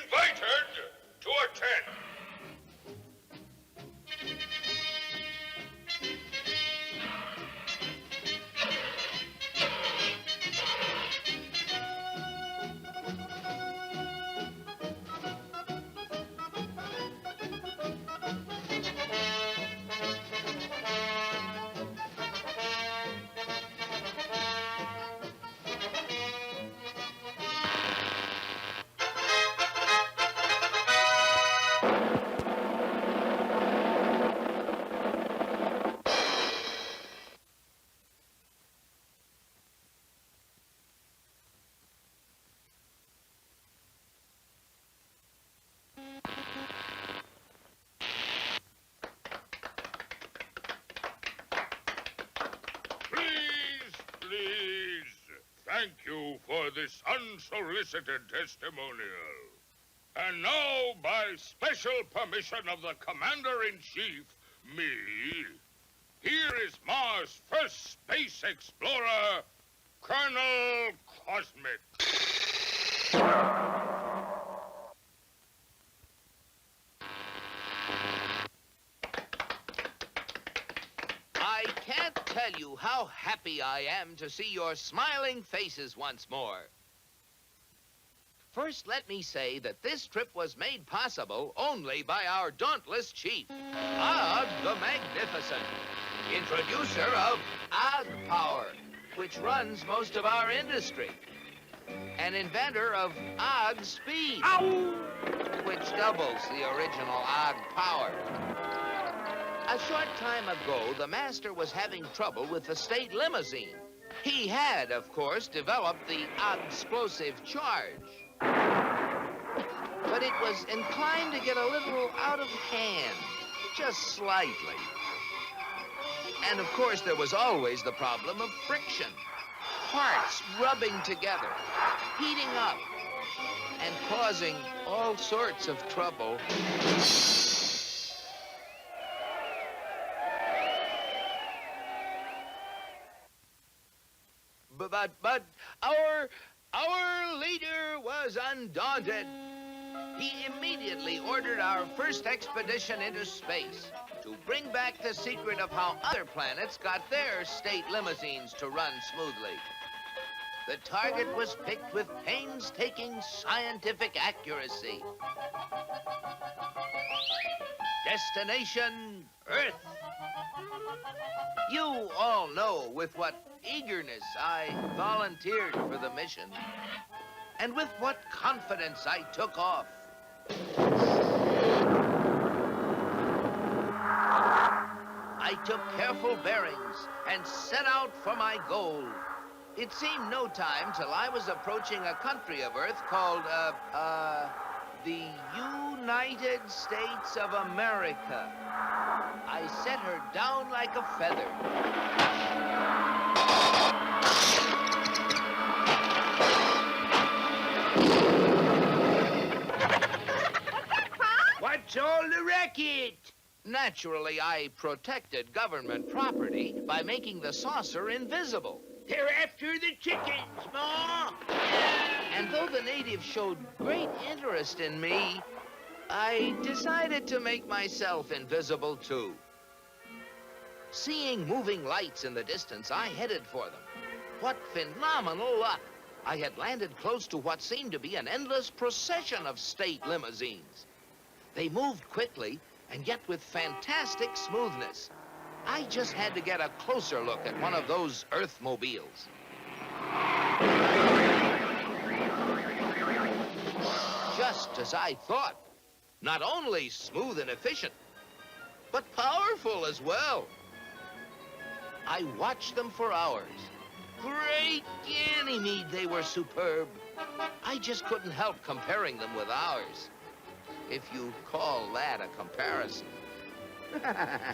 invited to attend. Thank you for this unsolicited testimonial. And now, by special permission of the Commander-in-Chief, me, here is Mars' first space explorer, Colonel Cosmic. I can't tell you how happy I am to see your smiling faces once more. First, let me say that this trip was made possible only by our dauntless chief, Og the Magnificent, introducer of Og Power, which runs most of our industry, and inventor of Og Speed, which doubles the original Og Power. A short time ago, the master was having trouble with the state limousine. He had, of course, developed the explosive charge. But it was inclined to get a little out of hand, just slightly. And, of course, there was always the problem of friction. Parts rubbing together, heating up, and causing all sorts of trouble. But our leader was undaunted. He immediately ordered our first expedition into space to bring back the secret of how other planets got their state limousines to run smoothly. The target was picked with painstaking scientific accuracy. Destination, Earth. You all know with what eagerness I volunteered for the mission, and with what confidence I took off. I took careful bearings and set out for my goal. It seemed no time till I was approaching a country of Earth called, the United States of America. I set her down like a feather. What's all the racket? Naturally, I protected government property by making the saucer invisible. They're after the chickens, Ma. And though the natives showed great interest in me, I decided to make myself invisible, too. Seeing moving lights in the distance, I headed for them. What phenomenal luck! I had landed close to what seemed to be an endless procession of state limousines. They moved quickly, and yet with fantastic smoothness. I just had to get a closer look at one of those Earthmobiles. Just as I thought. Not only smooth and efficient, but powerful as well. I watched them for hours. Great Ganymede, they were superb. I just couldn't help comparing them with ours, if you call that a comparison.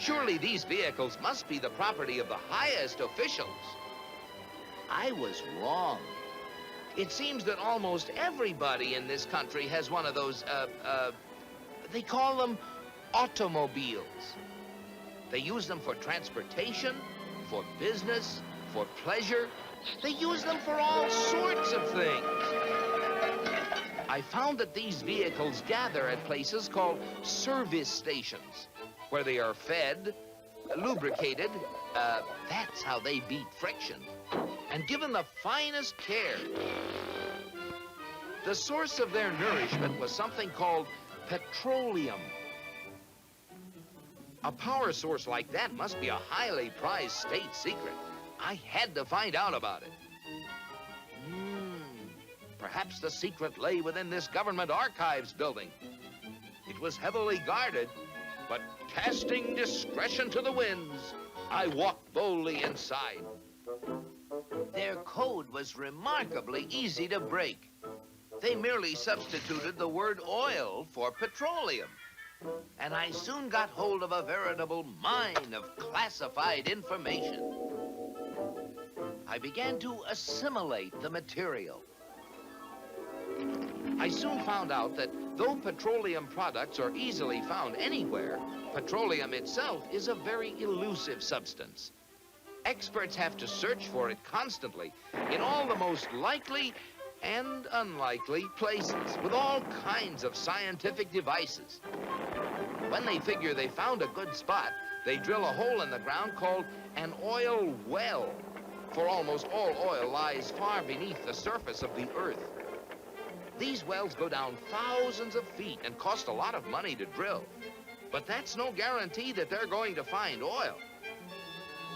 Surely these vehicles must be the property of the highest officials. I was wrong. It seems that almost everybody in this country has one of those, they call them automobiles. They use them for transportation, for business, for pleasure. They use them for all sorts of things. I found that these vehicles gather at places called service stations, where they are fed, lubricated, that's how they beat friction, and given the finest care. The source of their nourishment was something called petroleum. A power source like that must be a highly prized state secret. I had to find out about it. Perhaps the secret lay within this government archives building. It was heavily guarded, but casting discretion to the winds, I walked boldly inside. Their code was remarkably easy to break. They merely substituted the word oil for petroleum. And I soon got hold of a veritable mine of classified information. I began to assimilate the material. I soon found out that though petroleum products are easily found anywhere, petroleum itself is a very elusive substance. Experts have to search for it constantly in all the most likely and unlikely places with all kinds of scientific devices. When they figure they found a good spot, they drill a hole in the ground called an oil well, for almost all oil lies far beneath the surface of the earth. These wells go down thousands of feet and cost a lot of money to drill. But that's no guarantee that they're going to find oil.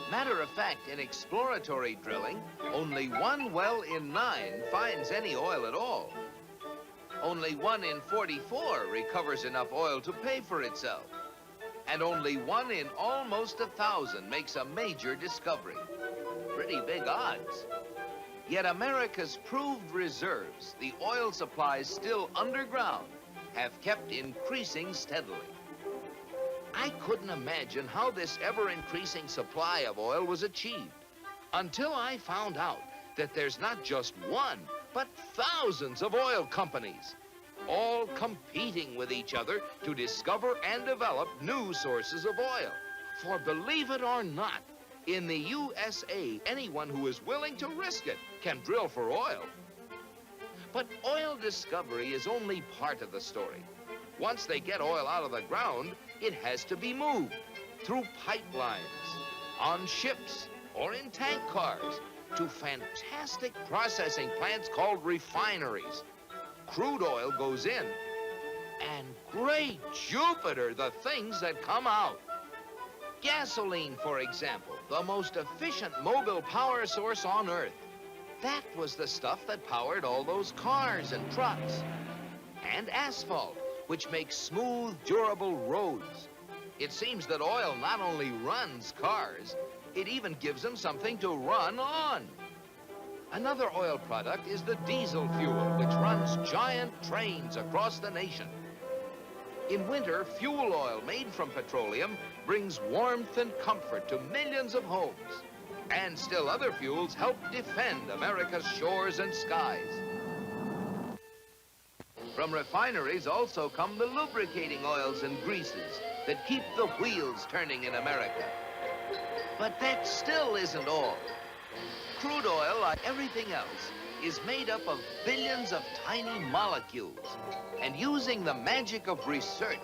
Matter of fact, in exploratory drilling, only 1 well in 9 finds any oil at all. Only 1 in 44 recovers enough oil to pay for itself. And only 1 in almost 1,000 makes a major discovery. Pretty big odds. Yet America's proved reserves, the oil supplies still underground, have kept increasing steadily. I couldn't imagine how this ever-increasing supply of oil was achieved until I found out that there's not just one, but thousands of oil companies, all competing with each other to discover and develop new sources of oil. For believe it or not, in the USA, anyone who is willing to risk it can drill for oil. But oil discovery is only part of the story. Once they get oil out of the ground, it has to be moved through pipelines, on ships, or in tank cars to fantastic processing plants called refineries. Crude oil goes in, and great Jupiter, the things that come out. Gasoline, for example, the most efficient mobile power source on Earth. That was the stuff that powered all those cars and trucks. And asphalt, which makes smooth, durable roads. It seems that oil not only runs cars, it even gives them something to run on. Another oil product is the diesel fuel, which runs giant trains across the nation. In winter, fuel oil made from petroleum brings warmth and comfort to millions of homes. And still other fuels help defend America's shores and skies. From refineries also come the lubricating oils and greases that keep the wheels turning in America. But that still isn't all. Crude oil, like everything else, is made up of billions of tiny molecules. And using the magic of research,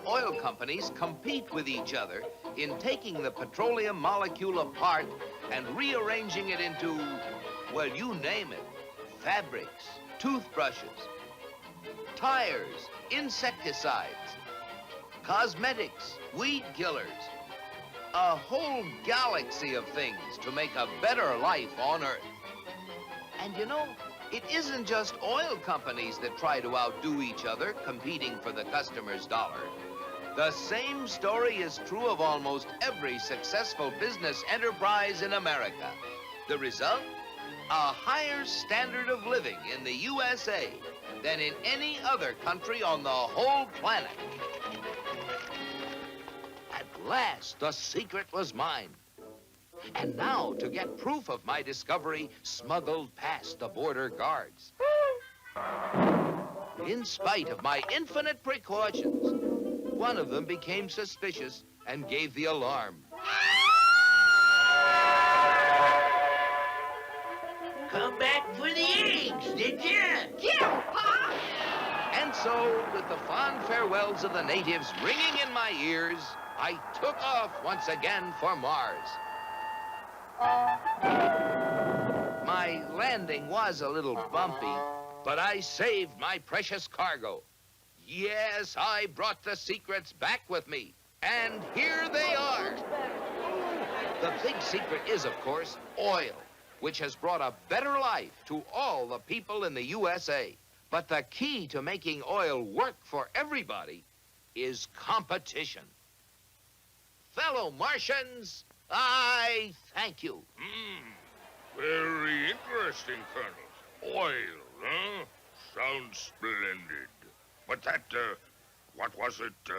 oil companies compete with each other in taking the petroleum molecule apart and rearranging it into, well, you name it, fabrics, toothbrushes, tires, insecticides, cosmetics, weed killers, a whole galaxy of things to make a better life on Earth. And you know, it isn't just oil companies that try to outdo each other, competing for the customer's dollar. The same story is true of almost every successful business enterprise in America. The result? A higher standard of living in the USA than in any other country on the whole planet. At last, the secret was mine. And now, to get proof of my discovery, smuggled past the border guards. In spite of my infinite precautions, one of them became suspicious and gave the alarm. Come back for the eggs, did you? Yeah, Pa! so, with the fond farewells of the natives ringing in my ears, I took off once again for Mars. My landing was a little bumpy, but I saved my precious cargo. Yes, I brought the secrets back with me, and here they are. The big secret is, of course, oil, which has brought a better life to all the people in the USA. But the key to making oil work for everybody is competition. Fellow Martians, I thank you. Very interesting, Colonel. Oil, huh? Sounds splendid. But that, what was it?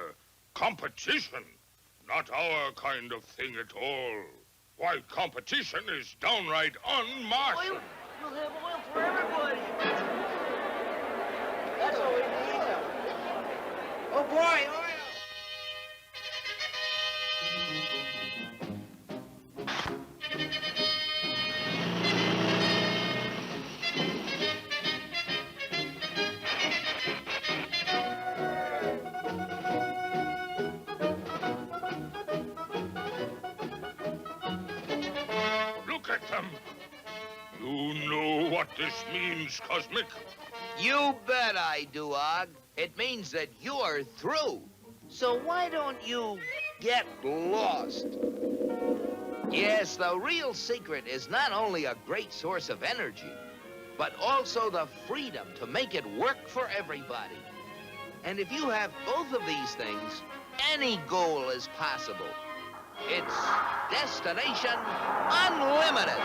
Competition. Not our kind of thing at all. Why, competition is downright un-Martian. Oil? We'll have oil for everybody. That's all we need. Oh, boy, oil! Look at them. You know what this means, Cosmic? You bet I do, Og. It means that you're through. So why don't you get lost? Yes, the real secret is not only a great source of energy, but also the freedom to make it work for everybody. And if you have both of these things, any goal is possible. It's Destination Unlimited.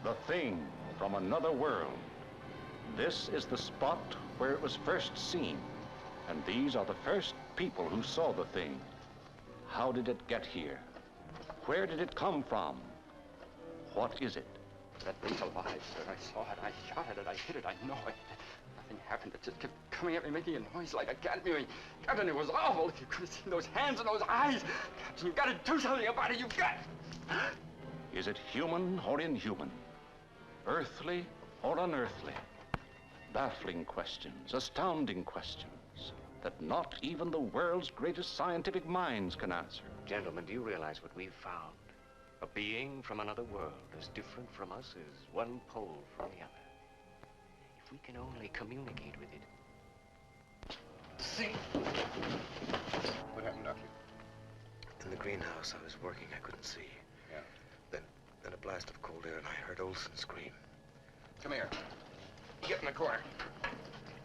The thing from another world. This is the spot where it was first seen. And these are the first people who saw the thing. How did it get here? Where did it come from? What is it? That thing's alive, sir. I saw it. I shot at it. I hit it. I know it. Nothing happened. It just kept coming at me, making a noise like a cat mewing. Captain, it was awful. If you could have seen those hands and those eyes. Captain, you've got to do something about it. You've got... Is it human or inhuman? Earthly or unearthly? Baffling questions, astounding questions that not even the world's greatest scientific minds can answer. Gentlemen, do you realize what we've found? A being from another world, as different from us as one pole from the other. If we can only communicate with it. See? What happened, Doctor? In the greenhouse, I was working. I couldn't see. Yeah. Then a blast of cold air, and I heard Olson scream. Come here. Get in the corner.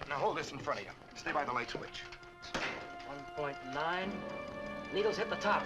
Now hold this in front of you. Stay by the light switch. 1.9. Needles hit the top.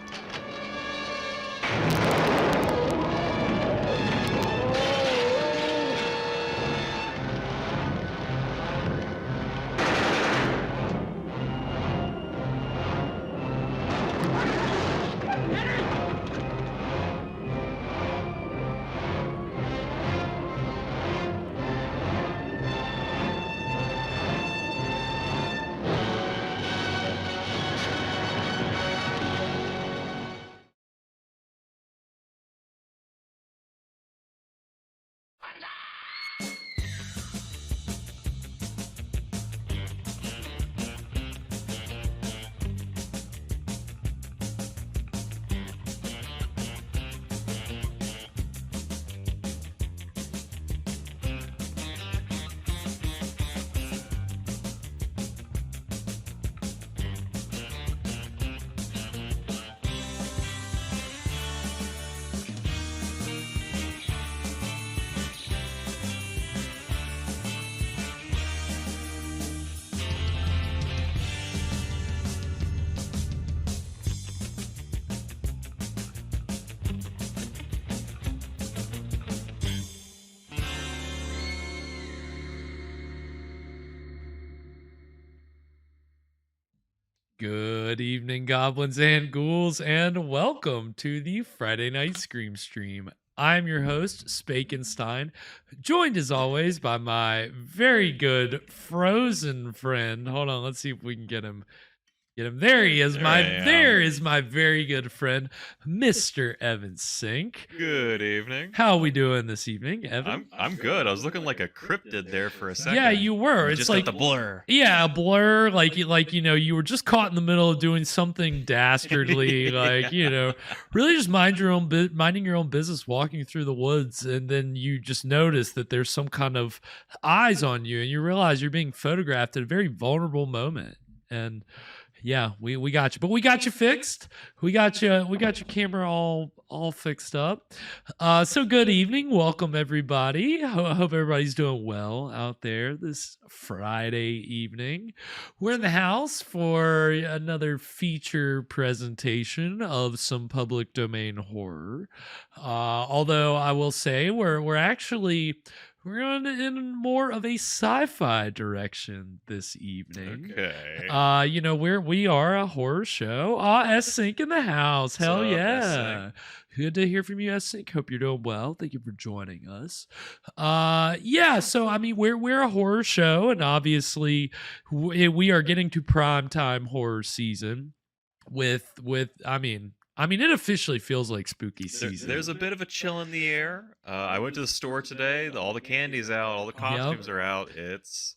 Good evening, goblins and ghouls, and welcome to the Friday Night Scream Stream. I'm your host, Spakenstein, joined as always by my very good frozen friend. Hold on, let's see if we can get him. There he is. There is my very good friend, Mr. Evan Sink. Good evening. How are we doing this evening, Evan? I'm good. I was looking like a cryptid there for a second. Yeah, you were. You it's just like got the blur. Yeah, a blur. Like you were just caught in the middle of doing something dastardly. Really just minding your own business, walking through the woods, and then you just notice that there's some kind of eyes on you, and you realize you're being photographed at a very vulnerable moment. And yeah, we got you, but we got you fixed. We got your camera all fixed up. So good evening, welcome everybody. I hope everybody's doing well out there this Friday evening. We're in the house for another feature presentation of some public domain horror. Although I will say we're going in more of a sci-fi direction this evening. Okay. We are a horror show. S-Sync in the house. Hell What's up, yeah. S-Sync? Good to hear from you, S-Sync. Hope you're doing well. Thank you for joining us. So I mean, we're a horror show, and obviously we are getting to primetime horror season with it officially feels like spooky season. There's a bit of a chill in the air. I went to the store today. All the candy's out. All the costumes are out. It's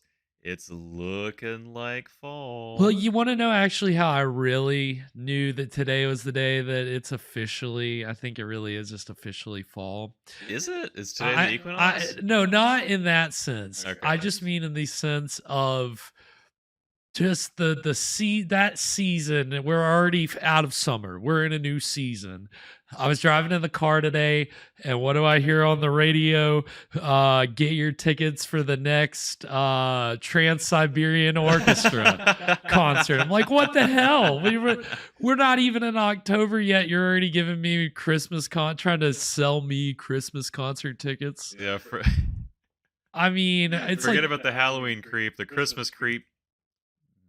looking like fall. Well, you want to know actually how I really knew that today was the day that it's officially, I think it really is just officially fall. Is it? Is today the equinox? No, not in that sense. Okay. I just mean in the sense of just that season. We're already out of summer. We're in a new season. I was driving in the car today, and what do I hear on the radio? Get your tickets for the next Trans-Siberian Orchestra concert. I'm like, what the hell? We're not even in October yet. You're already giving me trying to sell me Christmas concert tickets. Yeah. I mean, it's forget about the Halloween creep. The Christmas creep.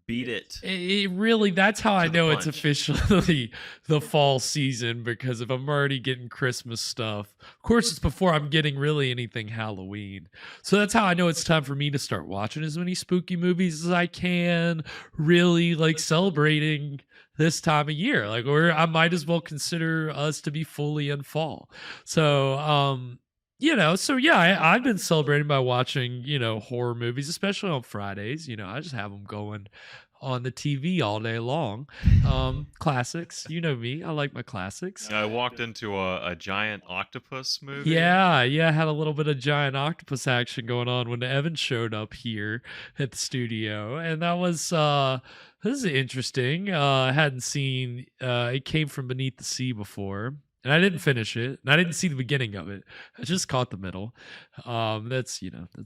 Beat it. It really, that's how I know it's officially the fall season, because if I'm already getting Christmas stuff, of course it's before I'm getting really anything Halloween. So that's how I know it's time for me to start watching as many spooky movies as I can, really celebrating this time of year. I might as well consider us to be fully in fall. So, I've been celebrating by watching, horror movies, especially on Fridays. I just have them going on the TV all day long. Classics. You know me. I like my classics. I walked into a giant octopus movie. Yeah. I had a little bit of giant octopus action going on when Evan showed up here at the studio. And that was... this is interesting. I hadn't seen... it came from Beneath the Sea before. And I didn't finish it, and I didn't see the beginning of it. I just caught the middle. That's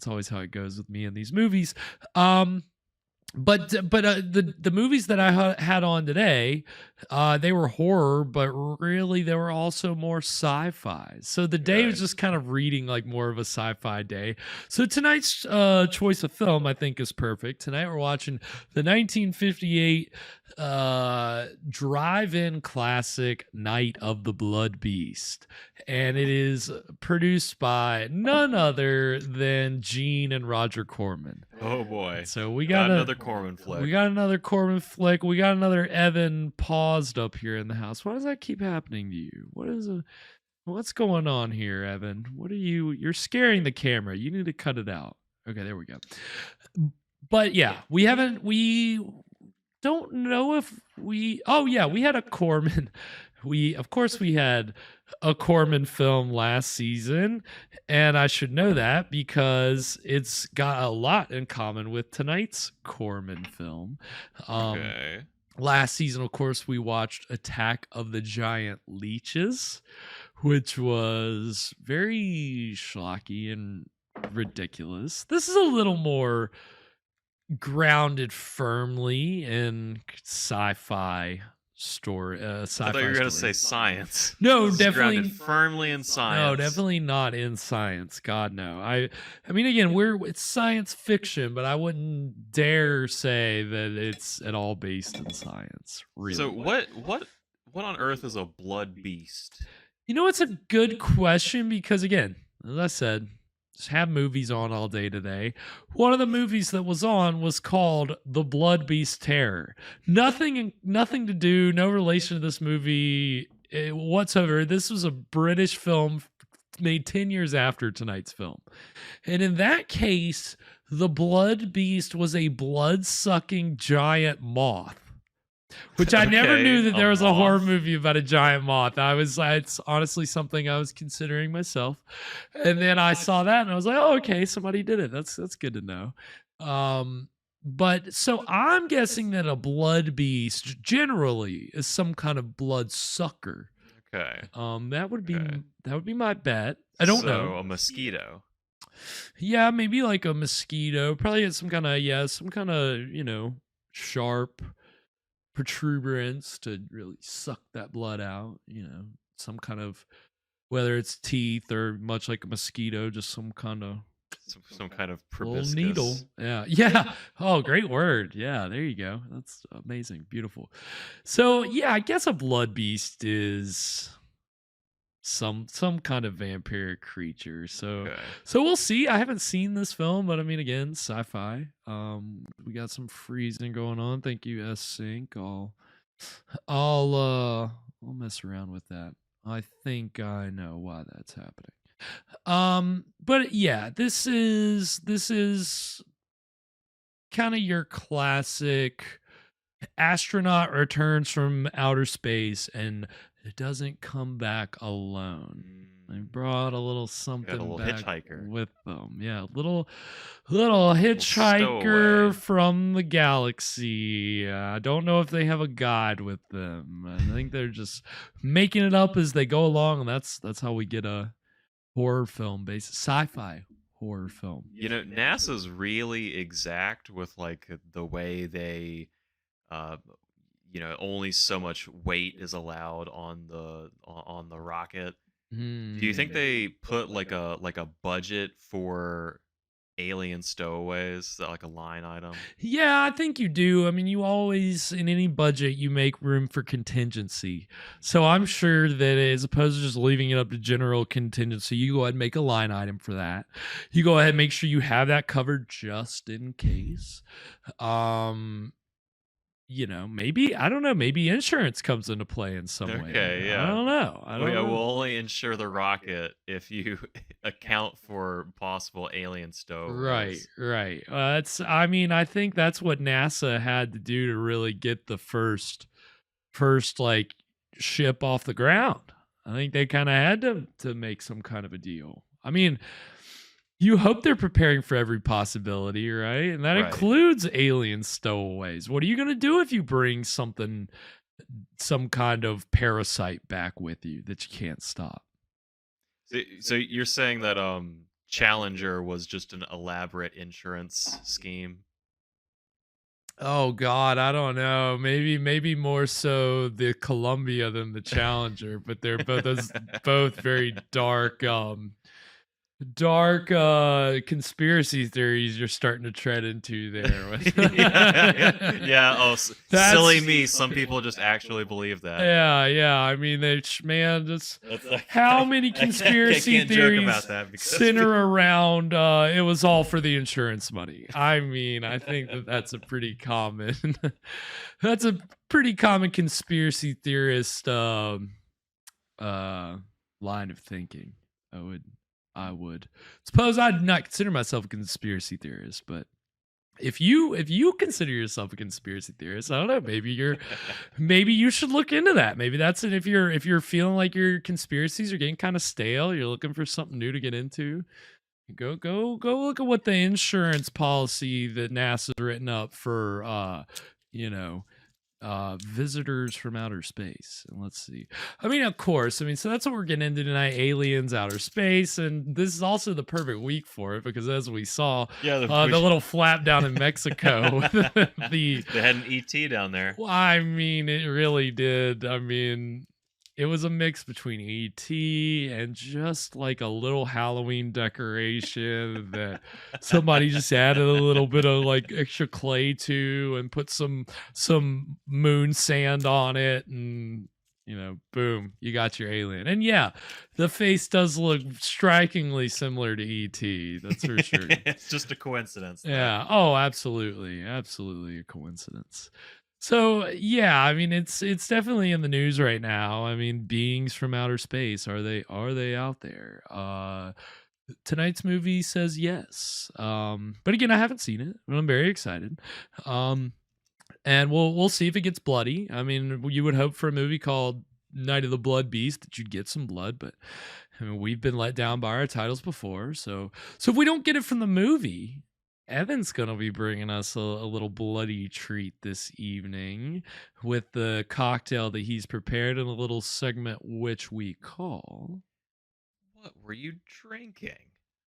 always how it goes with me in these movies. But the movies that I had on today, they were horror, but really they were also more sci-fi. So the day was just kind of reading like more of a sci-fi day. So tonight's choice of film, I think, is perfect. Tonight we're watching the 1958 drive-in classic Night of the Blood Beast, and it is produced by none other than Gene and Roger Corman. Oh boy! So we got another Corman flick. We got another Corman flick. We got another Evan paused up here in the house. Why does that keep happening to you? What's going on here, Evan? You're scaring the camera. You need to cut it out. Okay, there we go. But yeah, we don't know if we had a Corman. We had a Corman film last season, and I should know that because it's got a lot in common with tonight's Corman film. Okay. Last season, of course, we watched Attack of the Giant Leeches, which was very schlocky and ridiculous. This is a little more grounded firmly in sci-fi story. I thought you were going to say science. No, This is definitely grounded firmly in science. No, definitely not in science. God, no. I mean, again, it's science fiction, but I wouldn't dare say that it's at all based in science. Really. So what on earth is a blood beast? You know, it's a good question because, again, as I said, just have movies on all day today. One of the movies that was on was called The Blood Beast Terror. Nothing to do, no relation to this movie whatsoever. This was a British film made 10 years after tonight's film. And in that case, the Blood Beast was a blood-sucking giant moth. Which I never knew that there was a horror movie about a giant moth. It's honestly something I was considering myself. And then I saw that and I was like, oh, okay, somebody did it. That's good to know. But so I'm guessing that a blood beast generally is some kind of blood sucker. Okay. That would be my bet. I don't know. So a mosquito. Yeah, maybe like a mosquito. Probably some kind of, sharp protuberance to really suck that blood out, some kind of, whether it's teeth or much like a mosquito, just some kind of proboscis. Needle. Yeah. Oh, great word. Yeah, there you go. That's amazing. Beautiful. So yeah, I guess a blood beast is some kind of vampiric creature. So we'll see. I haven't seen this film, but I mean, again, sci-fi. We got some freezing going on. Thank you, S-Sync. I'll mess around with that. I think I know why that's happening. But yeah, this is kind of your classic astronaut returns from outer space and it doesn't come back alone. They brought a little something back hitchhiker with them. Yeah, little hitchhiker from the galaxy. I don't know if they have a guide with them. I think they're just making it up as they go along, and that's how we get a horror film, sci-fi horror film. NASA's really exact with like the way they only so much weight is allowed on the rocket. Do you think they put like a budget for alien stowaways, like a line item? Yeah, I think you do. I mean, you always, in any budget, you make room for contingency. So I'm sure that as opposed to just leaving it up to general contingency, you go ahead and make a line item for that. You go ahead and make sure you have that covered just in case. Maybe, I don't know, maybe insurance comes into play in some way. Okay, yeah. I don't know. We'll only insure the rocket if you account for possible alien stowaways. Right. I think that's what NASA had to do to really get the first like ship off the ground. I think they kind of had to make some kind of a deal. I mean, you hope they're preparing for every possibility, right? And that includes alien stowaways. What are you going to do if you bring some kind of parasite back with you that you can't stop? So you're saying that Challenger was just an elaborate insurance scheme? Oh God, I don't know. Maybe more so the Columbia than the Challenger, but they're both very dark conspiracy theories you're starting to tread into there. Yeah. Oh, silly me. Some people just actually believe that. Yeah. I mean, how many conspiracy theories center around it was all for the insurance money. I mean, I think that's a pretty common conspiracy theorist line of thinking. I would suppose I'd not consider myself a conspiracy theorist, but if you consider yourself a conspiracy theorist, I don't know, maybe you should look into that. Maybe that's it. If you're feeling like your conspiracies are getting kind of stale, you're looking for something new to get into, go look at what the insurance policy that NASA's written up for visitors from outer space. And let's see. I mean, of course. I mean, so that's what we're getting into tonight: aliens, outer space, and this is also the perfect week for it because, as we saw, the little flap down in Mexico. They had an ET down there. Well, I mean, it really did. I mean, it was a mix between ET and just like a little Halloween decoration that somebody just added a little bit of like extra clay to and put some moon sand on it, and Boom, you got your alien. And yeah, the face does look strikingly similar to E.T. That's for sure. It's just a coincidence. Yeah. Oh, absolutely. Absolutely a coincidence. So yeah, I mean it's definitely in the news right now. I mean, beings from outer space, are they out there? Tonight's movie says yes. But again, I haven't seen it, but I'm very excited. And we'll see if it gets bloody. I mean, you would hope for a movie called Night of the Blood Beast that you'd get some blood, but I mean, we've been let down by our titles before. So if we don't get it from the movie, Evan's gonna be bringing us a little bloody treat this evening with the cocktail that he's prepared in a little segment which we call. What were you drinking?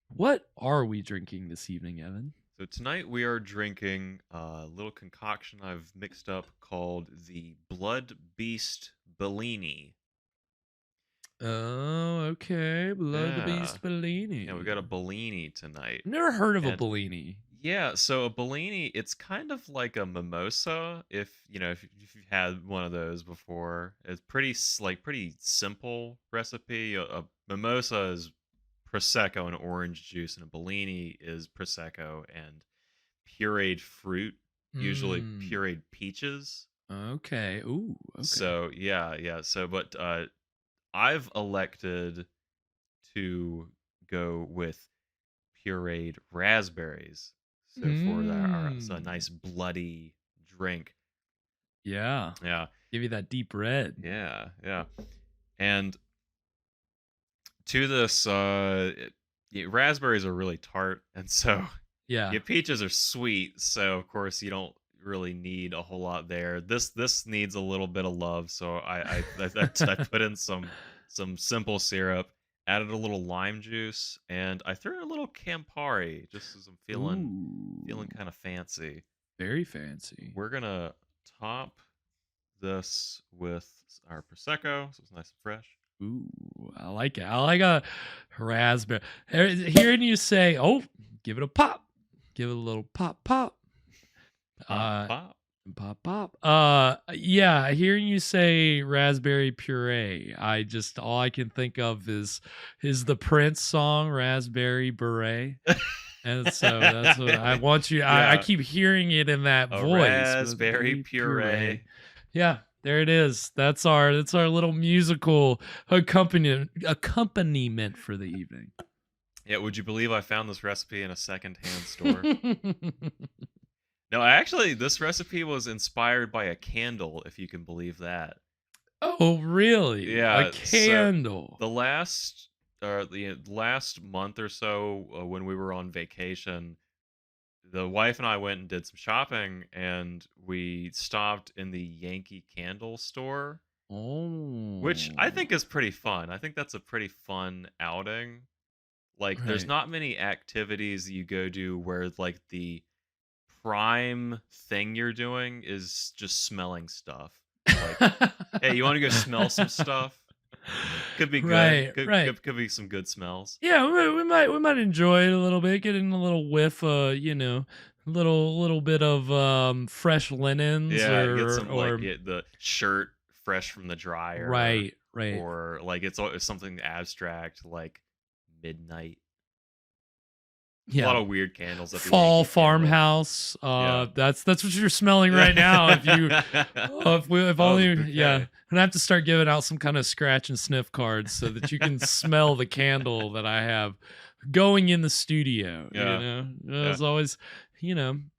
What are we drinking this evening, Evan? So tonight we are drinking a little concoction I've mixed up called the Blood Beast Bellini. Oh, okay. Blood Beast Bellini. Yeah, we got a Bellini tonight. Never heard of a Bellini. Yeah, so a Bellini, it's kind of like a mimosa. If you've had one of those before, it's pretty simple recipe. A mimosa is prosecco and orange juice, and a Bellini is prosecco and pureed fruit, usually pureed peaches. Okay. Ooh. Okay. So yeah. So, but I've elected to go with pureed raspberries. So for that, it's a nice bloody drink. Yeah. Yeah. Give you that deep red. Yeah. And to this, raspberries are really tart, and so peaches are sweet. So of course you don't really need a whole lot there. This needs a little bit of love. So I put in some simple syrup, added a little lime juice, and I threw in a little Campari just as I'm feeling kind of fancy. Very fancy. We're gonna top this with our prosecco, so it's nice and fresh. Ooh, I like it. I like a raspberry. Hearing you say, "Oh, give it a pop," give it a little pop. Pop. Yeah, hearing you say raspberry puree, all I can think of is the Prince song "Raspberry Beret," and so that's what I want you. I keep hearing it in that voice. Raspberry puree. Yeah. There it is. That's our little musical accompaniment for the evening. Yeah, would you believe I found this recipe in a secondhand store? No, actually, this recipe was inspired by a candle, if you can believe that. Oh, really? Yeah, a candle. So the last month or so, when we were on vacation, the wife and I went and did some shopping, and we stopped in the Yankee Candle store. Oh. Which I think is pretty fun. I think that's a pretty fun outing. Like, there's not many activities you go do where, like, the prime thing you're doing is just smelling stuff. Like, hey, you want to go smell some stuff? Could be good. Could be some good smells. Yeah, we might enjoy it a little bit, getting a little whiff, little bit of fresh linens. Yeah, get some get the shirt fresh from the dryer. Right. Or like it's something abstract like midnight. Yeah. A lot of weird candles. At the Fall Yankee farmhouse. Candle. That's what you're smelling right now. If you, if only, okay. I'm gonna have to start giving out some kind of scratch and sniff cards so that you can smell the candle that I have going in the studio. Yeah. It's always,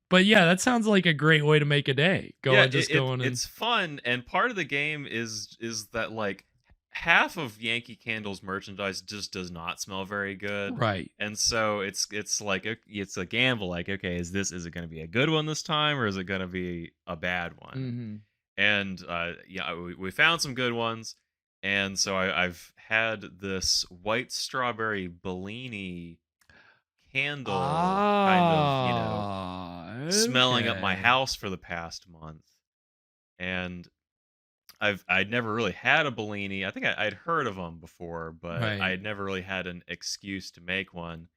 But yeah, that sounds like a great way to make a day. It's fun, and part of the game is that like half of Yankee Candle's merchandise just does not smell very good, right? And so it's like it's a gamble. Like, okay, is it going to be a good one this time, or is it going to be a bad one? Mm-hmm. And we found some good ones, and so I've had this white strawberry Bellini candle kind of smelling up my house for the past month, and I'd never really had a Bellini. I think I'd heard of them before, but I had never really had an excuse to make one.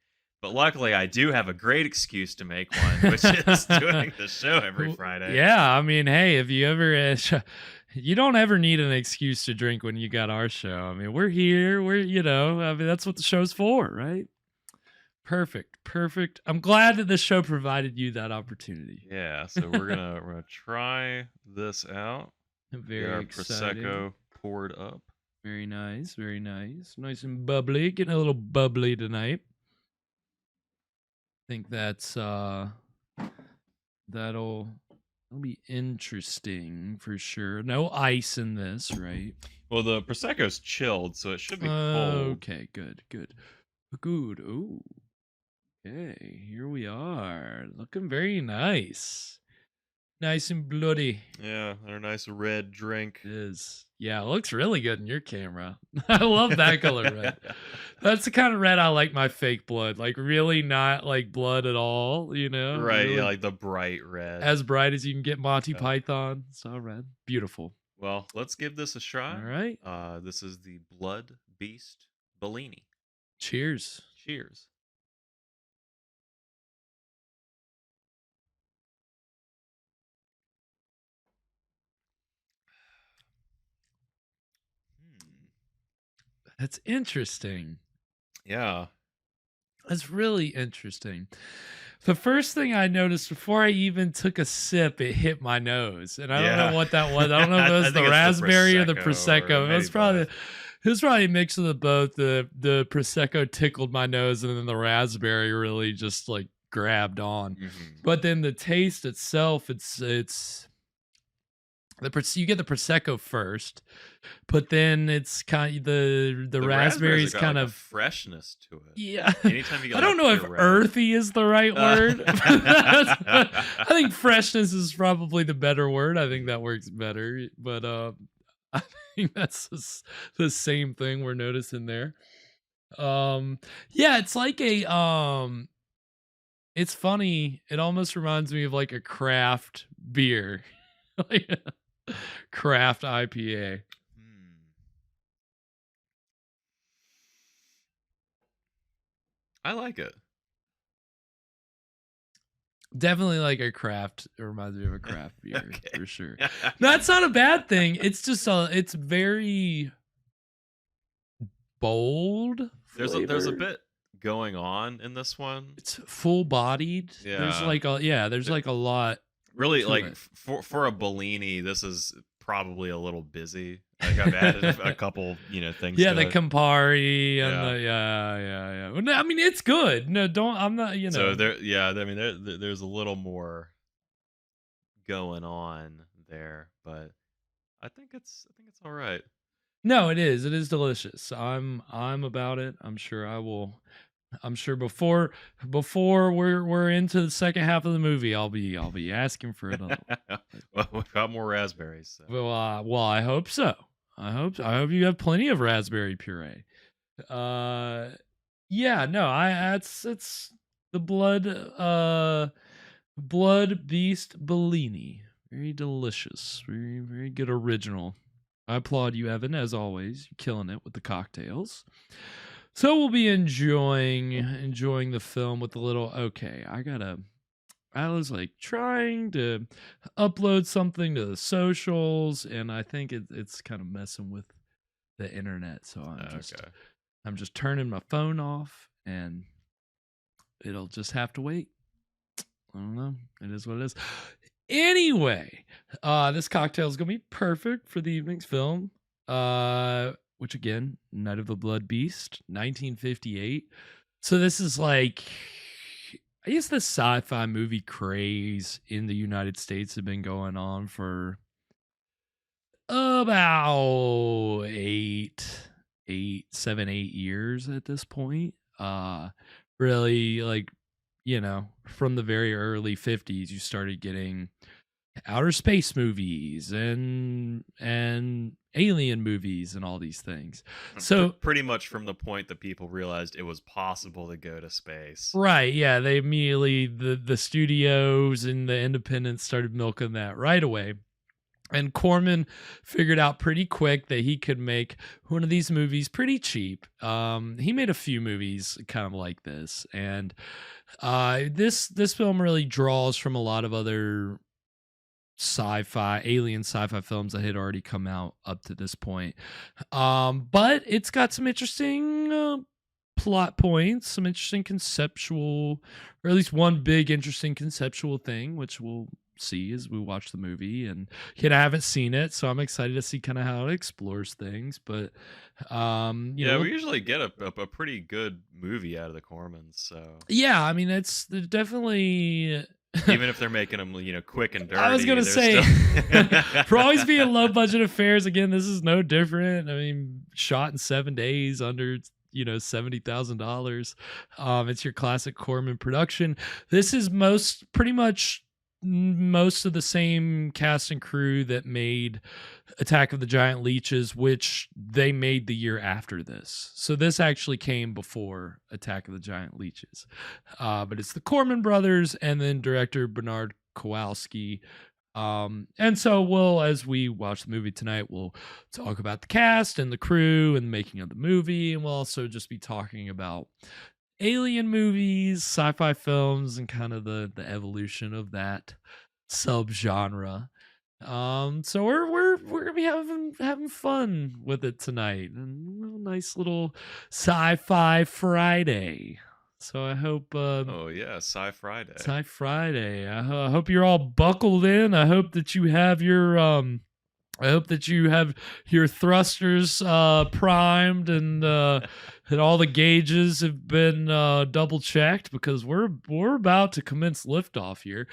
But luckily, I do have a great excuse to make one, which is doing the show every Friday. Yeah, I mean, hey, if you ever, you don't ever need an excuse to drink when you got our show. I mean, we're here. I mean, that's what the show's for, right? Perfect. I'm glad that this show provided you that opportunity. Yeah, so we're gonna try this out. Very exciting. Prosecco poured up. Very nice, nice and bubbly. Getting a little bubbly tonight. I think that'll be interesting for sure. No ice in this, right? Well, the Prosecco's chilled, so it should be cold. Okay, good. Ooh. Okay, here we are. Looking very nice. Nice and bloody. Yeah, they're a nice red drink. It is. Yeah, it looks really good in your camera. I love that color red. That's the kind of red I like my fake blood. Like really not like blood at all, Right, Really yeah, like the bright red. as bright as you can get Monty Python. So red. Beautiful. Well, let's give this a shot. All right. This is the Blood Beast Bellini. Cheers. Cheers. That's interesting. Yeah. That's really interesting. The first thing I noticed before I even took a sip, it hit my nose, and I don't know what that was. I don't know if it was the raspberry or the prosecco. It was probably a mix of the both. The prosecco tickled my nose, and then the raspberry really just like grabbed on. But then the taste itself, you get the prosecco first, but then it's kind of the raspberries kind like of freshness to it. Yeah. Anytime you get I don't know if earthy is the right word. I think freshness is probably the better word. I think that works better. But I think that's the same thing we're noticing there. Yeah, it's like it's funny. It almost reminds me of like a craft beer. Craft IPA. I like it. Definitely like a craft. It reminds me of a craft beer for sure. That's not a bad thing. It's just it's very bold. There's a bit going on in this one. It's full bodied. Yeah. There's like a lot. Really, like for a Bellini, this is probably a little busy. Like I've added a couple, things. Yeah, to the it. Campari and yeah. Well, no, I mean, it's good. No, I'm not. So there's a little more going on there, but I think it's all right. No, it is. It is delicious. I'm about it. I'm sure before we're into the second half of the movie, I'll be asking for another. Well, we've got more raspberries. So. Well, I hope so. I hope you have plenty of raspberry puree. Yeah, no, it's the blood beast Bellini. Very delicious. Very, very good original. I applaud you, Evan, as always. You're killing it with the cocktails. So we'll be enjoying the film with a little, okay, I was like trying to upload something to the socials, and I think it's kind of messing with the internet. So I'm just turning my phone off, and it'll just have to wait. I don't know. It is what it is. Anyway, this cocktail is gonna be perfect for the evening's film. Which again, Night of the Blood Beast, 1958. So this is like, I guess the sci-fi movie craze in the United States had been going on for about 7, 8 years at this point. Really, like, from the very early 50s, you started getting outer space movies and alien movies and all these things. So pretty much from the point that people realized it was possible to go to space. Right, yeah, they immediately the studios and the independents started milking that right away. And Corman figured out pretty quick that he could make one of these movies pretty cheap. He made a few movies kind of like this, and this film really draws from a lot of other alien sci-fi films that had already come out up to this point. But it's got some interesting plot points, some interesting conceptual, or at least one big interesting conceptual thing, which we'll see as we watch the movie. And I haven't seen it, so I'm excited to see kind of how it explores things. But you know, we usually get a pretty good movie out of the Cormans. So yeah, I mean, it's definitely. Even if they're making them, quick and dirty. I was gonna say, still... for always being low budget affairs, again, this is no different. I mean, shot in 7 days under $70,000. It's your classic Corman production. This is pretty much most of the same cast and crew that made Attack of the Giant Leeches, which they made the year after this. So this actually came before Attack of the Giant Leeches. But it's the Corman brothers and then director Bernard Kowalski. And so as we watch the movie tonight, we'll talk about the cast and the crew and the making of the movie. And we'll also just be talking about alien movies, sci-fi films, and kind of the evolution of that subgenre. So we're gonna be having fun with it tonight, and a nice little sci-fi Friday. So I hope. Sci Friday. Sci Friday. I hope you're all buckled in. I hope that you have your thrusters primed and all the gauges have been double checked, because we're about to commence liftoff here.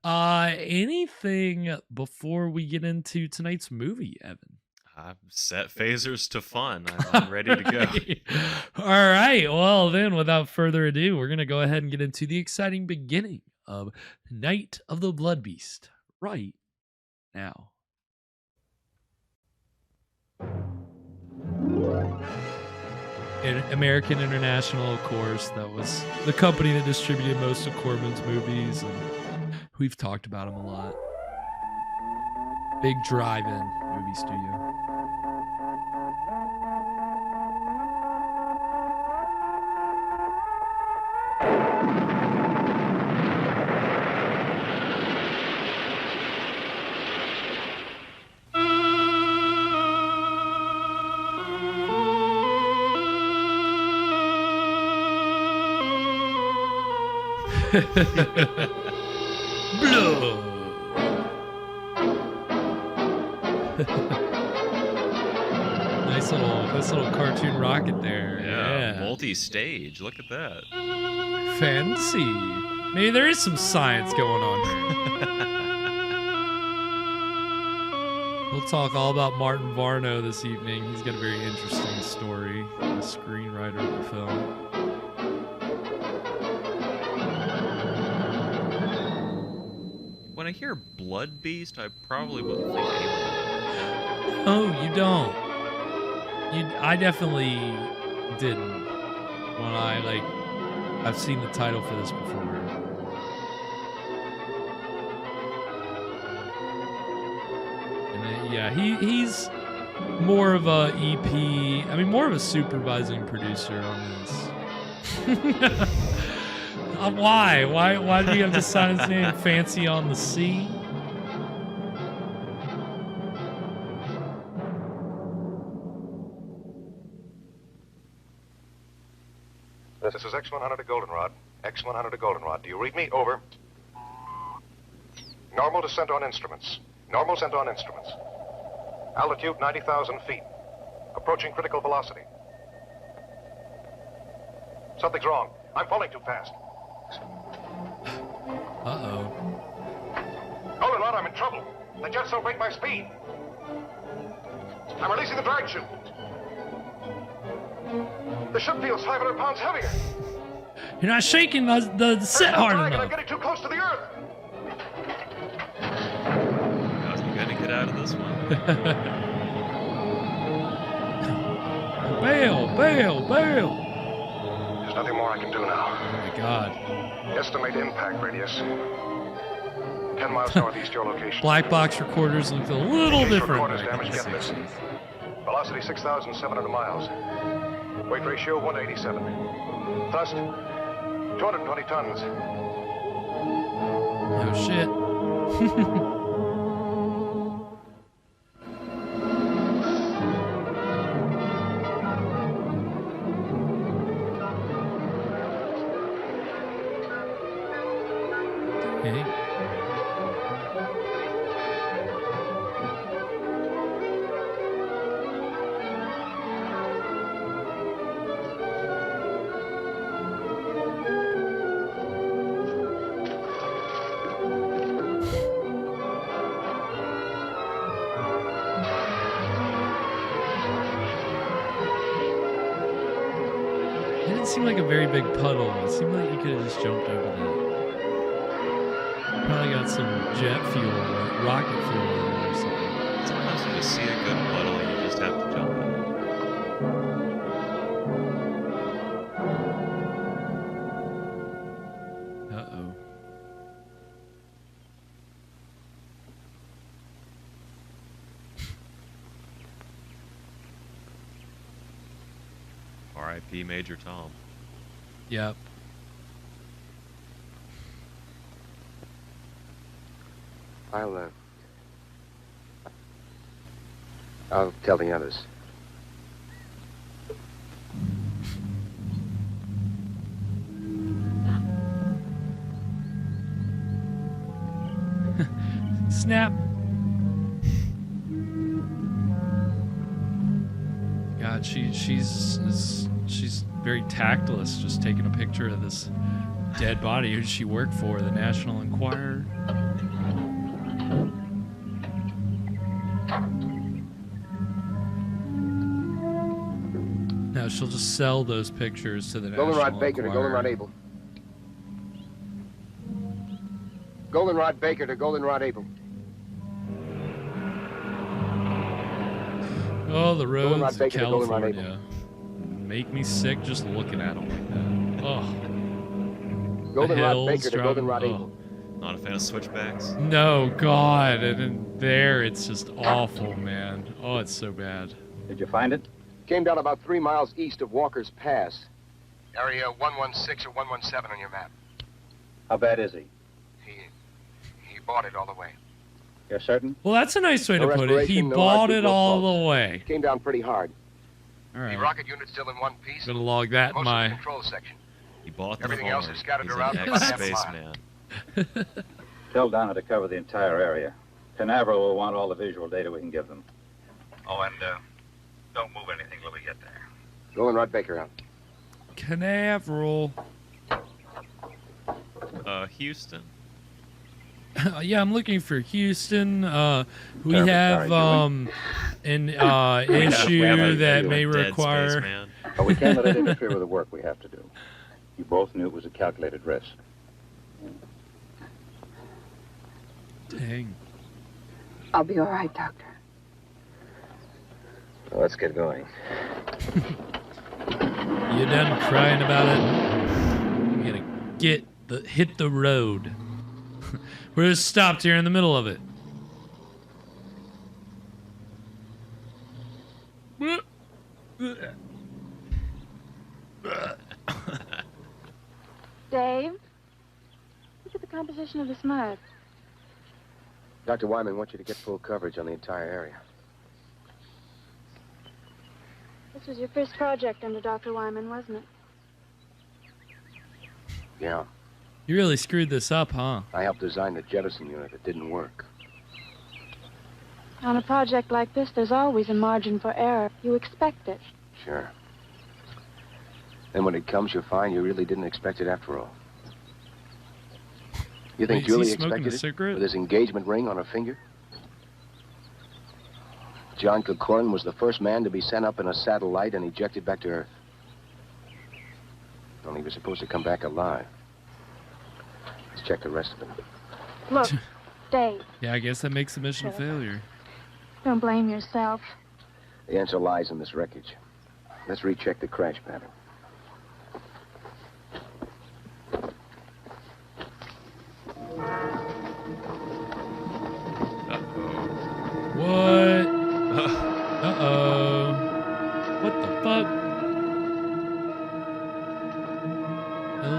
Anything before we get into tonight's movie, Evan? I've set phasers to fun. I'm ready to go. All right. Well, then, without further ado, we're going to go ahead and get into the exciting beginning of Night of the Blood Beast right now. American International, of course, that was the company that distributed most of Corman's movies, and we've talked about them a lot. Big drive-in movie studio. Blood. nice little cartoon rocket there. Yeah. Multi-stage. Look at that. Fancy. Maybe there is some science going on here. We'll talk all about Martin Varno this evening. He's got a very interesting story. The screenwriter of the film. When I hear Blood Beast, I probably wouldn't think alien. Oh, you don't. I definitely didn't. When I've seen the title for this before. And he's more of a EP. I mean, more of a supervising producer on this. Why? Why do you have to sign his name? Fancy on the Sea? This is X-100 to Goldenrod. X-100 to Goldenrod. Do you read me? Over. Normal descent on instruments. Normal descent on instruments. Altitude 90,000 feet. Approaching critical velocity. Something's wrong. I'm falling too fast. Uh-oh. Goldenrod, I'm in trouble. The jets don't break my speed. I'm releasing the drag chute. The ship feels 500 pounds heavier. You're not shaking the set hard enough. I'm getting too close to the earth. How's he gonna get out of this one? Bail! There's nothing more I can do now. Oh my God. Estimate impact radius. 10 miles northeast your location. Black box recorders look a little In case different. recorders damage, get this. Velocity 6,700 miles. Weight ratio 1 to 87. Thrust 220 tons. Oh shit. Okay. It didn't seem like a very big puddle. It seemed like you could have just jumped over that. Probably got some jet fuel or rocket fuel in it or something. Sometimes when you see a good puddle, you just have to jump in it. Uh-oh. R.I.P. Major Tom. Yep. I'll tell the others. Snap. God, she's very tactless, just taking a picture of this dead body. Who does she work for? The National Enquirer? No, she'll just sell those pictures to the National Goldenrod Baker to Enquirer. Goldenrod Able. Goldenrod Baker to Goldenrod Able. Oh, the roads Goldenrod of Baker to Goldenrod California make me sick just looking at them like that. Oh, Goldenrod Baker to driving- Goldenrod oh. Able. Not a fan of switchbacks. No, God, and in there it's just awful, man. Oh, it's so bad. Did you find it? Came down about 3 miles east of Walker's Pass. Area 116 or 117 on your map. How bad is he? He bought it all the way. You're certain? Well, that's a nice way No to put it. He respiration, no bought heartbeat, it no all pulse. the way. Came down pretty hard. All right. The rocket unit still in one piece. Gonna log that in Most of my. the control section. He bought the Everything farm. else is scattered He's around an about half a ex-spaceman. Tell Donna to cover the entire area. Canaveral will want all the visual data we can give them. Oh, and don't move anything till we get there. Goldenrod Baker out. Canaveral. Houston. Yeah, I'm looking for Houston. We Terrible, have sorry, an we have a issue that may Dead require. spaceman. But we can't let it interfere with the work we have to do. You both knew it was a calculated risk. Dang. I'll be all right, Doctor. Well, let's get going. You done crying about it? You gotta hit the road. We're just stopped here in the middle of it. Dave, look at the composition of this mud. Dr. Wyman wants you to get full coverage on the entire area. This was your first project under Dr. Wyman, wasn't it? Yeah. You really screwed this up, huh? I helped design the jettison unit that didn't work. On a project like this, there's always a margin for error. You expect it. Sure. Then when it comes, you'll find you really didn't expect it after all. You think Wait, is he Julie smoking expected a it cigarette? with his engagement ring on her finger? John Corman was the first man to be sent up in a satellite and ejected back to Earth. Only he was supposed to come back alive. Let's check the rest of it. Look, Dave, Yeah, I guess that makes the mission a failure. don't blame yourself. The answer lies in this wreckage. Let's recheck the crash pattern.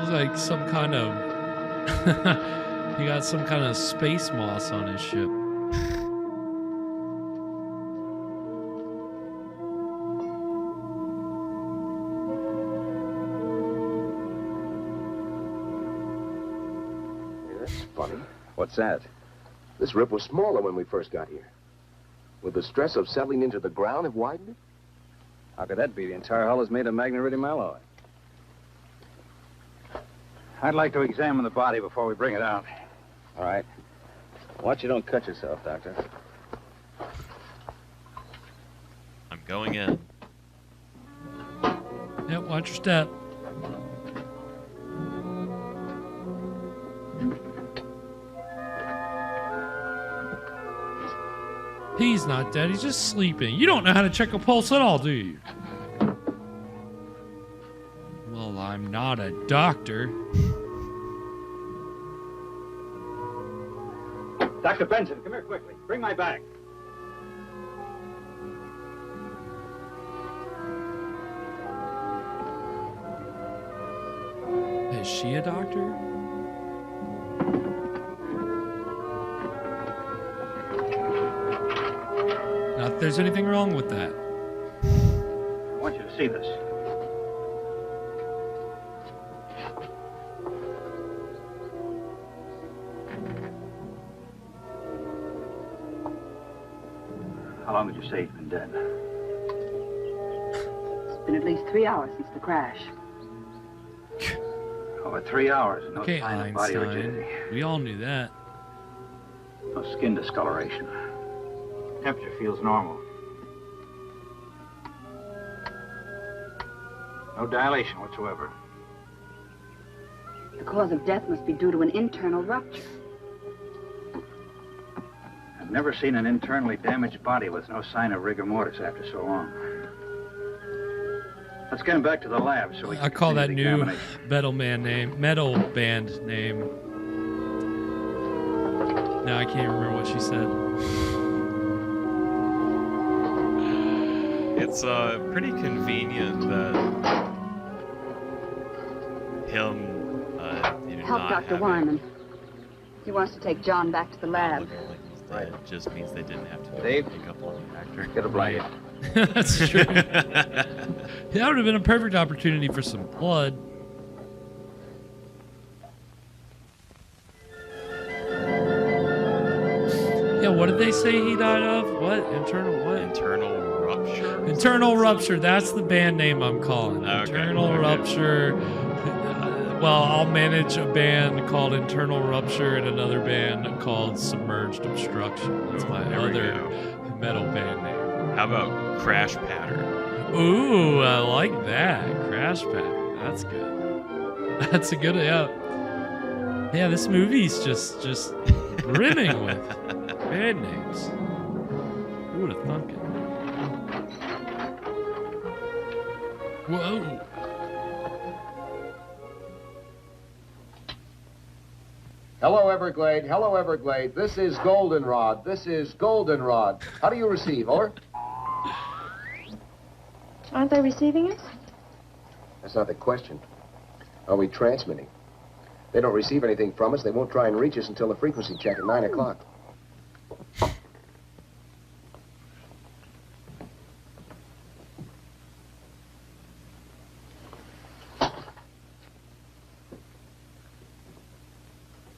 Looks like some kind of he got some kind of space moss on his ship. That's funny. What's that? This rip was smaller when we first got here. Would the stress of settling into the ground have widened it? How could that be? The entire hull is made of magneridium alloy. I'd like to examine the body before we bring it out. All right. Watch you don't cut yourself, Doctor. I'm going in. Yeah, watch your step. He's not dead. He's just sleeping. You don't know how to check a pulse at all, do you? Well, I'm not a doctor. Dr. Benson, come here quickly. Bring my bag. Is she a doctor? Not that there's anything wrong with that. I want you to see this. How long would you say he's been dead? It's been at least 3 hours since the crash. Over 3 hours and no Okay, sign of body Einstein. rigidity. We all knew that. No skin discoloration. Temperature feels normal. No dilation whatsoever. The cause of death must be due to an internal rupture. I've never seen an internally damaged body with no sign of rigor mortis after so long. Let's get him back to the lab so we can I call that continue the new examination. metal band name. Now I can't remember what she said. It's pretty convenient that him Help not Dr. having Wyman. He wants to take John back to the lab. looking like he's dead just means they didn't have to Dave, make up on the actor. Get a blanket. That's true. That would have been a perfect opportunity for some blood. Yeah, what did they say he died of? What? Internal what? Internal rupture? Internal Rupture. That's the band name I'm calling. Okay, Internal okay. Rupture. Well, I'll manage a band called Internal Rupture and another band called Submerged Obstruction. That's my There we other go. metal band name. How about Crash Pattern? Ooh, I like that. Crash Pattern. That's good. That's a good, yeah. Yeah, this movie's just brimming with band names. Who would have thunk it? Whoa. Hello, Everglade. Hello, Everglade. This is Goldenrod. This is Goldenrod. How do you receive? Over? Aren't they receiving us? That's not the question. Are we transmitting? They don't receive anything from us. They won't try and reach us until the frequency check at 9 o'clock.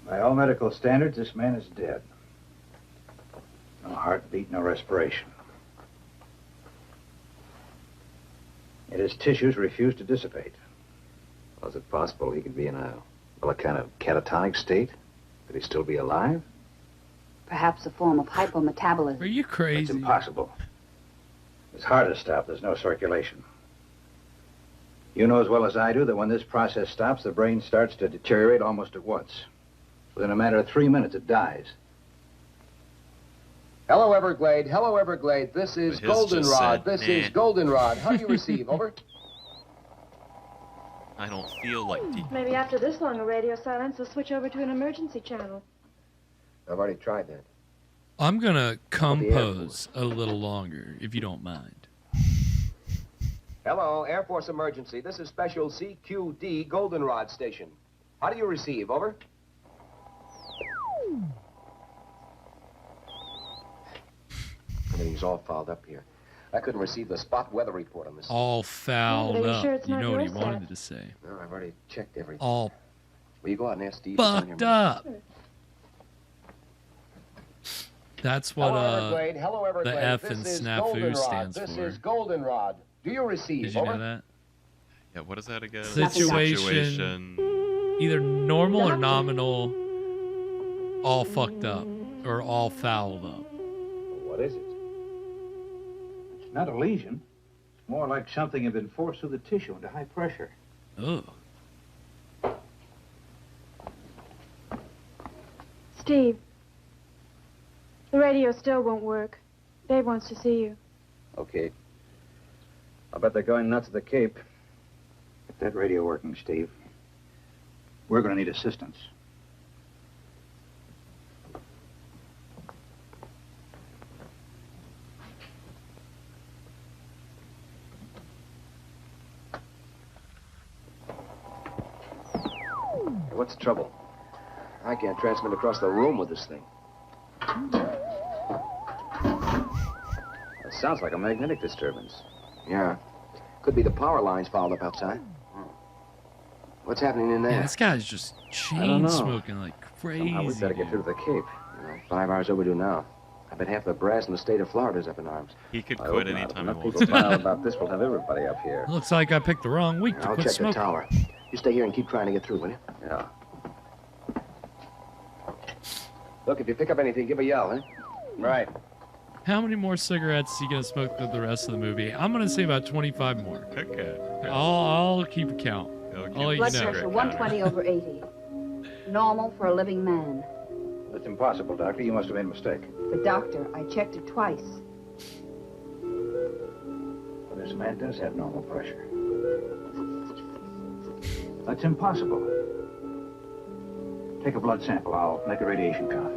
By all medical standards, this man is dead. No heartbeat, no respiration. Yet his tissues refuse to dissipate. How is it possible he could be in a kind of catatonic state? Could he still be alive? Perhaps a form of hypometabolism. Are you It's crazy? impossible. His heart has stopped. There's no circulation. You know as well as I do that when this process stops, the brain starts to deteriorate almost at once. Within a matter of 3 minutes, it dies. Hello, Everglade. Hello, Everglade. This is But his just Goldenrod. said, This "Nah." is Goldenrod. How do you receive? Over? I don't feel like Maybe after this long a radio silence, we'll switch over to an emergency channel. I've already tried that. I'm gonna compose a little longer, if you don't mind. Hello, Air Force emergency. This is Special CQD Goldenrod Station. How do you receive? Over. Everything's all fouled up here. I couldn't receive the spot weather report on this. All fouled Are you up. sure it's You not know what he your wanted set? to say. No, I've already checked everything. All Will you go out and ask Steve? It's on your fucked up. That's what Hello, Everglade. Hello, the Everglade. F This in is snafu Goldenrod. stands This for. is Goldenrod. Do you receive? Did you Over? know that? Yeah, what is that again? Situation. Either normal or nominal. All fucked up. Or all fouled up. What is it? It's not a lesion. It's more like something had been forced through the tissue into high pressure. Ugh. Steve, the radio still won't work. Dave wants to see you. Okay. I'll bet they're going nuts at the Cape. Get that radio working, Steve. We're going to need assistance. What's the trouble? I can't transmit across the room with this thing. It sounds like a magnetic disturbance. Yeah. Could be the power lines fouled up outside. What's happening in there? Yeah, this guy's just chain smoking like crazy. Somehow we've got to get through to the Cape. 5 hours overdue now. I bet half the brass in the state of Florida's up in arms. He could quit anytime he Enough wants people to. file about this will have everybody up here. Looks like I picked the wrong week to I'll quit check smoking. the tower. You stay here and keep trying to get through, will you? Yeah. Look, if you pick up anything, give a yell, huh? Right. How many more cigarettes is he gonna smoke through the rest of the movie? I'm gonna say about 25 more. Okay. I'll keep a count. I'll let you Blood know. pressure 120 over 80. Normal for a living man. That's impossible, Doctor. You must have made a mistake. The doctor, I checked it twice. Well, this man does have normal pressure. That's impossible. Take a blood sample. I'll make a radiation count.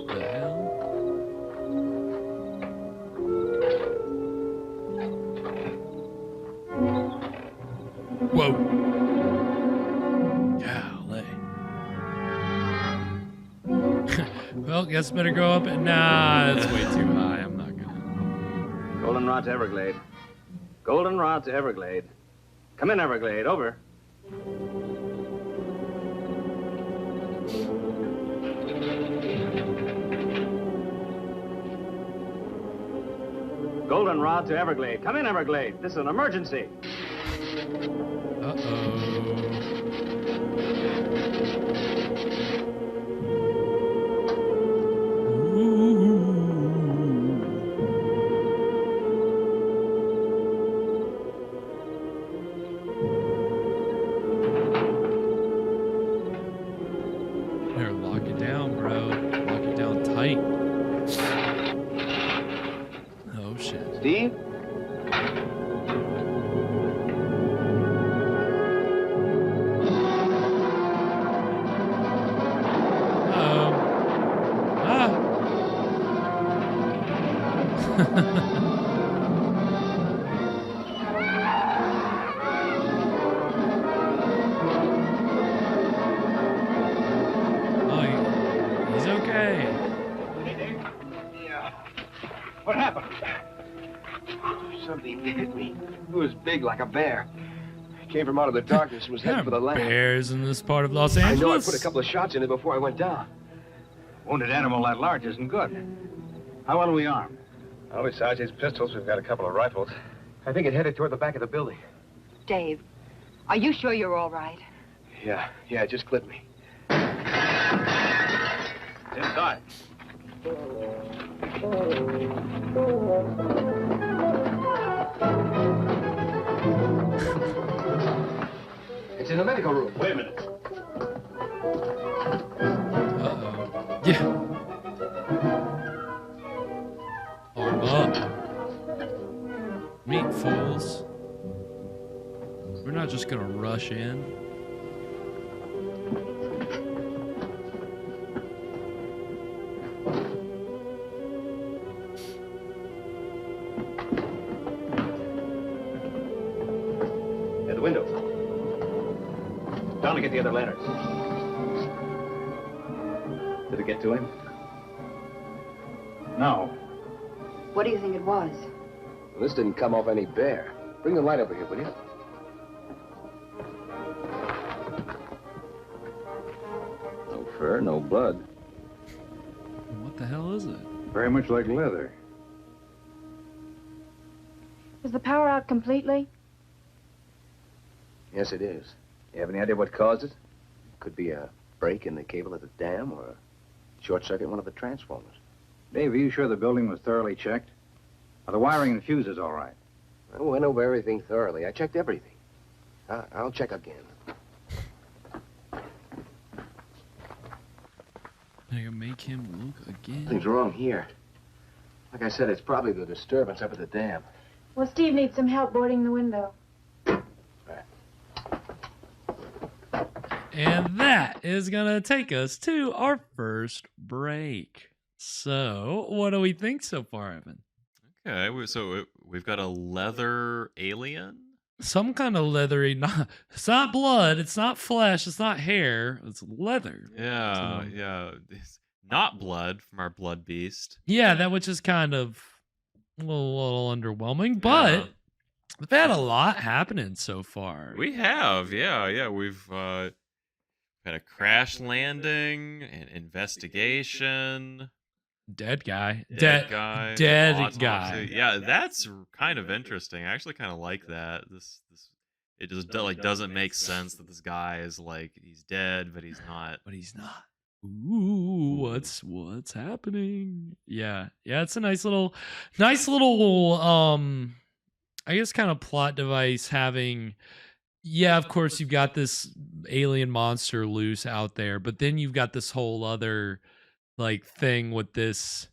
The hell? Whoa. Golly. Well, guess better go up and nah, that's way too high. I'm not gonna. Goldenrod to Everglade. Goldenrod to Everglade. Come in, Everglade. Over. Goldenrod to Everglade. Come in, Everglade. This is an emergency. Better lock it down, bro. Lock it down tight. Oh shit. Steve? He's okay. Yeah. What happened? Something hit me. It was big like a bear. It came from out of the darkness and was heading for the land. Bears in this part of Los I Angeles. know I put a couple of shots in it before I went down. Wounded animal that large isn't good. How well are we armed? Well, besides these pistols, we've got a couple of rifles. I think it headed toward the back of the building. Dave, are you sure you're all right? Yeah, it just clipped me. It's inside. It's in the medical room. Wait a minute. Yeah. Arm up. Meet fools. We're not just gonna rush in. the window. Down to get the other lanterns. Did it get to him? No. What do you think it was? Well, this didn't come off any bear. Bring the light over here, will you? No fur, no blood. What the hell is it? Very much like leather. Is the power out completely? Yes, it is. You have any idea what caused it? Could be a break in the cable at the dam or a short circuit in one of the transformers. Dave, are you sure the building was thoroughly checked? Are the wiring and fuses all right? I went over everything thoroughly. I checked everything. I'll check again. I can make him look again. Nothing's wrong here. Like I said, it's probably the disturbance up at the dam. Well, Steve needs some help boarding the window. And that is going to take us to our first break. So, what do we think so far, Evan? Okay, so we've got a leather alien? Some kind of leathery, it's not blood, it's not flesh, it's not hair, it's leather. Yeah, yeah. It's not blood from our blood beast. Yeah, that which is kind of a little underwhelming, but we've had a lot happening so far. We have, yeah. We've had a crash landing, an investigation. Dead guy. Dead guy. Guy. Yeah, that's kind of interesting. I actually kind of like that. This it just doesn't make sense that this guy is like he's dead, but he's not. Ooh, what's happening? Yeah, it's a nice little I guess kind of plot device having. Yeah, of course you've got this alien monster loose out there, but then you've got this whole other like thing with this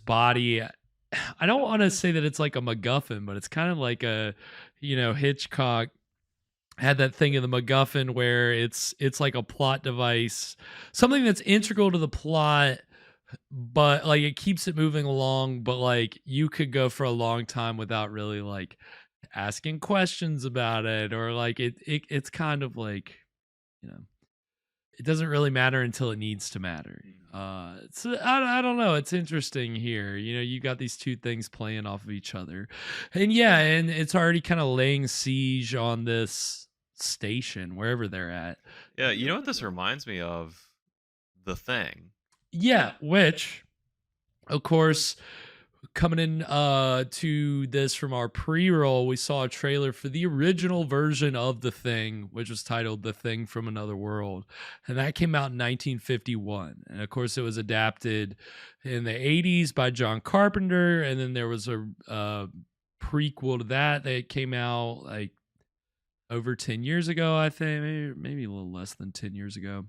body. I don't want to say that it's like a MacGuffin, but it's kind of like a, Hitchcock had that thing in the MacGuffin where it's like a plot device, something that's integral to the plot, but like it keeps it moving along, but like you could go for a long time without really like asking questions about it, or like it's kind of like, it doesn't really matter until it needs to matter. So I don't know. It's interesting here. You got these two things playing off of each other, and it's already kind of laying siege on this station wherever they're at. Yeah, you know what this reminds me of? The Thing. Yeah, which, of course, coming in to this from our pre-roll, we saw a trailer for the original version of The Thing, which was titled The Thing from Another World, and that came out in 1951. And of course, it was adapted in the 80s by John Carpenter, and then there was a prequel to that came out like over 10 years ago, I think, maybe a little less than 10 years ago.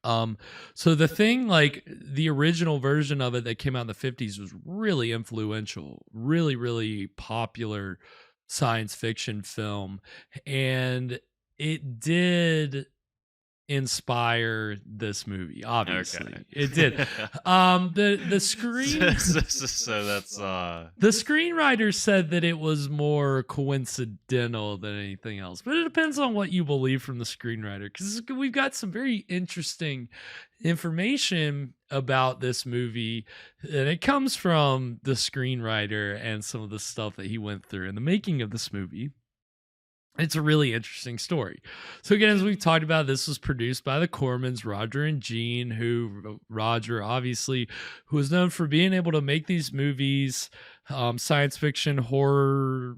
So The Thing, like the original version of it that came out in the 50s, was really influential, really, really popular science fiction film. And it did inspire this movie, obviously. Okay. It did. The screen so that's the screenwriter said that it was more coincidental than anything else, but it depends on what you believe from the screenwriter, because we've got some very interesting information about this movie, and it comes from the screenwriter and some of the stuff that he went through in the making of this movie. It's a really interesting story. So again, as we've talked about, this was produced by the Cormans, Roger and Jean, Roger, obviously, who was known for being able to make these movies, science fiction, horror,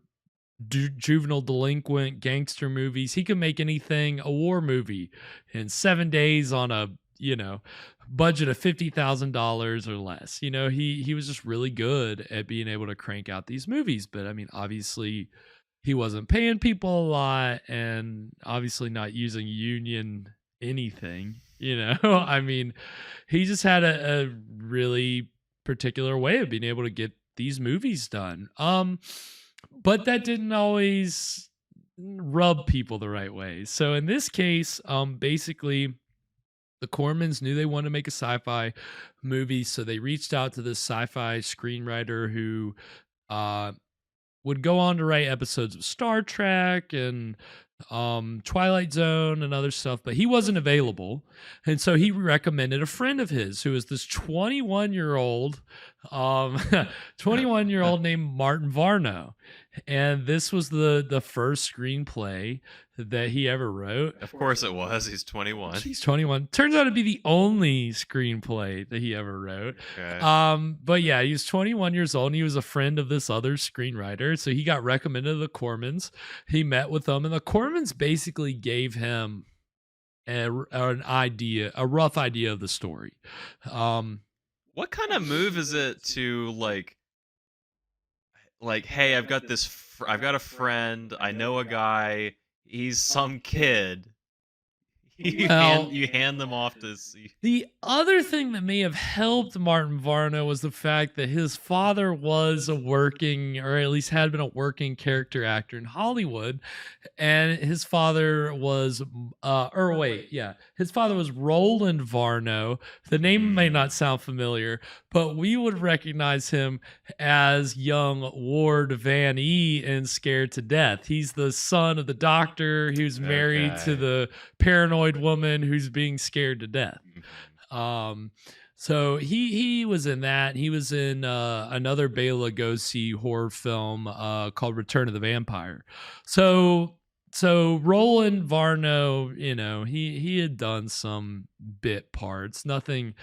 juvenile delinquent, gangster movies. He could make anything, a war movie, in 7 days on a, budget of $50,000 or less. He was just really good at being able to crank out these movies. But I mean, obviously, he wasn't paying people a lot, and obviously not using union anything, I mean, he just had a really particular way of being able to get these movies done. But that didn't always rub people the right way. So in this case, basically, the Cormans knew they wanted to make a sci-fi movie, so they reached out to this sci-fi screenwriter who would go on to write episodes of Star Trek and Twilight Zone and other stuff, but he wasn't available. And so he recommended a friend of his who was this 21-year-old 21-year-old named Martin Varno. And this was the first screenplay that he ever wrote. Of course it was. He's 21. He's 21. Turns out to be the only screenplay that he ever wrote. Okay. But yeah, he was 21 years old and he was a friend of this other screenwriter. So he got recommended to the Cormans. He met with them and the Cormans basically gave him a rough idea of the story. What kind of move is it to like, hey, I've got a friend, I know a guy, he's some kid. You hand them off to see. The other thing that may have helped Martin Varno was the fact that his father was a working, or at least had been a working character actor in Hollywood. And his father was, his father was Roland Varno. The name may not sound familiar, but we would recognize him as young Ward Van E in Scared to Death. He's the son of the doctor who's married to the paranoid woman who's being scared to death. So he was in that. He was in another Bela Lugosi horror film called Return of the Vampire. So Roland Varno, he had done some bit parts. Nothing.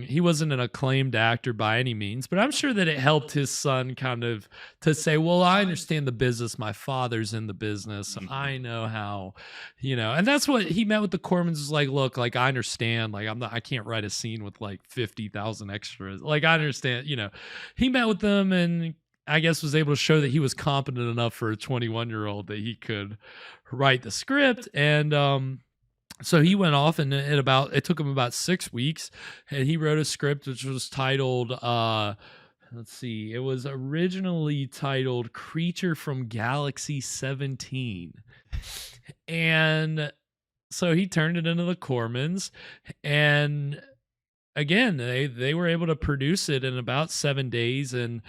He wasn't an acclaimed actor by any means, but I'm sure that it helped his son kind of to say, well, I understand the business. My father's in the business. I know how, and that's what he met with the Cormans was like, look, like, I understand, like, I can't write a scene with like 50,000 extras. Like, I understand, he met with them and I guess was able to show that he was competent enough for a 21-year-old that he could write the script. And, so he went off and it took him about 6 weeks and he wrote a script which was titled, let's see, it was originally titled Creature from Galaxy 17. And so he turned it into the Cormans and again, they were able to produce it in about 7 days and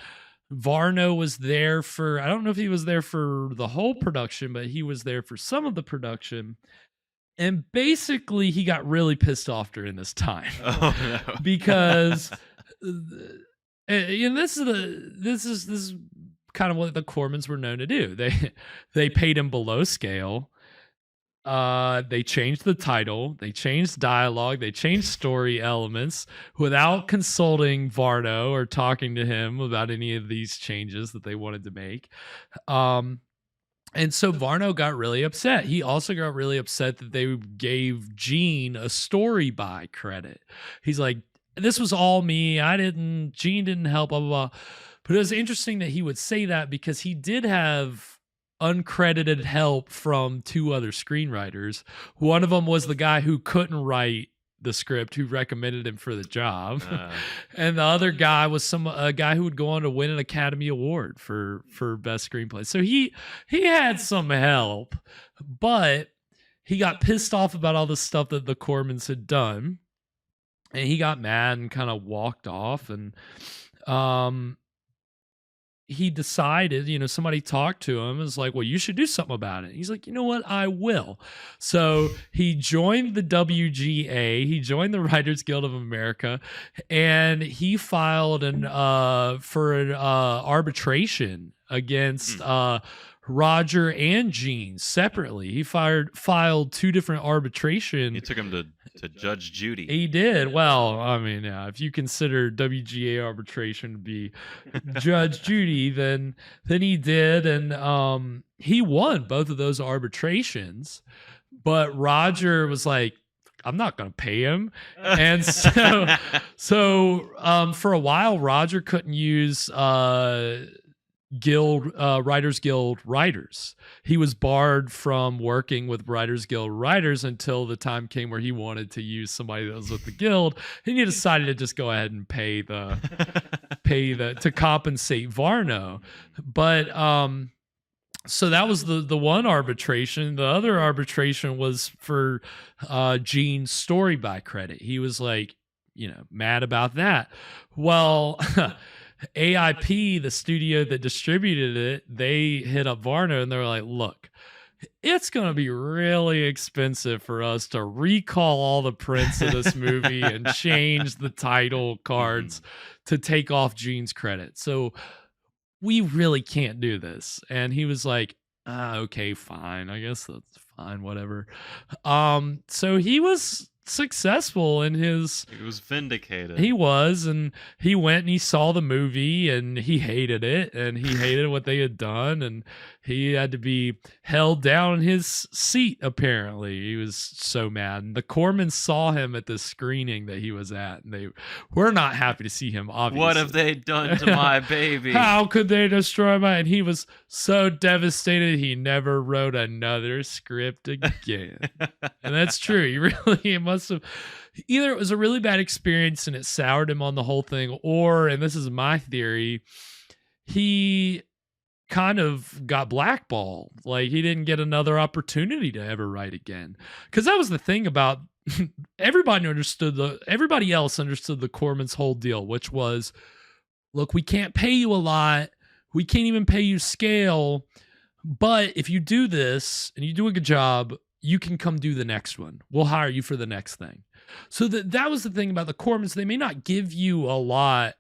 Varno was there for, I don't know if he was there for the whole production, but he was there for some of the production. And basically, he got really pissed off during this time. Oh no! Because, and this is kind of what the Cormans were known to do. They paid him below scale. They changed the title. They changed dialogue. They changed story elements without consulting Varno or talking to him about any of these changes that they wanted to make. And so Varno got really upset. He also got really upset that they gave Gene a story by credit. He's like, this was all me. Gene didn't help, blah, blah, blah. But it was interesting that he would say that because he did have uncredited help from 2 other screenwriters. One of them was the guy who couldn't write the script, who recommended him for the job. And the other guy was a guy who would go on to win an Academy Award for best screenplay. So he had some help, but he got pissed off about all the stuff that the Cormans had done. And he got mad and kind of walked off. And he decided, somebody talked to him and was like, well, you should do something about it. He's like, you know what? I will. So he joined the WGA. He joined the Writers Guild of America and he filed for an arbitration against Roger and Gene separately. He filed 2 different arbitration. He took him to Judge Judy. He did. Well, I mean, if you consider WGA arbitration to be Judge Judy, then he did, and he won both of those arbitrations. But Roger was like, I'm not going to pay him. And so for a while, Roger couldn't use Writers Guild writers. He was barred from working with Writers Guild writers until the time came where he wanted to use somebody that was with the guild, and he decided to just go ahead and pay to compensate Varno. But so that was the one arbitration. The other arbitration was for Gene's story by credit. He was like, mad about that. Well, AIP, the studio that distributed it, they hit up Varno and they were like, look, it's going to be really expensive for us to recall all the prints of this movie and change the title cards to take off Gene's credit. So we really can't do this. And he was like, okay, fine. I guess that's fine. Whatever. So he was successful in his. He was vindicated. He was, and he went and he saw the movie and he hated it, and he hated what they had done, and he had to be held down in his seat. Apparently, he was so mad. And the Cormans saw him at the screening that he was at, and they were not happy to see him. Obviously, what have they done to my baby? How could they destroy my? And he was so devastated he never wrote another script again. And that's true. He really must have. Either it was a really bad experience and it soured him on the whole thing, or, and this is my theory, he kind of got blackballed. Like he didn't get another opportunity to ever write again. Because that was the thing about everybody else understood the Corman's whole deal, which was, look, we can't pay you a lot. We can't even pay you scale. But if you do this and you do a good job, you can come do the next one. We'll hire you for the next thing. So that was the thing about the Cormans. They may not give you a lot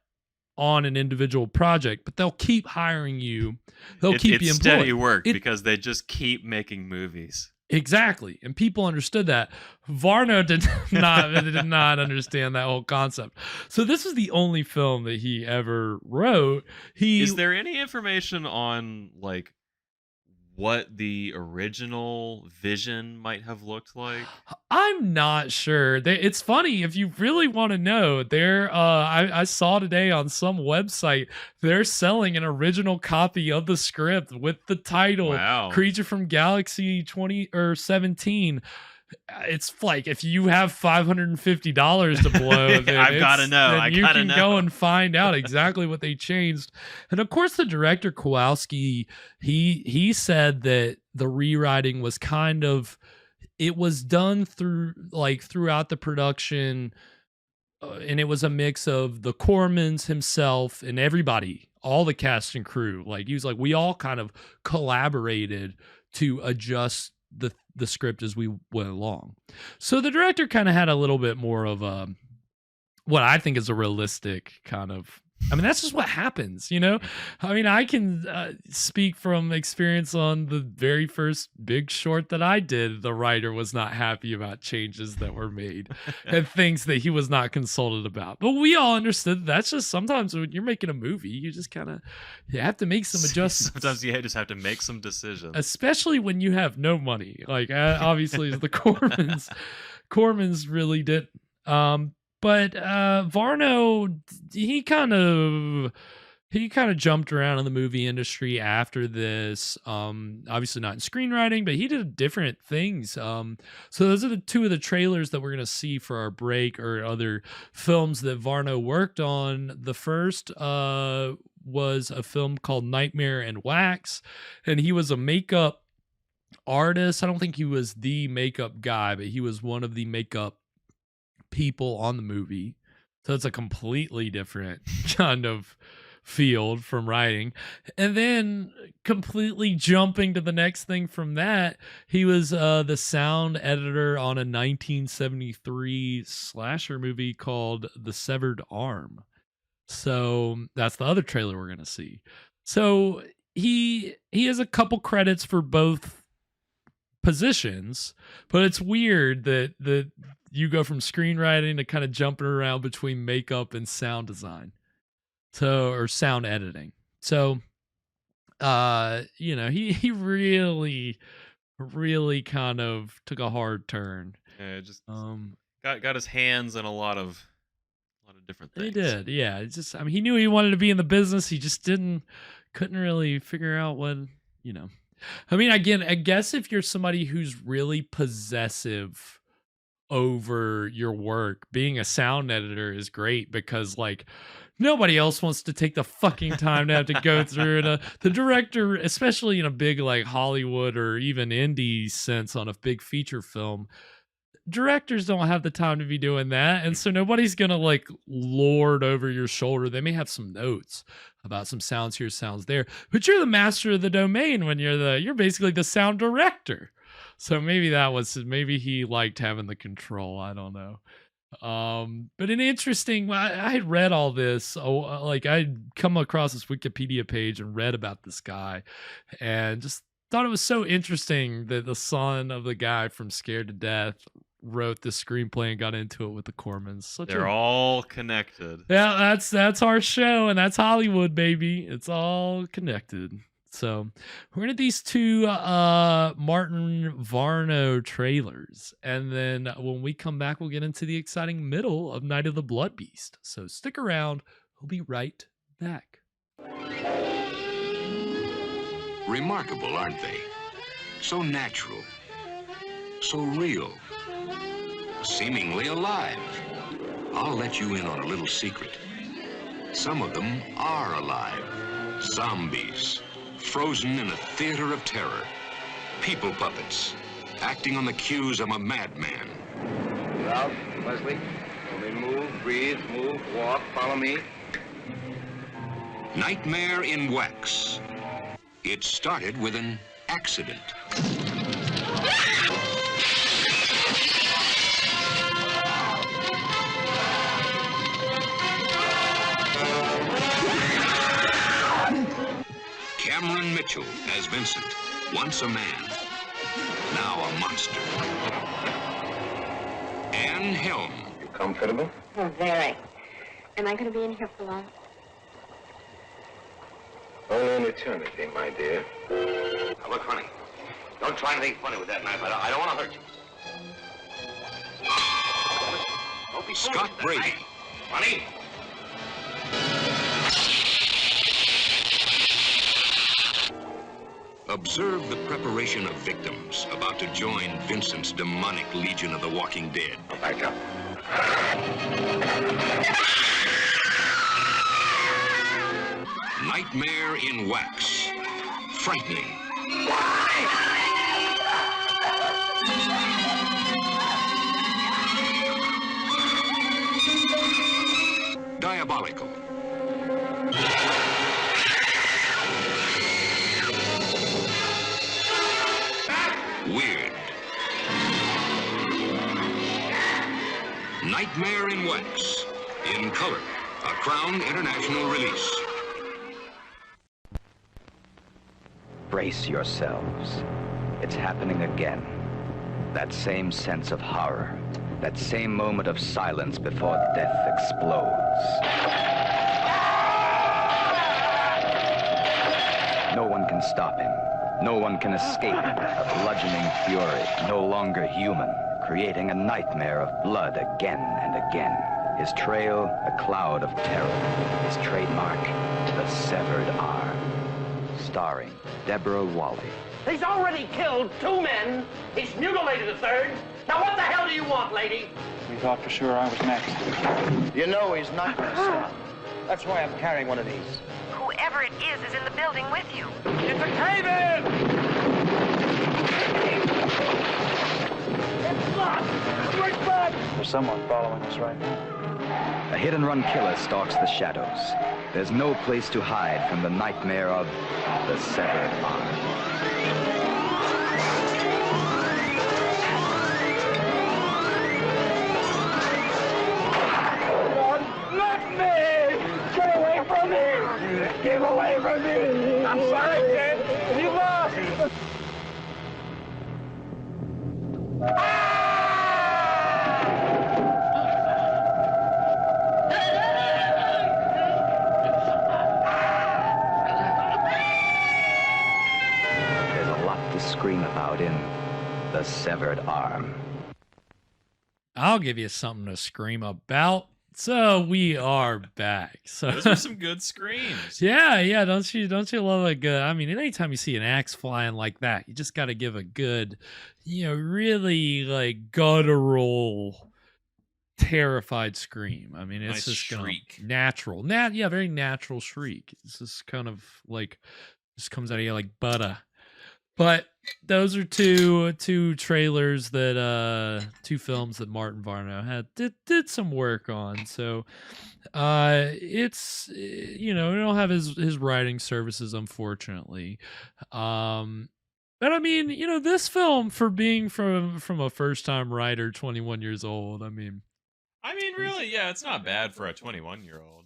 on an individual project, but they'll keep hiring you. They'll keep you employed. It's steady work because they just keep making movies. Exactly. And people understood that. Varno did not understand that whole concept. So this was the only film that he ever wrote. Is there any information on like what the original vision might have looked like? I'm not sure. It's funny, if you really want to know, I saw today on some website, they're selling an original copy of the script with the title Creature from Galaxy 17. It's like, if you have $550 to blow, then I've got to know. You can go and find out exactly what they changed. And of course, the director Kowalski, he said that the rewriting was kind of, it was done throughout the production, and it was a mix of the Cormans, himself, and everybody, all the cast and crew. Like he was like, we all kind of collaborated to adjust the script as we went along. So the director kind of had a little bit more of a, what I think is a realistic kind of, I mean, that's just what happens, you know? I mean, I can speak from experience on the very first Big Short that I did. The writer was not happy about changes that were made and things that he was not consulted about. But we all understood that's just sometimes when you're making a movie, you just kind of, you have to make some adjustments. Sometimes you just have to make some decisions. Especially when you have no money. Like, obviously, the Cormans really did. But Varno, he kind of jumped around in the movie industry after this. Obviously not in screenwriting, but he did different things. So those are the two of the trailers that we're gonna see for our break, or other films that Varno worked on. The first was a film called Nightmare and Wax, and he was a makeup artist. I don't think he was the makeup guy, but he was one of the makeup people on the movie. So it's a completely different kind of field from writing. And then completely jumping to the next thing from that, he was the sound editor on a 1973 slasher movie called The Severed Arm. So that's the other trailer we're going to see. So he has a couple credits for both positions, but it's weird that you go from screenwriting to kind of jumping around between makeup and sound design. Or sound editing. So, he really kind of took a hard turn. Yeah, just got his hands in a lot of different things. He did, yeah. It's just, I mean, he knew he wanted to be in the business. He just couldn't really figure out what, I mean, again, I guess if you're somebody who's really possessive over your work, being a sound editor is great, because like nobody else wants to take the fucking time to have to go through it. The director, especially in a big like Hollywood or even indie sense on a big feature film, directors don't have the time to be doing that, and so nobody's gonna like lord over your shoulder. They may have some notes about some sounds here, sounds there, but you're the master of the domain when you're basically the sound director. So maybe he liked having the control. I don't know. But an interesting, I had read all this, like I'd come across this Wikipedia page and read about this guy and just thought it was so interesting that the son of the guy from Scared to Death wrote the screenplay and got into it with the Cormans. They're all connected. Yeah, that's our show, and that's Hollywood, baby. It's all connected. So we're gonna these two Martin Varno trailers, and then when we come back, we'll get into the exciting middle of Night of the Blood Beast. So stick around. We'll be right back. Remarkable, aren't they? So natural, so real, seemingly alive. I'll let you in on a little secret. Some of them are alive. Zombies, frozen in a theater of terror. People puppets, acting on the cues of a madman. Ralph, Leslie, only move, breathe, move, walk, follow me. Nightmare in Wax. It started with an accident. Cameron Mitchell as Vincent, once a man, now a monster. Anne Helm. You comfortable? Oh, very. Am I going to be in here for long? Only an eternity, my dear. Now, look, honey, don't try anything funny with that knife. I don't want to hurt you. Don't be Scott Brady. Honey? Observe the preparation of victims about to join Vincent's demonic legion of the walking dead. Back up. Nightmare in Wax. Frightening. Diabolical. Weird. Nightmare in Wax. In color. A Crown International release. Brace yourselves. It's happening again. That same sense of horror. That same moment of silence before death explodes. No one can stop him. No one can escape a bludgeoning fury, no longer human, creating a nightmare of blood again and again. His trail, a cloud of terror. His trademark, the severed arm. Starring Deborah Wally. He's already killed 2 men. He's mutilated a 3rd. Now what the hell do you want, lady? We thought for sure I was next. You know he's not going to stop. That's why I'm carrying one of these. Whoever it is in the building with you. It's a cave-in! It's locked! Quick back! There's someone following us right now. A hit-and-run killer stalks the shadows. There's no place to hide from the nightmare of the severed arm. Let me! Get away from me! Get away from me! I'm sorry, kid. You lost! There's a lot to scream about in The Severed Arm. I'll give you something to scream about. So we are back. So Those are some good screams. Yeah. Don't you love a good? I mean, anytime you see an axe flying like that, you just got to give a good, really like guttural, terrified scream. I mean, it's Nice just shriek. natural, very natural shriek. It's just kind of like just comes out of you like butter. But those are two trailers that two films that Martin Varno did some work on. So it's we don't have his writing services, unfortunately. But I mean, this film, for being from a first time writer, 21 years old, I mean, really, yeah, it's not bad for a 21-year-old.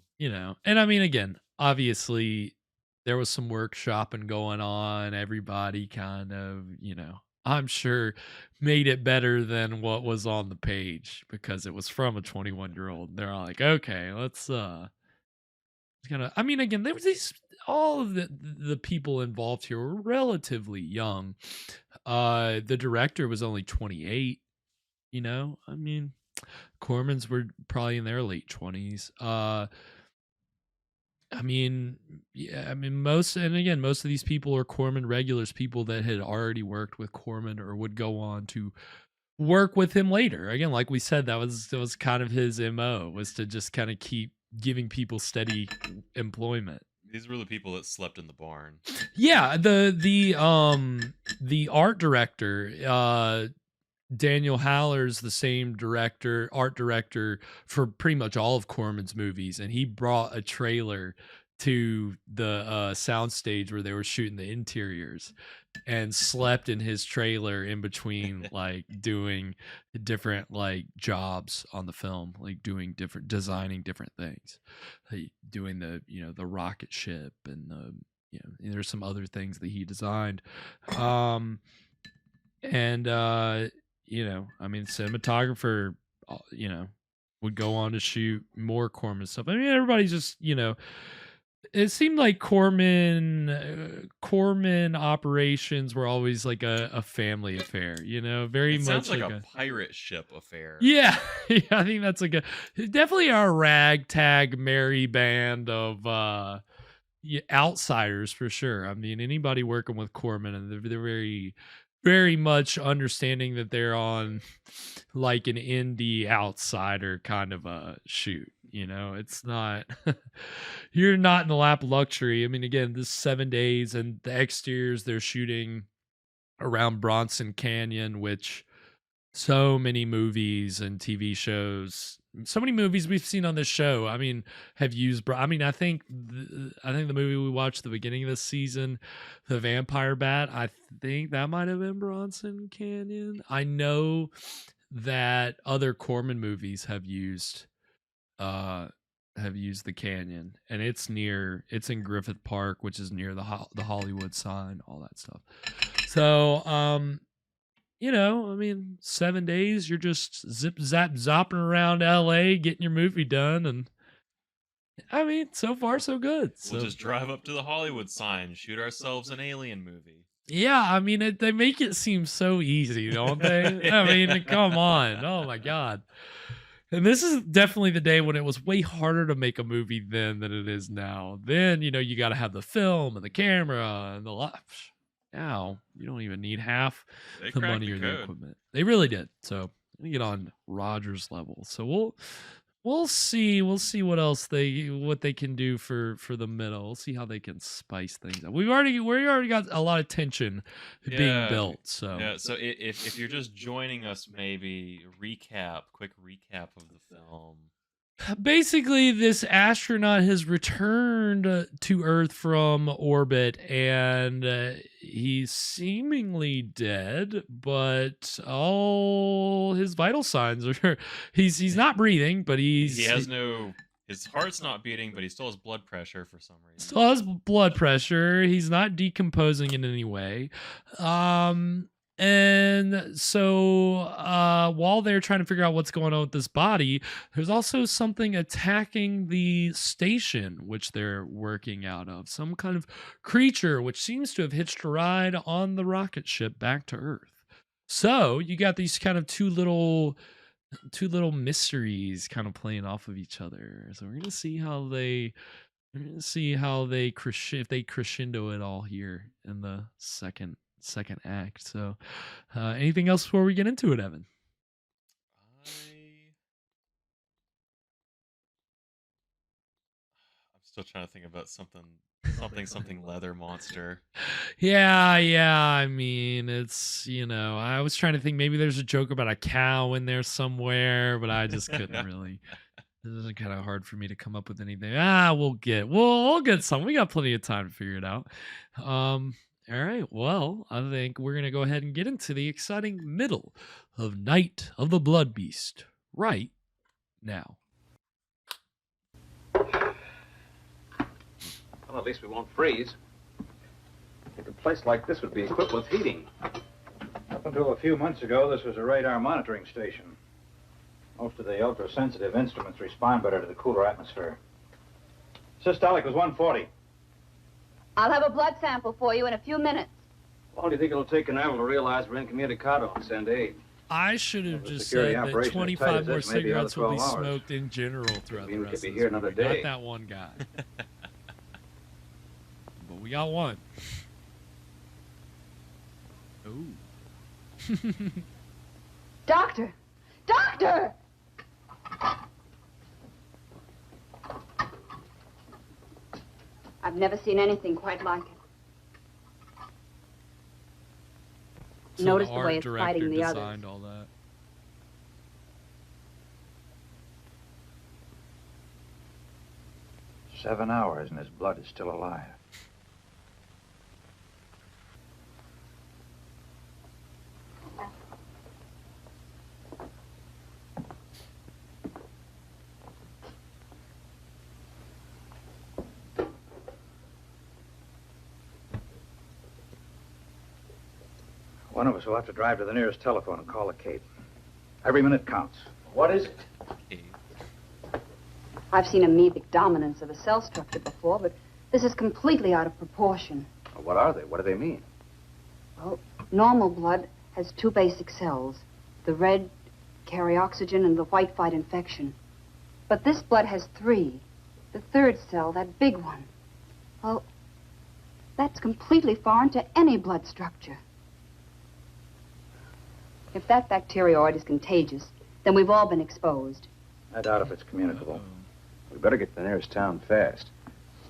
And I mean, again, obviously there was some workshopping going on. Everybody kind of, I'm sure made it better than what was on the page because it was from a 21-year-old. They're all like, okay, let's kind of, I mean, again, there was all of the people involved here were relatively young. The director was only 28, I mean, Cormans were probably in their late 20s. I mean, yeah, I mean, most of these people are Corman regulars, people that had already worked with Corman or would go on to work with him later. Again, like we said, that was kind of his MO, was to just kind of keep giving people steady employment. These were the people that slept in the barn. Yeah, the art director, Daniel Haller's the same art director for pretty much all of Corman's movies, and he brought a trailer to the soundstage where they were shooting the interiors and slept in his trailer in between like doing different like jobs on the film, like designing different things, like doing the the rocket ship and and there's some other things that he designed. I mean, cinematographer, would go on to shoot more Corman stuff. I mean, everybody's just, it seemed like Corman operations were always like a family affair, very much sounds like a pirate ship affair. Yeah, yeah, I think that's like definitely a ragtag merry band of outsiders for sure. I mean, anybody working with Corman, and they're very, very much understanding that they're on like an indie outsider kind of a shoot. It's not, you're not in the lap of luxury. I mean, again, this 7 days, and the exteriors they're shooting around Bronson Canyon, which so many movies and TV shows, so many movies we've seen on this show, I mean, have used. I mean, I think the movie we watched at the beginning of this season, The Vampire Bat, I think that might have been Bronson Canyon. I know that other Corman movies have used the canyon, and it's in Griffith Park, which is near the Hollywood sign, all that stuff. So, I mean, 7 days, you're just zip, zap, zopping around LA, getting your movie done. And I mean, so far, so good. We'll just drive up to the Hollywood sign, shoot ourselves an alien movie. Yeah, I mean, they make it seem so easy, don't they? I mean, come on. Oh, my God. And this is definitely the day when it was way harder to make a movie then than it is now. Then, you got to have the film and the camera and the lights. Now you don't even need half the money or the equipment. They really did. So we get on Roger's level. So we'll see what else they can do for the middle. We'll see how they can spice things up. We already got a lot of tension being built. So yeah. So if you're just joining us, maybe quick recap of the film. Basically, this astronaut has returned to Earth from orbit, and he's seemingly dead, but all his vital signs are he's not breathing, but his heart's not beating, but he still has blood pressure for some reason. Still has blood pressure. He's not decomposing in any way. And so while they're trying to figure out what's going on with this body, there's also something attacking the station, which they're working out of. Some kind of creature, which seems to have hitched a ride on the rocket ship back to Earth. So you got these kind of two little mysteries kind of playing off of each other. So we're going to see how they if they crescendo it all here in the second act. So anything else before we get into it, Evan? I'm still trying to think about something something leather monster. Yeah. I mean, it's, I was trying to think maybe there's a joke about a cow in there somewhere, but I just couldn't really. This is kind of hard for me to come up with anything. We'll get some. We got plenty of time to figure it out. All right. Well, I think we're gonna go ahead and get into the exciting middle of Night of the Blood Beast right now. Well, at least we won't freeze. I think a place like this would be equipped with heating. Up until a few months ago, this was a radar monitoring station. Most of the ultra-sensitive instruments respond better to the cooler atmosphere. Systolic was 140. I'll have a blood sample for you in a few minutes. How long do you think it'll take Canaveral to realize we're incommunicado and send aid? I should have just security said that operation 25 more as tight as this, maybe another cigarettes will be 12 hours. smoked in general throughout the We rest could be of here this another movie. Not day. that one guy. But we got one. Ooh. Doctor! Doctor! I've never seen anything quite like it. So Notice the the art way it's director fighting the others. designed all that. "7 hours and his blood is still alive." One of us will have to drive to the nearest telephone and call the Cape. Every minute counts. What is it? I've seen amoebic dominance of a cell structure before, but this is completely out of proportion. What are they? What do they mean? Well, normal blood has 2 basic cells. The red carry oxygen and the white fight infection. But this blood has 3. The 3rd cell, that big one, well, that's completely foreign to any blood structure. If that bacterioid is contagious, then we've all been exposed. I doubt if it's communicable. We better get to the nearest town fast.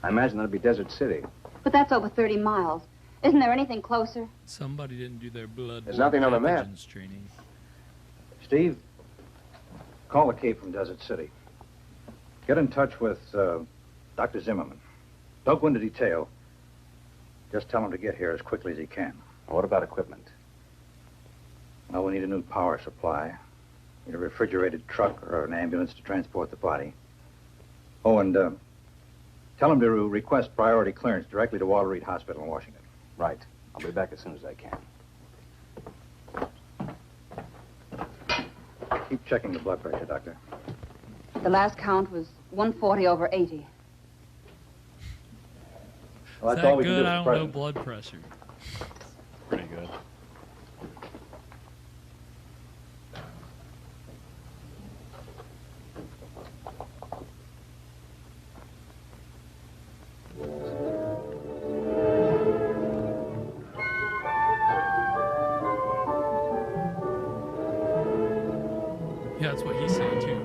I imagine that'll be Desert City. But that's over 30 miles. Isn't there anything closer? Somebody didn't do their blood. There's nothing on the map. Training. Steve, call the Cape from Desert City. Get in touch with Dr. Zimmerman. Don't go into detail. Just tell him to get here as quickly as he can. What about equipment? Well, we need a new power supply. Need a refrigerated truck or an ambulance to transport the body. Oh, and tell him to request priority clearance directly to Walter Reed Hospital in Washington. Right. I'll be back as soon as I can. Keep checking the blood pressure, Doctor. The last count was 140 over 80. Well, Is that's that all we can do good? at I don't present. know blood pressure. Pretty good. Yeah, that's what he's saying too.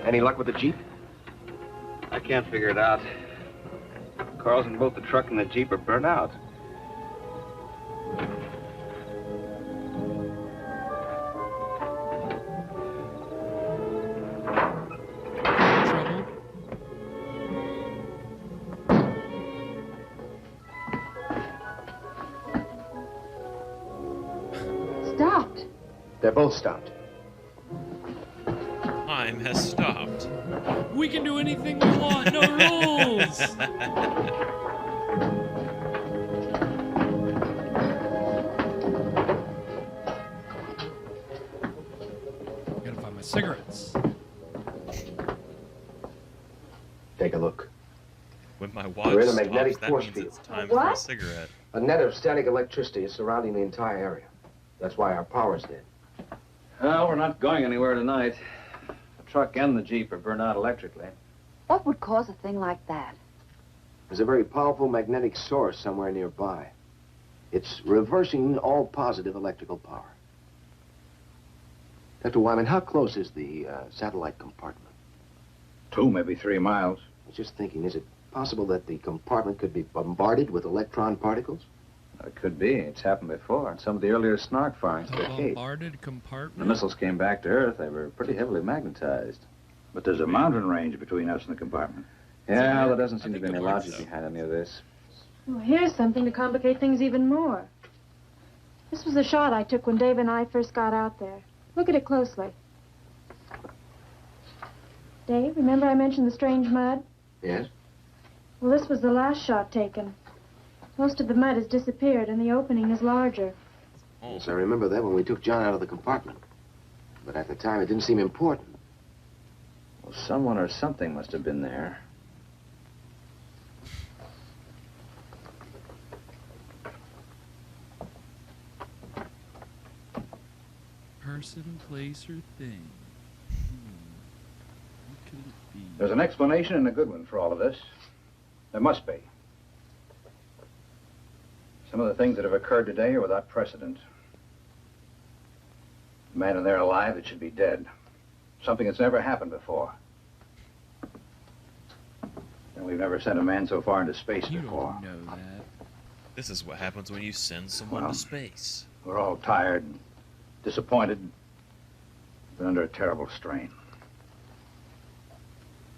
Any luck with the Jeep? I can't figure it out. Cars in both the truck and the Jeep are burnt out. Stopped. They're both stopped. Time has stopped. We can do anything we want. No rules. Gotta find my cigarettes. Take a look. When my watch We're in a stops, magnetic that force means field. it's time for a cigarette. A net of static electricity is surrounding the entire area. That's why our power's dead. Well, we're not going anywhere tonight. The truck and the Jeep are burned out electrically. What would cause a thing like that? There's a very powerful magnetic source somewhere nearby. It's reversing all positive electrical power. Dr. Wyman, how close is the satellite compartment? 2, maybe 3 miles. I was just thinking, is it possible that the compartment could be bombarded with electron particles? It could be. It's happened before. In some of the earlier snark firings to the Cape. Bombarded compartment? The missiles came back to Earth. They were pretty heavily magnetized. But there's a mountain range between us and the compartment. Yeah, there doesn't seem to be any logic behind any of this. Well, here's something to complicate things even more. This was a shot I took when Dave and I first got out there. Look at it closely. Dave, remember I mentioned the strange mud? Yes? Well, this was the last shot taken. Most of the mud has disappeared, and the opening is larger. Yes, I remember that when we took John out of the compartment. But at the time, it didn't seem important. Well, someone or something must have been there. Person, place, or thing. What could it be? There's an explanation and a good one for all of this. There must be. Some of the things that have occurred today are without precedent. A man in there alive that should be dead. Something that's never happened before. And we've never sent a man so far into space before. You don't know that. This is what happens when you send someone to space. We're all tired, disappointed, but under a terrible strain.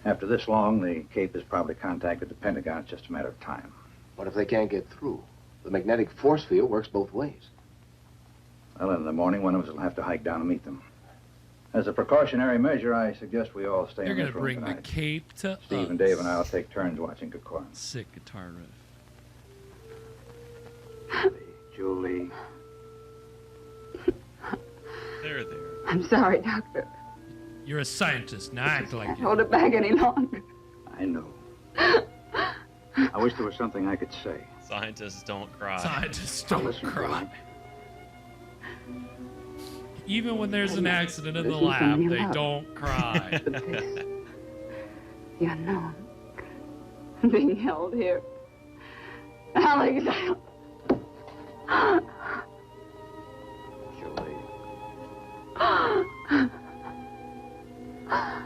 After this long, the Cape has probably contacted the Pentagon. It's just a matter of time. What if they can't get through? The magnetic force field works both ways. Well, in the morning, one of us will have to hike down and meet them. As a precautionary measure, I suggest we all stay They're in going this to room bring tonight. the Cape to Steve us. and Dave and I will take turns watching Good Corman. Sick guitar riff. Julie. There. I'm sorry, Doctor. You're a scientist. Now act like Can't you. hold it back any longer. I know. I wish there was something I could say. Scientists don't cry. Scientists don't cry. Even when there's an accident in the Listen to lab, me they loud. don't cry. The unknown. Being held here. Alex,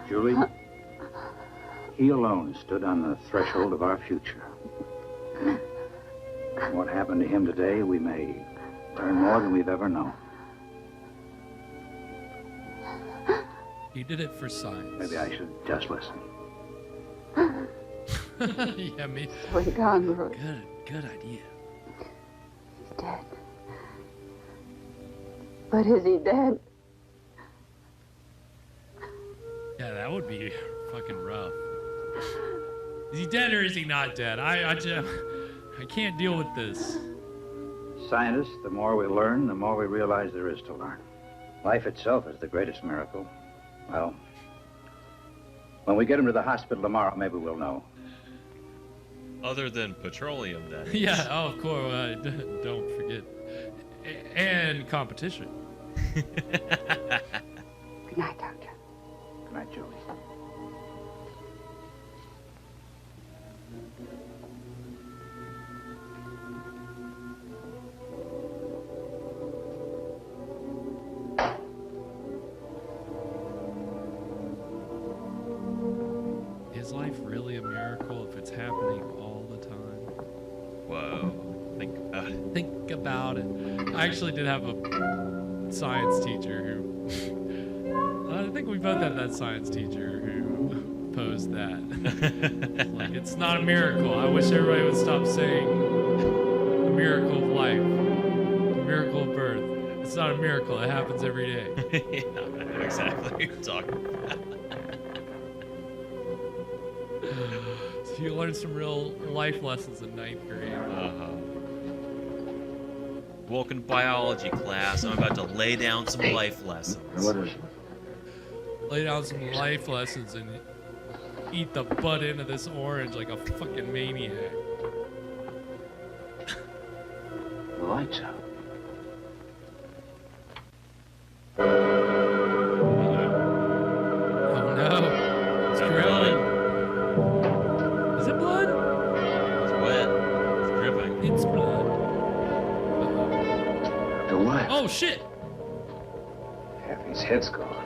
Julie, he alone stood on the threshold of our future. What happened to him today, we may learn more than we've ever known. He did it for science. Maybe I should just listen. Yeah, me. We're gone, Bruce. Good idea. He's dead. But is he dead? Yeah, that would be fucking rough. Is he dead or is he not dead? I can't deal with this. Scientists, the more we learn, the more we realize there is to learn. Life itself is the greatest miracle. Well, when we get him to the hospital tomorrow, maybe we'll know. Other than petroleum, that is. Yeah, oh, of course. Don't forget. And competition. Good night, Doctor. Good night, Julie. Is life really a miracle if it's happening all the time? Whoa. Think about it. Think about it. I actually did have a science teacher who... I think we both had that science teacher who posed that. Like, it's not a miracle. I wish everybody would stop saying a miracle of life, a miracle of birth. It's not a miracle. It happens every day. Yeah, I know exactly what you're talking about. So you learned some real life lessons in 9th grade. Welcome to biology class. I'm about to lay down some life lessons. What is it? Lay down some life lessons and eat the butt end of this orange like a fucking maniac. The lights out. Oh no. It's drilling. Is it blood? It's wet. It's dripping. It's blood. Oh, shit. Half his head's gone.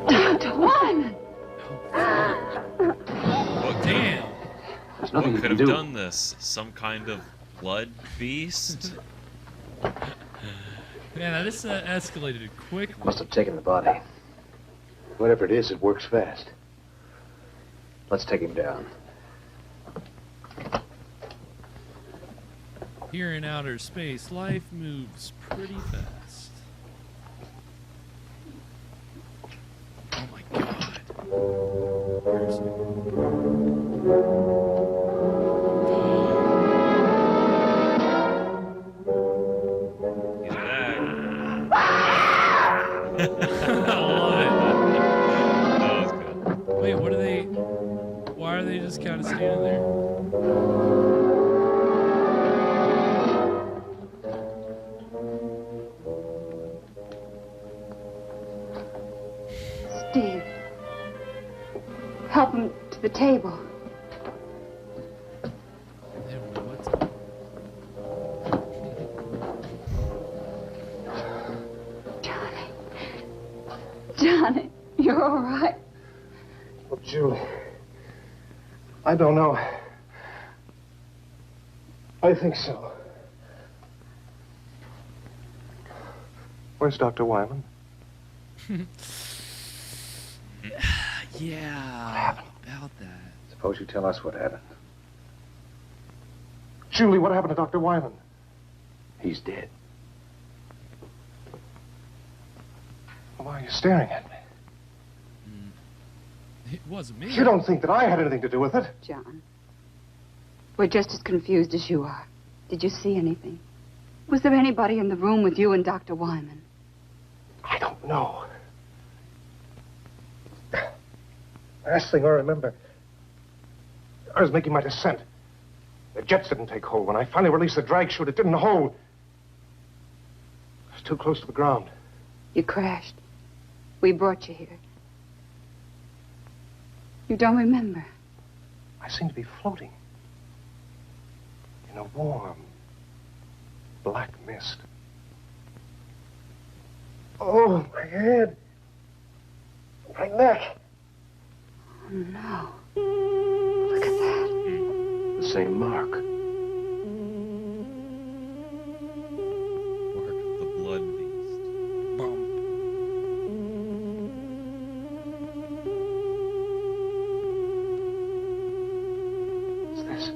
Dr. Wyman! What Damn. There's nothing what you could can have do. done this? Some kind of blood beast? Man, this escalated quickly. Must have taken the body. Whatever it is, it works fast. Let's take him down. Here in outer space, life moves pretty fast. Oh my god. He's back. I love it. That was good. Wait, what are they? Why are they just kind of standing there? Steve, help him to the table. Johnny, you're all right. Oh, Julie. I don't know. I think so. Where's Dr. Wyman? Yeah, about that. Suppose you tell us what happened. Julie, what happened to Dr. Wyman? He's dead. Why are you staring at me? It wasn't me. You don't think that I had anything to do with it? John, we're just as confused as you are. Did you see anything? Was there anybody in the room with you and Dr. Wyman? I don't know. Last thing I remember, I was making my descent. The jets didn't take hold. When I finally released the drag chute, it didn't hold. I was too close to the ground. You crashed. We brought you here. You don't remember? I seemed to be floating in a warm, black mist. Oh, my head. My neck. Oh, no. Look at that. The same mark. The blood beast. Bump. What's this?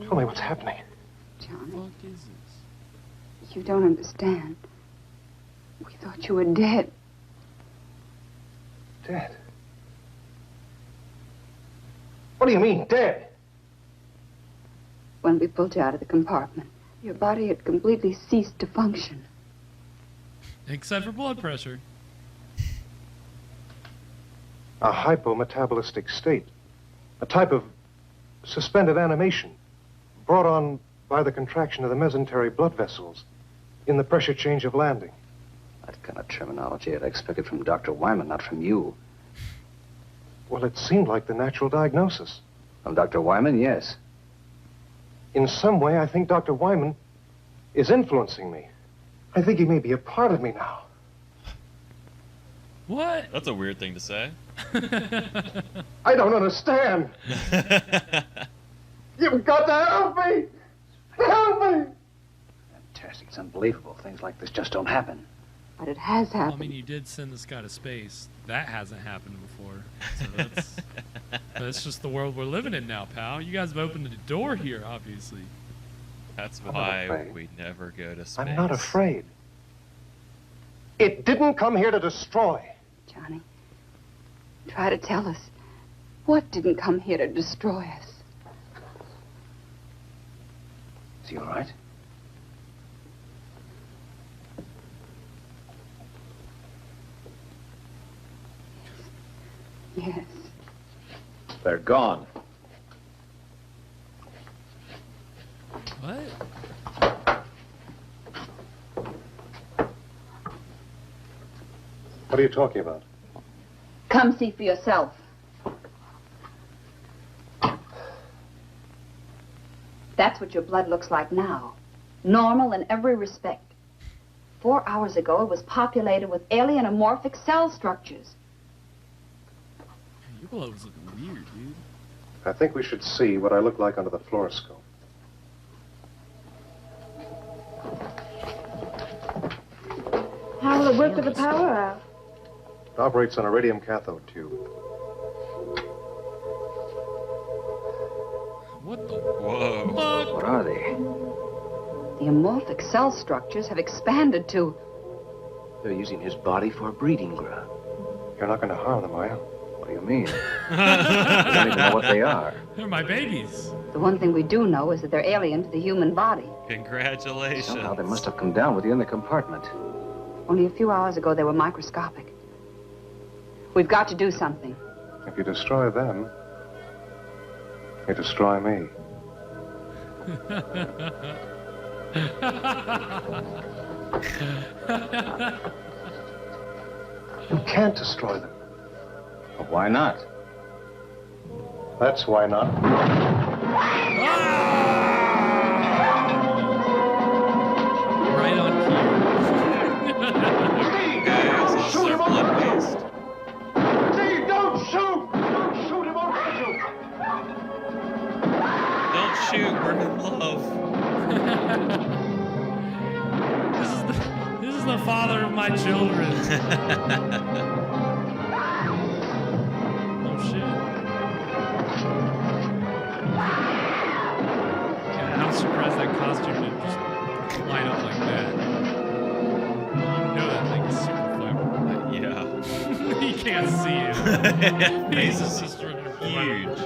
Tell me what's happening. Johnny, What is this? you don't understand. We thought you were dead. Dead? What do you mean, dead? When we pulled you out of the compartment, your body had completely ceased to function. Except for blood pressure. A hypometabolistic state. A type of suspended animation brought on by the contraction of the mesenteric blood vessels in the pressure change of landing. That kind of terminology I'd expected from Dr. Wyman, not from you. Well, it seemed like the natural diagnosis. From Dr. Wyman, yes. In some way, I think Dr. Wyman is influencing me. I think he may be a part of me now. What? That's a weird thing to say. I don't understand. You've got to help me. Help me. Fantastic. It's unbelievable. Things like this just don't happen. But it has I happened. mean, you did send this guy to space. That hasn't happened before. So that's just the world we're living in now, pal. You guys have opened the door here, obviously. That's I'm not why afraid. we never go to space. I'm not afraid. It didn't come here to destroy. Johnny, try to tell us. What didn't come here to destroy us? Is he all right? Yes. They're gone. What? What are you talking about? Come see for yourself. That's what your blood looks like now. Normal in every respect. 4 hours ago, it was populated with alien amorphic cell structures. Your blood was looking weird, dude. I think we should see what I look like under the fluoroscope. How will it work with the power out? It operates on a radium cathode tube. What the? Whoa. Fuck? What are they? The amorphic cell structures have expanded to... They're using his body for breeding ground. You're not going to harm them, are you? What do you mean? I don't even know what they are. They're my babies. The one thing we do know is that they're alien to the human body. Congratulations. Somehow they must have come down with you in the compartment. Only a few hours ago, they were microscopic. We've got to do something. If you destroy them, you destroy me. You can't destroy them. But why not? That's why not. Right on cue. Shoot him on! Steve, don't shoot! Don't shoot him on! Don't shoot, we're in love. This is the father of my children. Oh shit. Yeah, I'm surprised that costume didn't just light up like that. You know that thing is super flammable. Yeah. You can't see it. Face He's is just huge.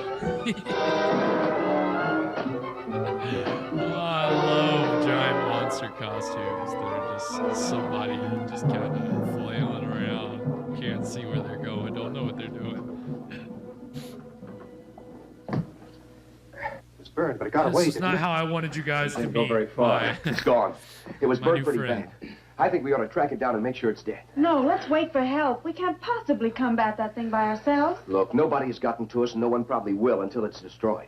Oh, I love giant monster costumes that are just somebody just kind of flailing around. Can't see where they're going. Don't know what they're doing. It's burned, but it got This away. is not how I wanted you guys to Didn't be. go very far. It's gone. It was my burned new pretty friend. bad. I think we ought to track it down and make sure it's dead. No, let's wait for help. We can't possibly combat that thing by ourselves. Look, nobody's gotten to us, and no one probably will until it's destroyed.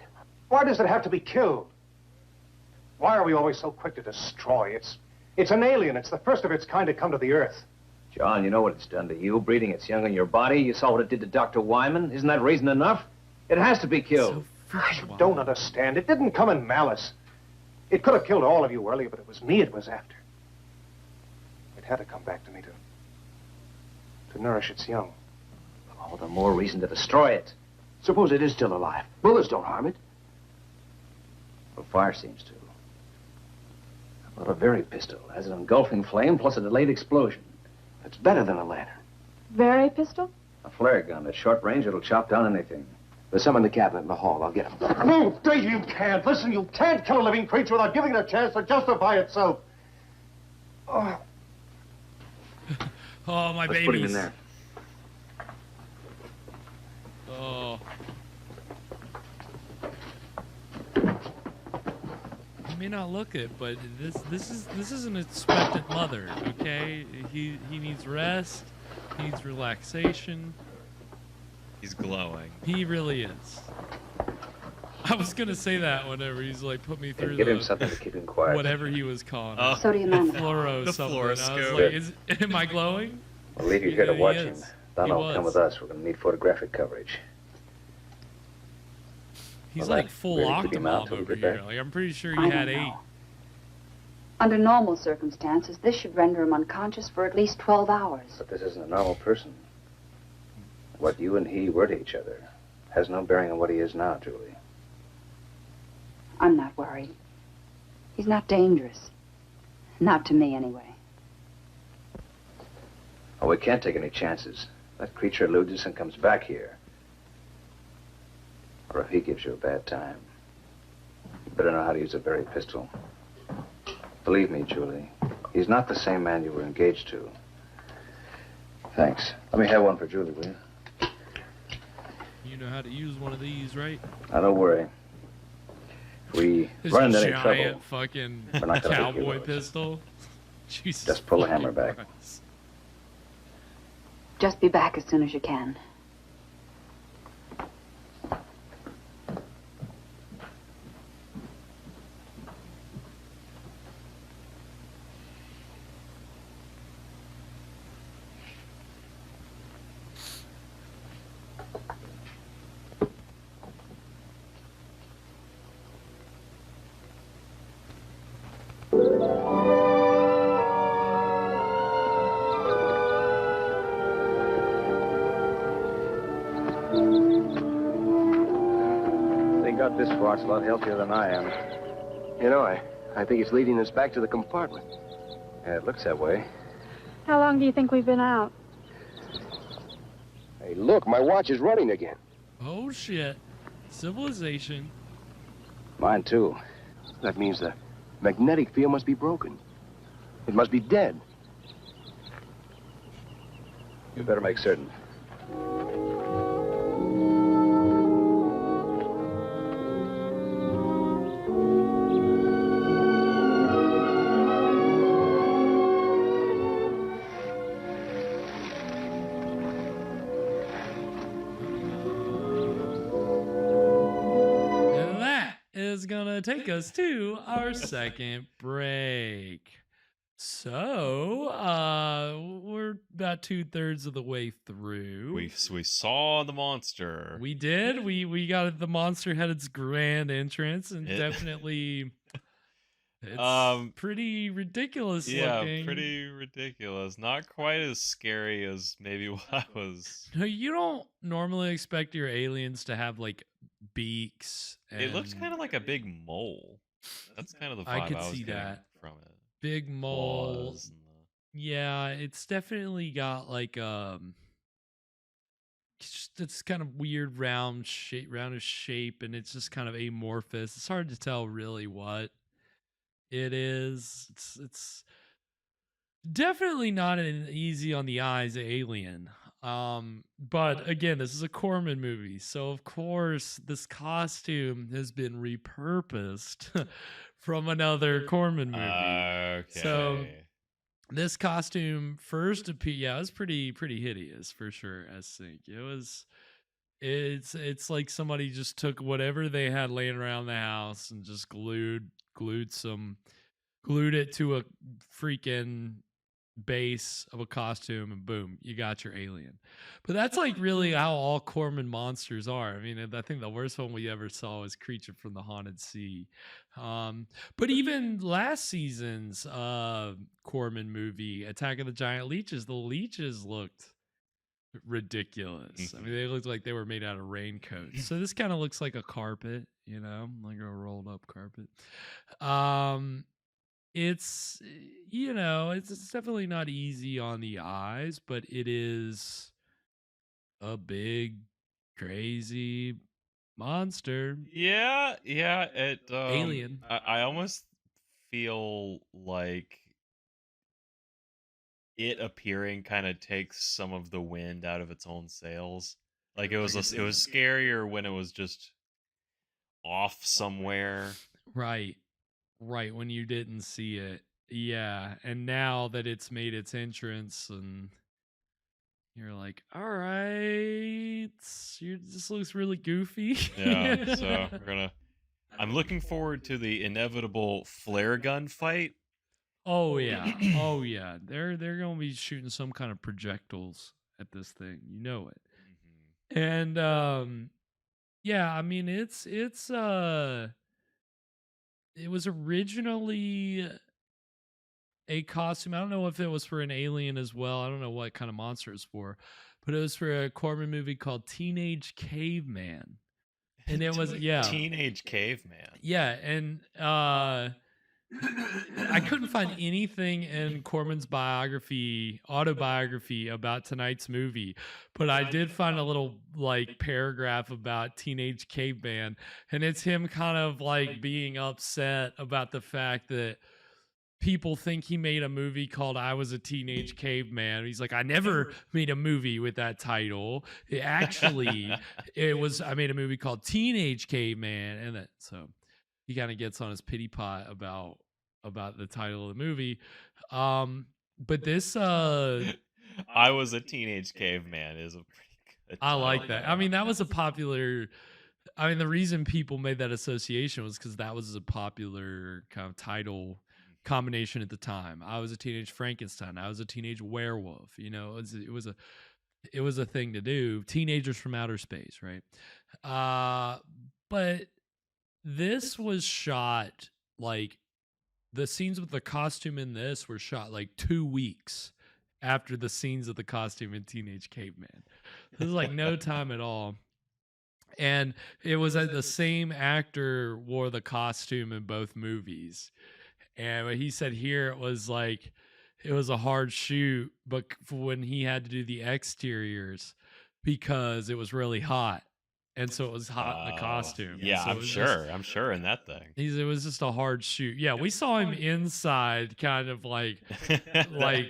Why does it have to be killed? Why are we always so quick to destroy? It's an alien. It's the first of its kind to come to the Earth. John, you know what it's done to you, breeding its young in your body. You saw what it did to Dr. Wyman. Isn't that reason enough? It has to be killed. You don't understand. It didn't come in malice. It could have killed all of you earlier, but it was me it was after. It had to come back to me to nourish its young. All the more reason to destroy it. Suppose it is still alive. Bullets don't harm it. Well, fire seems to. How about a very pistol? Has an engulfing flame plus a delayed explosion. It's better than a lantern. Very pistol? A flare gun at short range, it'll chop down anything. There's some in the cabinet in the hall. I'll get them. No, Dave, you can't. Listen, you can't kill a living creature without giving it a chance to justify itself. Oh. Oh, my Let's babies. put him in there. Oh. You may not look it, but this is an expectant mother, okay? He needs rest, he needs relaxation. He's glowing. He really is. I was gonna say that whenever he's like put me through Give him something to keep him quiet. whatever he was calling it. Oh. Sodium ion. Fluoro The something. I was fluoroscope. like, am I glowing? We'll leave you here to He watch is. him. Donald, He come was. with us. We're going to need photographic coverage. He's Well, like that's full really keep him out Octomom till we over get here. back. Like I'm pretty sure I he don't had 8. know. Under normal circumstances, this should render him unconscious for at least 12 hours. But this isn't a normal person. What you and he were to each other has no bearing on what he is now, Julie. I'm not worried. He's not dangerous. Not to me, anyway. Oh, we can't take any chances. That creature eludes us and comes back here. Or if he gives you a bad time, you better know how to use a berry pistol. Believe me, Julie, he's not the same man you were engaged to. Thanks. Let me have one for Julie, will you? You know how to use one of these, right? Now, don't worry. If we This run into any giant trouble, fucking we're not gonna take cowboy yours. pistol. Jesus Just pull the fucking hammer back. Christ. Just be back as soon as you can. this fart's a lot healthier than I am. You know, I think it's leading us back to the compartment. Yeah, it looks that way. How long do you think we've been out? Hey, look, my watch is running again. Oh, shit. Civilization. Mine, too. That means the magnetic field must be broken. It must be dead. You better make certain. And that is going to take us to our second break. So, we're about 2/3 of the way through. We saw the monster. We did. We got the monster had its grand entrance, and definitely it's pretty ridiculous looking. Yeah, pretty ridiculous. Not quite as scary as maybe what I was. No, you don't normally expect your aliens to have like beaks. It looks kind of like a big mole. That's kind of the vibe I could was see getting that from it. big mole. Claws and Yeah, it's definitely got like it's kind of weird roundish shape, and it's just kind of amorphous. It's hard to tell really what it is. It's definitely not an easy on the eyes alien. But again, this is a Corman movie, so of course this costume has been repurposed from another Corman movie. Okay. So this costume first appeared, yeah, it was pretty hideous for sure. I think it's like somebody just took whatever they had laying around the house and just glued it to a freaking base of a costume, and boom, you got your alien. But that's like really how all Corman monsters are. I mean, I think the worst one we ever saw was Creature from the Haunted Sea. But even last season's Corman movie, Attack of the Giant Leeches, the leeches looked ridiculous. I mean, they looked like they were made out of raincoats. So this kind of looks like a carpet, like a rolled up carpet. It's it's definitely not easy on the eyes, but it is a big crazy monster. Yeah, it Alien. I almost feel like it appearing kind of takes some of the wind out of its own sails. Like it was scarier when it was just off somewhere. Right, when you didn't see it. Yeah, and now that it's made its entrance and you're like, all right, this looks really goofy. Yeah, so I'm looking forward to the inevitable flare gun fight. Oh yeah. They're gonna be shooting some kind of projectiles at this thing. You know it. And yeah, I mean it was originally a costume. I don't know if it was for an alien as well. I don't know what kind of monster it's for, but it was for a Corman movie called Teenage Caveman. And it was Teenage Caveman. Yeah, and I couldn't find anything in Corman's autobiography about tonight's movie, but I did find a little like paragraph about Teenage Caveman, and it's him kind of like being upset about the fact that people think he made a movie called I Was a Teenage Caveman. He's like, I never made a movie with that title. I made a movie called Teenage Caveman, and so he kind of gets on his pity pot about the title of the movie. But this I Was a Teenage Caveman is a pretty good I title. like that. I mean, that was a popular the reason people made that association was because that was a popular kind of title combination at the time. I was a teenage Frankenstein. I was a teenage werewolf. It was a thing to do. Teenagers from outer space, right? But this was shot like the scenes with the costume in this were shot like 2 weeks after the scenes of the costume in Teenage Caveman. This is like no time at all. And it was the same actor wore the costume in both movies. And he said here it was like, it was a hard shoot, but when he had to do the exteriors because it was really hot. And so it was hot in the costume. Yeah, so I'm sure. I'm sure in that thing. It was just a hard shoot. Yeah, we saw him inside, kind of like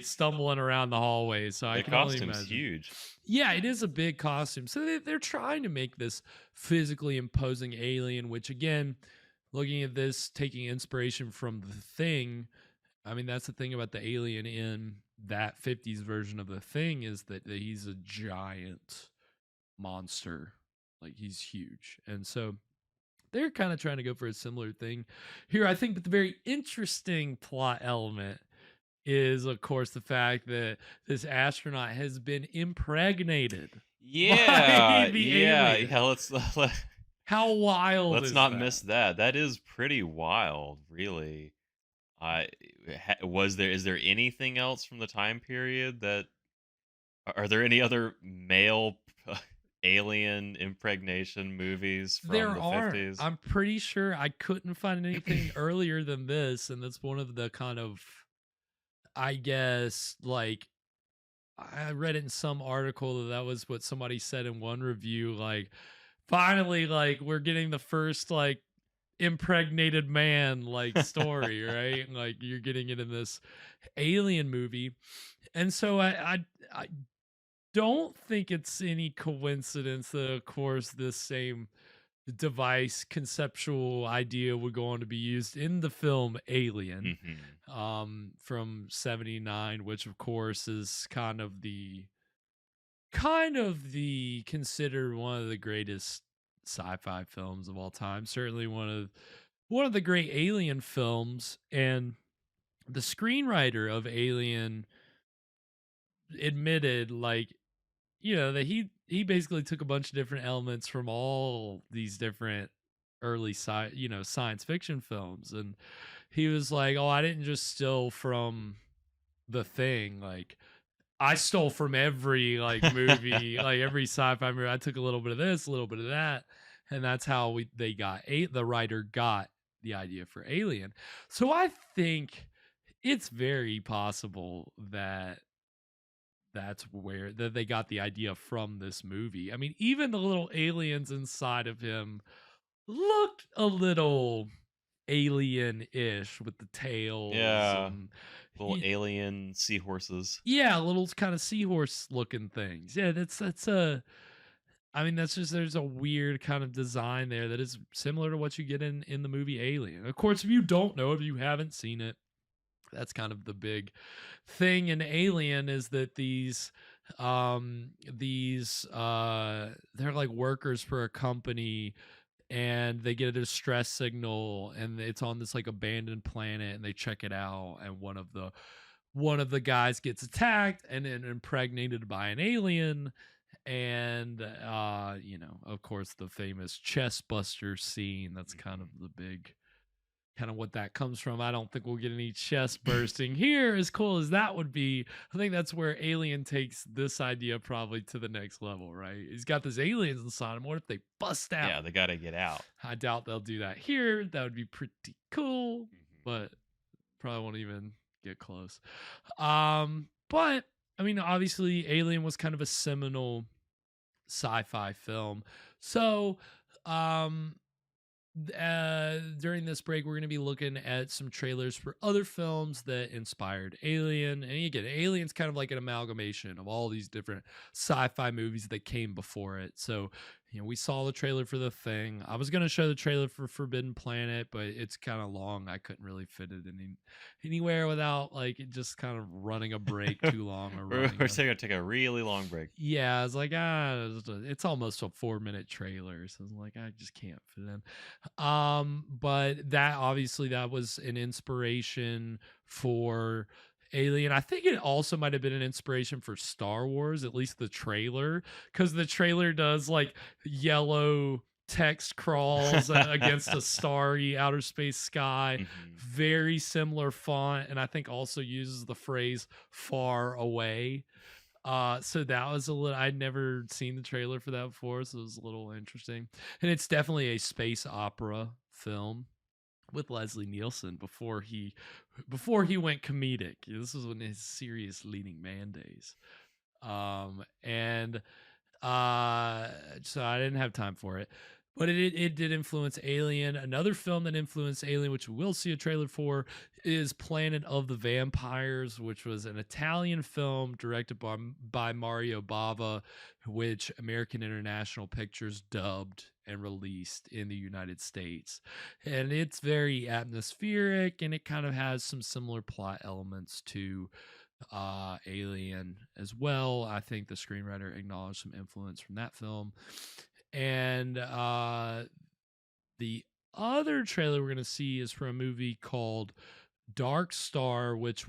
stumbling around the hallway. So I can only imagine. The costume's huge. Yeah, it is a big costume. So they're trying to make this physically imposing alien, which again, looking at this, taking inspiration from The Thing, I mean, that's the thing about the alien in that 50s version of The Thing is that he's a giant monster. Like, he's huge. And so they're kind of trying to go for a similar thing here. I think that the very interesting plot element is, of course, the fact that this astronaut has been impregnated. Yeah, alien. Let's how wild. Let's not miss that. That is pretty wild, really. Is there anything else from the time period that? Are there any other male alien impregnation movies from the 50s? I'm pretty sure I couldn't find anything earlier than this, and that's one of the kind of, I guess, like, I read it in some article that was what somebody said in one review, like, finally, like, we're getting the first, like, impregnated man, like, story, right? Like, you're getting it in this alien movie. And so I don't think it's any coincidence that, of course, this same device, conceptual idea would go on to be used in the film Alien from 79, which of course is kind of the considered one of the greatest sci-fi films of all time. Certainly one of the great Alien films. And the screenwriter of Alien admitted, like, you know, that he basically took a bunch of different elements from all these different early science fiction films, and he was like, oh, I didn't just steal from The Thing, like, I stole from every, like, movie, like every sci-fi movie. I took a little bit of this, a little bit of that, and that's how the writer got the idea for Alien. So I think it's very possible that that's where they got the idea from this movie. I mean, even the little aliens inside of him looked a little alien-ish with the tails. Yeah, and little alien seahorses. Yeah, little kind of seahorse-looking things. Yeah, I mean, that's just, there's a weird kind of design there that is similar to what you get in the movie Alien. Of course, if you don't know, if you haven't seen it, that's kind of the big thing in Alien is that they're like workers for a company, and they get a distress signal, and it's on this like abandoned planet, and they check it out, and one of the guys gets attacked and then impregnated by an alien. And you know, of course, the famous chest buster scene, that's kind of the big, kind of what that comes from. I don't think we'll get any chest bursting here, as cool as that would be. I think that's where Alien takes this idea probably to the next level, right? He's got these aliens inside him. What if they bust out? Yeah, they got to get out. I doubt they'll do that here. That would be pretty cool, but probably won't even get close. But I mean, obviously, Alien was kind of a seminal sci-fi film. So, during this break, we're going to be looking at some trailers for other films that inspired Alien. And again, Alien's kind of like an amalgamation of all these different sci-fi movies that came before it. So, you know, we saw the trailer for The Thing. I was going to show the trailer for Forbidden Planet, but it's kind of long. I couldn't really fit it anywhere without, like, it just kind of running a break too long. We're going to take a really long break. Yeah, I was like, it's almost a 4-minute trailer. So I was like, I just can't fit in. But that was an inspiration for Alien. I think it also might have been an inspiration for Star Wars, at least the trailer, because the trailer does like yellow text crawls against a starry outer space sky. Very similar font, and I think also uses the phrase "far away." So that was a little. I'd never seen the trailer for that before, so it was a little interesting. And it's definitely a space opera film with Leslie Nielsen before he went comedic. This was in his serious leading man days. And so I didn't have time for it. But it did influence Alien. Another film that influenced Alien, which we will see a trailer for, is Planet of the Vampires, which was an Italian film directed by Mario Bava, which American International Pictures dubbed and released in the United States. And it's very atmospheric, and it kind of has some similar plot elements to Alien as well. I think the screenwriter acknowledged some influence from that film. And the other trailer we're going to see is for a movie called Dark Star, which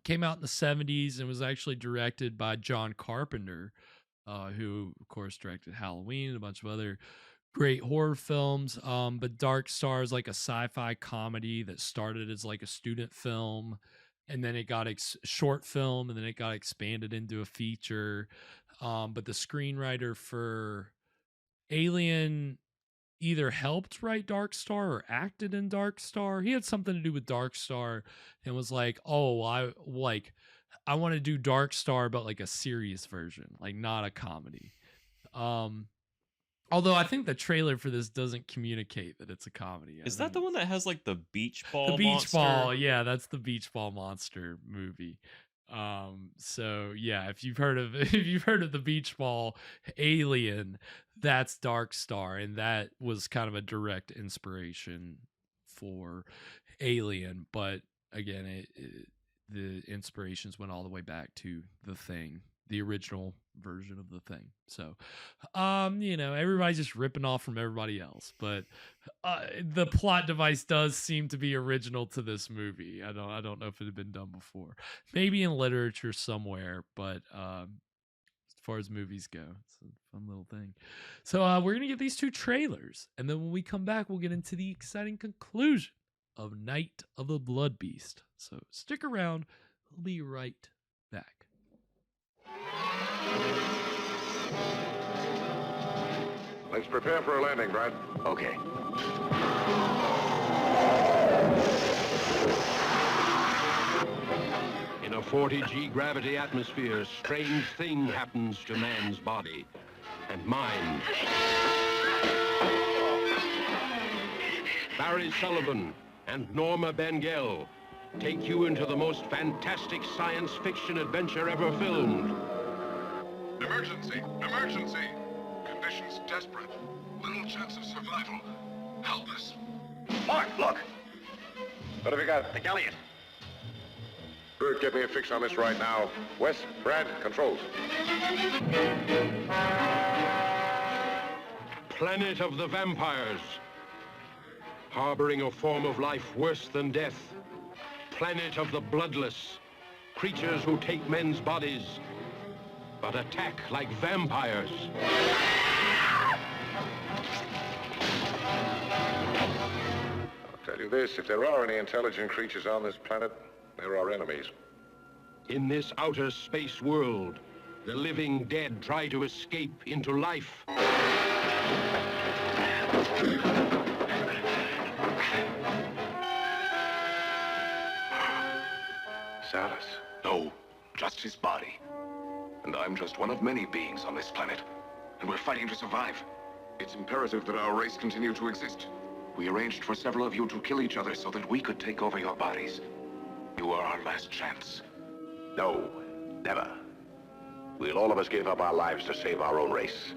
came out in the 70s and was actually directed by John Carpenter, who, of course, directed Halloween and a bunch of other great horror films. But Dark Star is like a sci-fi comedy that started as like a student film, and then it got short film, and then it got expanded into a feature. But the screenwriter for Alien either helped write Dark Star or acted in Dark Star. He had something to do with Dark Star and was like, "Oh, I want to do Dark Star, but like a serious version, like not a comedy." Although I think the trailer for this doesn't communicate that it's a comedy. Is that the one that has like the beach ball? The beach monster? ball, yeah, that's the beach ball monster movie. So yeah, if you've heard of the beach ball Alien, that's Dark Star, and that was kind of a direct inspiration for Alien. But again, the inspirations went all the way back to The Thing, the original version of The Thing. So, everybody's just ripping off from everybody else, but the plot device does seem to be original to this movie. I don't know if it had been done before, maybe in literature somewhere, but as far as movies go, it's a fun little thing. So we're gonna get these two trailers, and then when we come back, we'll get into the exciting conclusion of Night of the Blood Beast. So stick around, we'll be right back. Let's prepare for a landing, Brad. Okay. In a 40G gravity atmosphere, a strange thing happens to man's body and mind. Barry Sullivan and Norma Bengell take you into the most fantastic science fiction adventure ever filmed. Emergency! Emergency! Conditions desperate. Little chance of survival. Help us. Mark, look! What have you got? The Elliot. Bert, get me a fix on this right now. Wes, Brad, controls. Planet of the Vampires. Harboring a form of life worse than death. Planet of the Bloodless. Creatures who take men's bodies, but attack like vampires. I'll tell you this, if there are any intelligent creatures on this planet, they're our enemies. In this outer space world, the living dead try to escape into life. Salas? No, just his body. And I'm just one of many beings on this planet. And we're fighting to survive. It's imperative that our race continue to exist. We arranged for several of you to kill each other so that we could take over your bodies. You are our last chance. No, never. We'll all of us give up our lives to save our own race.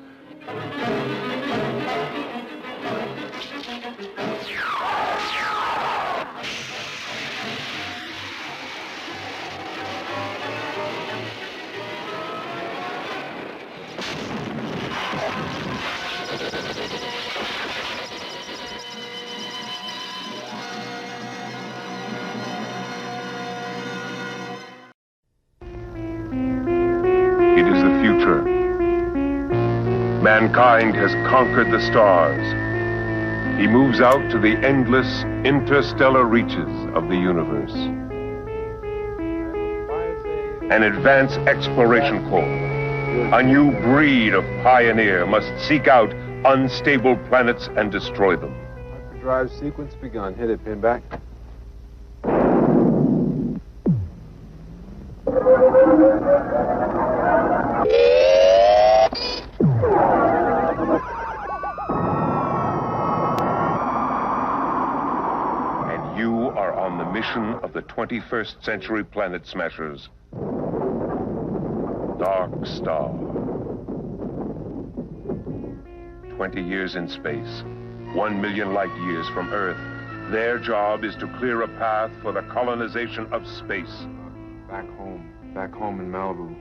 It is the future. Mankind has conquered the stars. He moves out to the endless interstellar reaches of the universe. an advanced exploration corps. A new breed of pioneer must seek out unstable planets and destroy them. Drive sequence begun. Hit it, Pinback. And you are on the mission of the 21st Century Planet Smashers. Dark Star. 20 years in space, 1 million light years from Earth. Their job is to clear a path for the colonization of space. Back home in Malibu.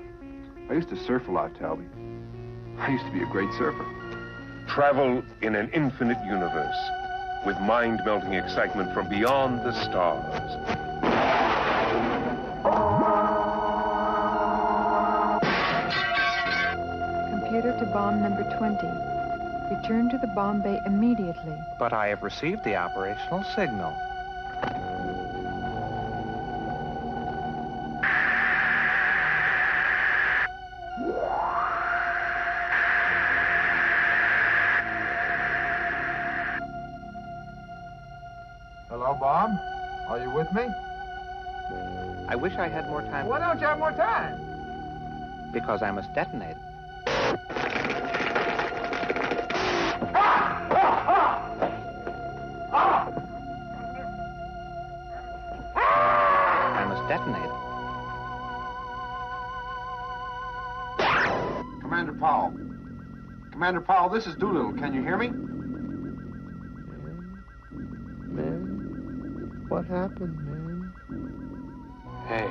I used to surf a lot, Talby. I used to be a great surfer. Travel in an infinite universe with mind-melting excitement from beyond the stars. Computer to bomb number 20. Return to the bomb bay immediately. But I have received the operational signal. Hello, Bob. Are you with me? I wish I had more time. Why don't you have more time? Because I must detonate. I must detonate. Commander Powell. Commander Powell, this is Doolittle. Can you hear me? What happened, man? Hey.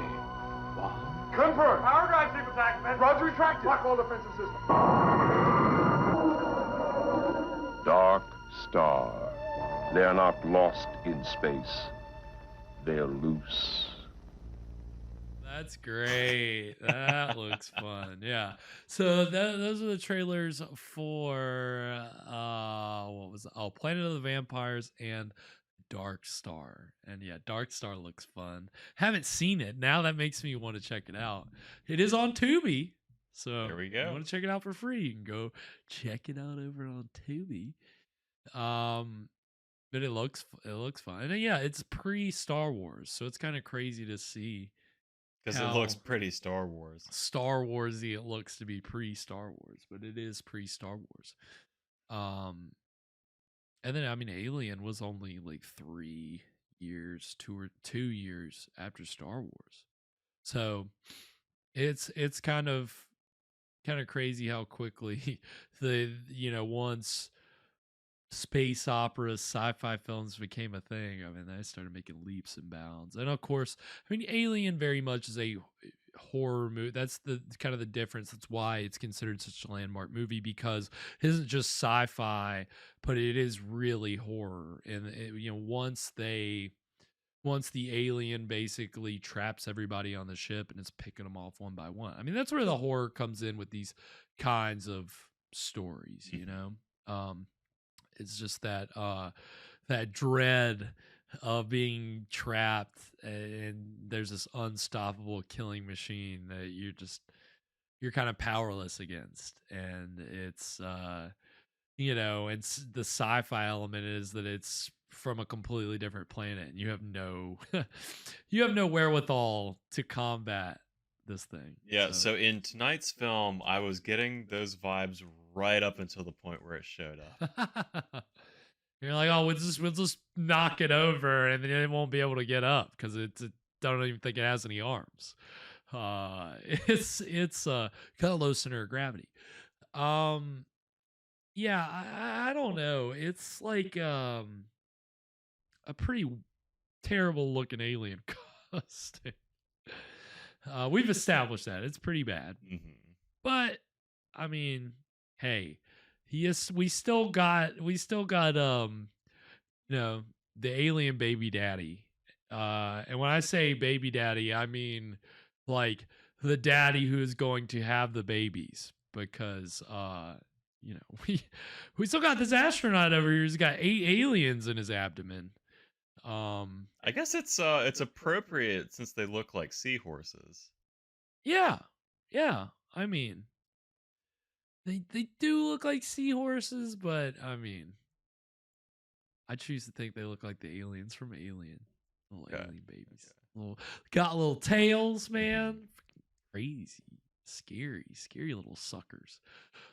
Confirm. Power drive sequence activated. Roger retracted. Lock all defensive systems. Dark Star. They are not lost in space. They're loose. That's great. That looks fun. Yeah. So those are the trailers for what was it? Oh, Planet of the Vampires and Dark Star. And yeah, Dark Star looks fun. Haven't seen it. Now that makes me want to check it out. It is on Tubi. So there we go. If you want to check it out for free, you can go check it out over on Tubi. But it looks fun. And yeah, it's pre-Star Wars, so it's kind of crazy to see. Because it looks pretty Star Wars. Star Warsy it looks to be pre-Star Wars, but it is pre-Star Wars. And then I mean Alien was only like 2 years after Star Wars. So it's kind of crazy how quickly once space operas, sci-fi films became a thing. I mean, they started making leaps and bounds. And of course, I mean, Alien very much is a horror movie. That's the kind of the difference. That's why it's considered such a landmark movie, because it isn't just sci-fi, but it is really horror. And once the alien basically traps everybody on the ship and is picking them off one by one. I mean, that's where the horror comes in with these kinds of stories, It's just that dread of being trapped, and there's this unstoppable killing machine that you're kind of powerless against. And it's and the sci-fi element is that it's from a completely different planet, and you have no wherewithal to combat this thing. Yeah, so in tonight's film, I was getting those vibes right up until the point where it showed up. You're like, oh, we'll just knock it over, and then it won't be able to get up because I don't even think it has any arms. It's kind of low center of gravity. Yeah, I don't know. It's like a pretty terrible looking alien costume. We've established that it's pretty bad, but I mean, hey, we still got the alien baby daddy, and when I say baby daddy, I mean like the daddy who is going to have the babies, because we still got this astronaut over here who's got 8 aliens in his abdomen. I guess it's appropriate since they look like seahorses. Yeah. Yeah. I mean, they do look like seahorses, but I mean, I choose to think they look like the aliens from Alien. Little alien babies. Got little tails, man. Freaking crazy. Scary little suckers.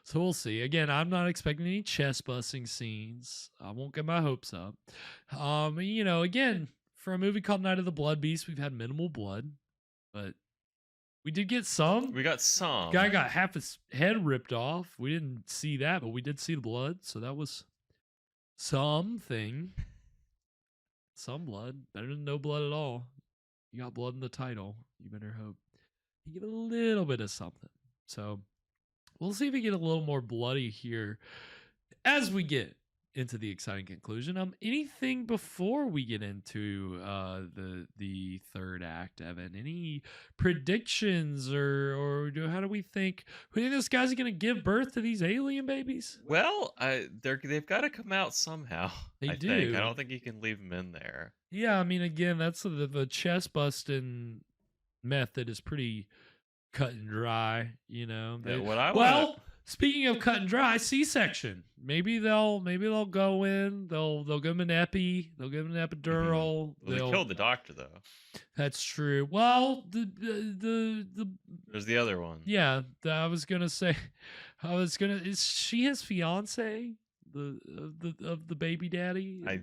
So we'll see. Again, I'm not expecting any chest busting scenes. I won't get my hopes up. Again, for a movie called Night of the Blood Beast, we've had minimal blood, but we did get some. We got some. Guy got half his head ripped off. We didn't see that, but we did see the blood, so that was something. Some blood. Better than no blood at all. You got blood in the title. You better hope you give it a little bit of something. So we'll see if we get a little more bloody here as we get into the exciting conclusion. Anything before we get into the third act, Evan? Any predictions or how do we think? Who do you think this guy's going to give birth to these alien babies? Well, they've got to come out somehow. They I do. think. I don't think you can leave them in there. Yeah, I mean, again, that's the chest busting method is pretty cut and dry. Speaking of cut and dry, C-section. Maybe they'll go in. They'll give him an epi. They'll give him an epidural. They killed the doctor though. That's true. Well, there's the other one. Yeah, is she his fiance? Of the baby daddy? I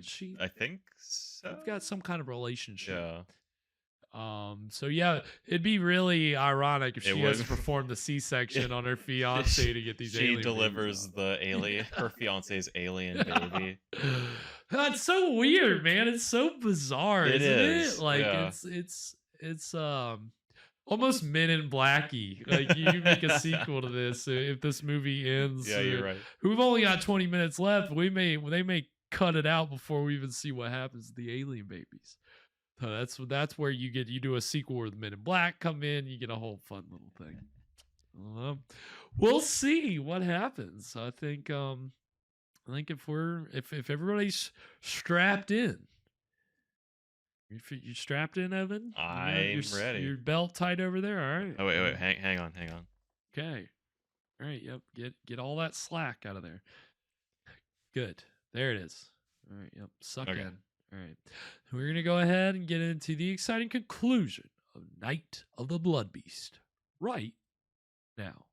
think so. They've got some kind of relationship. Yeah. So yeah, it'd be really ironic if she has to perform the C-section on her fiance to get these alien She delivers her fiance's alien baby. That's so weird, man. It's so bizarre, isn't it? Like yeah. it's almost Men in Blacky. Like you make a sequel to this if this movie ends. Yeah, you're right. We've only got 20 minutes left. They may cut it out before we even see what happens to the alien babies. So that's where you do a sequel where the Men in Black come in. You get a whole fun little thing. We'll see what happens. I think if everybody's strapped in, you strapped in, Evan? I'm ready. Your belt tight over there. All right. Oh wait, hang on. Okay. All right. Yep. Get all that slack out of there. Good. There it is. All right. Yep. Suck in. All right. We're going to go ahead and get into the exciting conclusion of Night of the Blood Beast right now.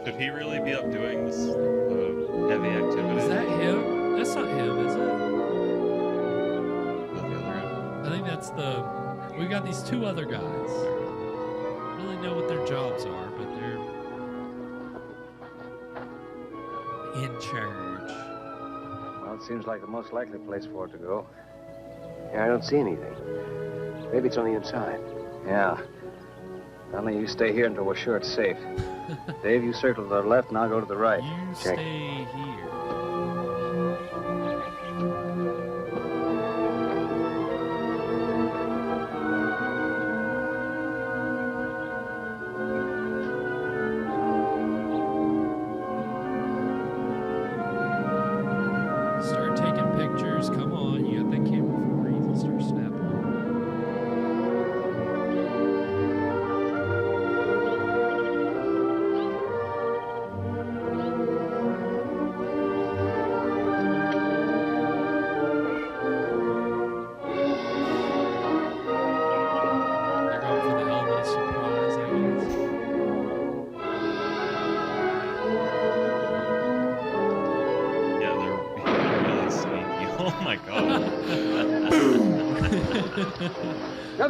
Should he really be up doing this heavy activity? Is that him? That's not him, is it? I think that's we've got these two other guys. I don't really know what their jobs are, but they're in charge. Well, it seems like the most likely place for it to go. Yeah, I don't see anything. Maybe it's on the inside. Yeah. Only you stay here until we're sure it's safe. Dave, you circle to the left and I'll go to the right. You stay here. Start taking pictures. Come on, you got that camera for a reason. Start snapping.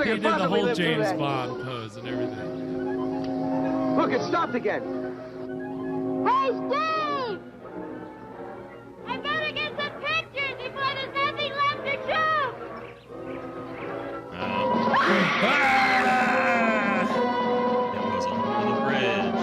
He did the whole James Bond pose and everything. Look, it stopped again. Hey, Steve! I better get some pictures before there's nothing left to shoot! It was under the bridge.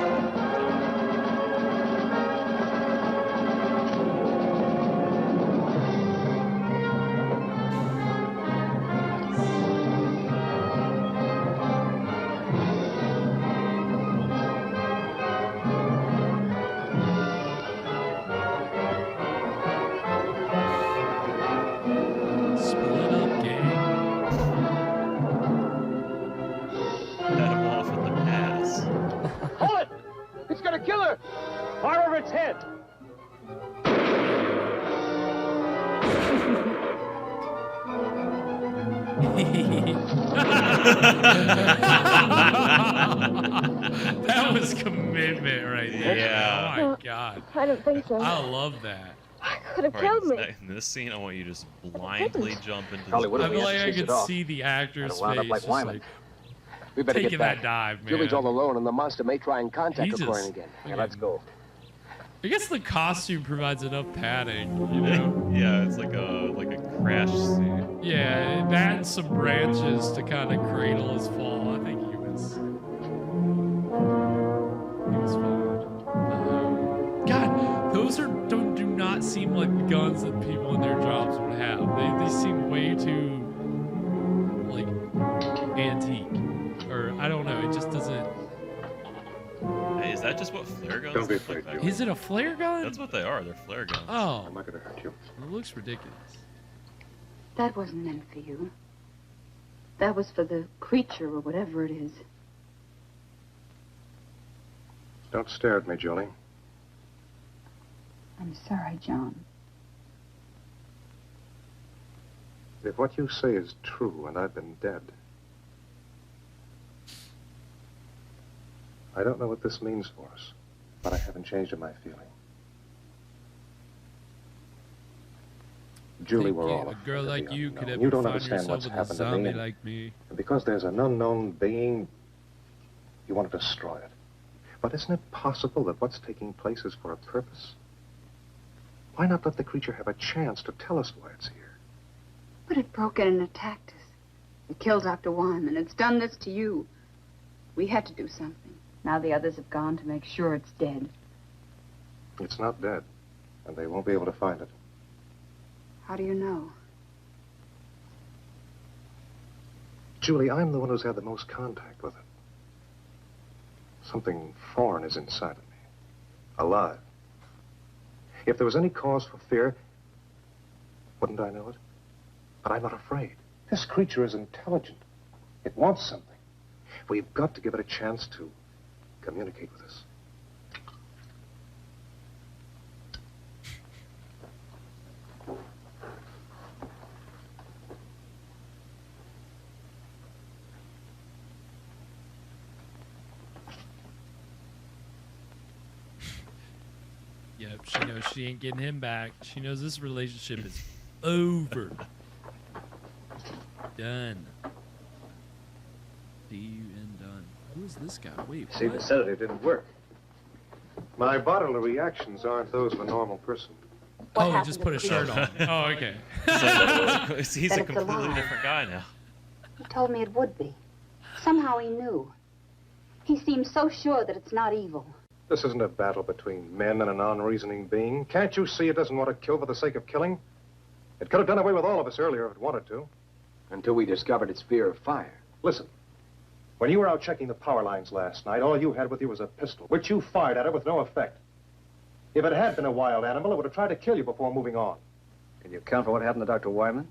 That was commitment right there. Yeah. Oh my god. I don't think so. I love that. Could have All right, killed me. in this scene, I want you to just blindly jump into Probably this. would I have feel we like had to I chase could it off. see the actor's I'd have wound up face like just Wyman. like We better taking get back. that dive, man. Julie's all alone, and the monster may try and contact He the Aquarium just- again. Yeah, let's go. I guess the costume provides enough padding, you know? Yeah, it's like a crash scene. Yeah, that and some branches to kind of cradle his fall. I think he was fine. God, those do not seem like the guns that people in their jobs would have. They seem way too like antique, or I don't know. It just doesn't. Hey, is that just what flare guns Don't be look like afraid, back Joey. Is it a flare gun? That's what they are. They're flare guns. Oh, I'm not going to hurt you. it looks ridiculous. That wasn't meant for you. That was for the creature or whatever it is. Don't stare at me, Julie. I'm sorry, John. If what you say is true and I've been dead, I don't know what this means for us, but I haven't changed in my feeling. Julie, we're all a girl afraid of like the you unknown. could ever You don't find understand yourself what's with a happened to me. zombie And like me. because there's an unknown being, you want to destroy it. But isn't it possible that what's taking place is for a purpose? Why not let the creature have a chance to tell us why it's here? But it broke in and attacked us. It killed Dr. Wyman. It's done this to you. We had to do something. Now the others have gone to make sure it's dead. It's not dead, and they won't be able to find it. How do you know? Julie, I'm the one who's had the most contact with it. Something foreign is inside of me. Alive. If there was any cause for fear, wouldn't I know it? But I'm not afraid. This creature is intelligent. It wants something. We've got to give it a chance to communicate with us. Yep, she knows she ain't getting him back. She knows this relationship is over. Done. See and done. Who is this guy? Wait, See, the what? sedative didn't work. My bodily reactions aren't those of a normal person. Oh, he just put a shirt on. Oh, okay. He's a completely different guy now. He told me it would be. Somehow he knew. He seems so sure that it's not evil. This isn't a battle between men and a non-reasoning being. Can't you see it doesn't want to kill for the sake of killing? It could have done away with all of us earlier if it wanted to. Until we discovered its fear of fire. Listen, when you were out checking the power lines last night, all you had with you was a pistol, which you fired at it with no effect. If it had been a wild animal, it would have tried to kill you before moving on. Can you account for what happened to Dr. Wyman?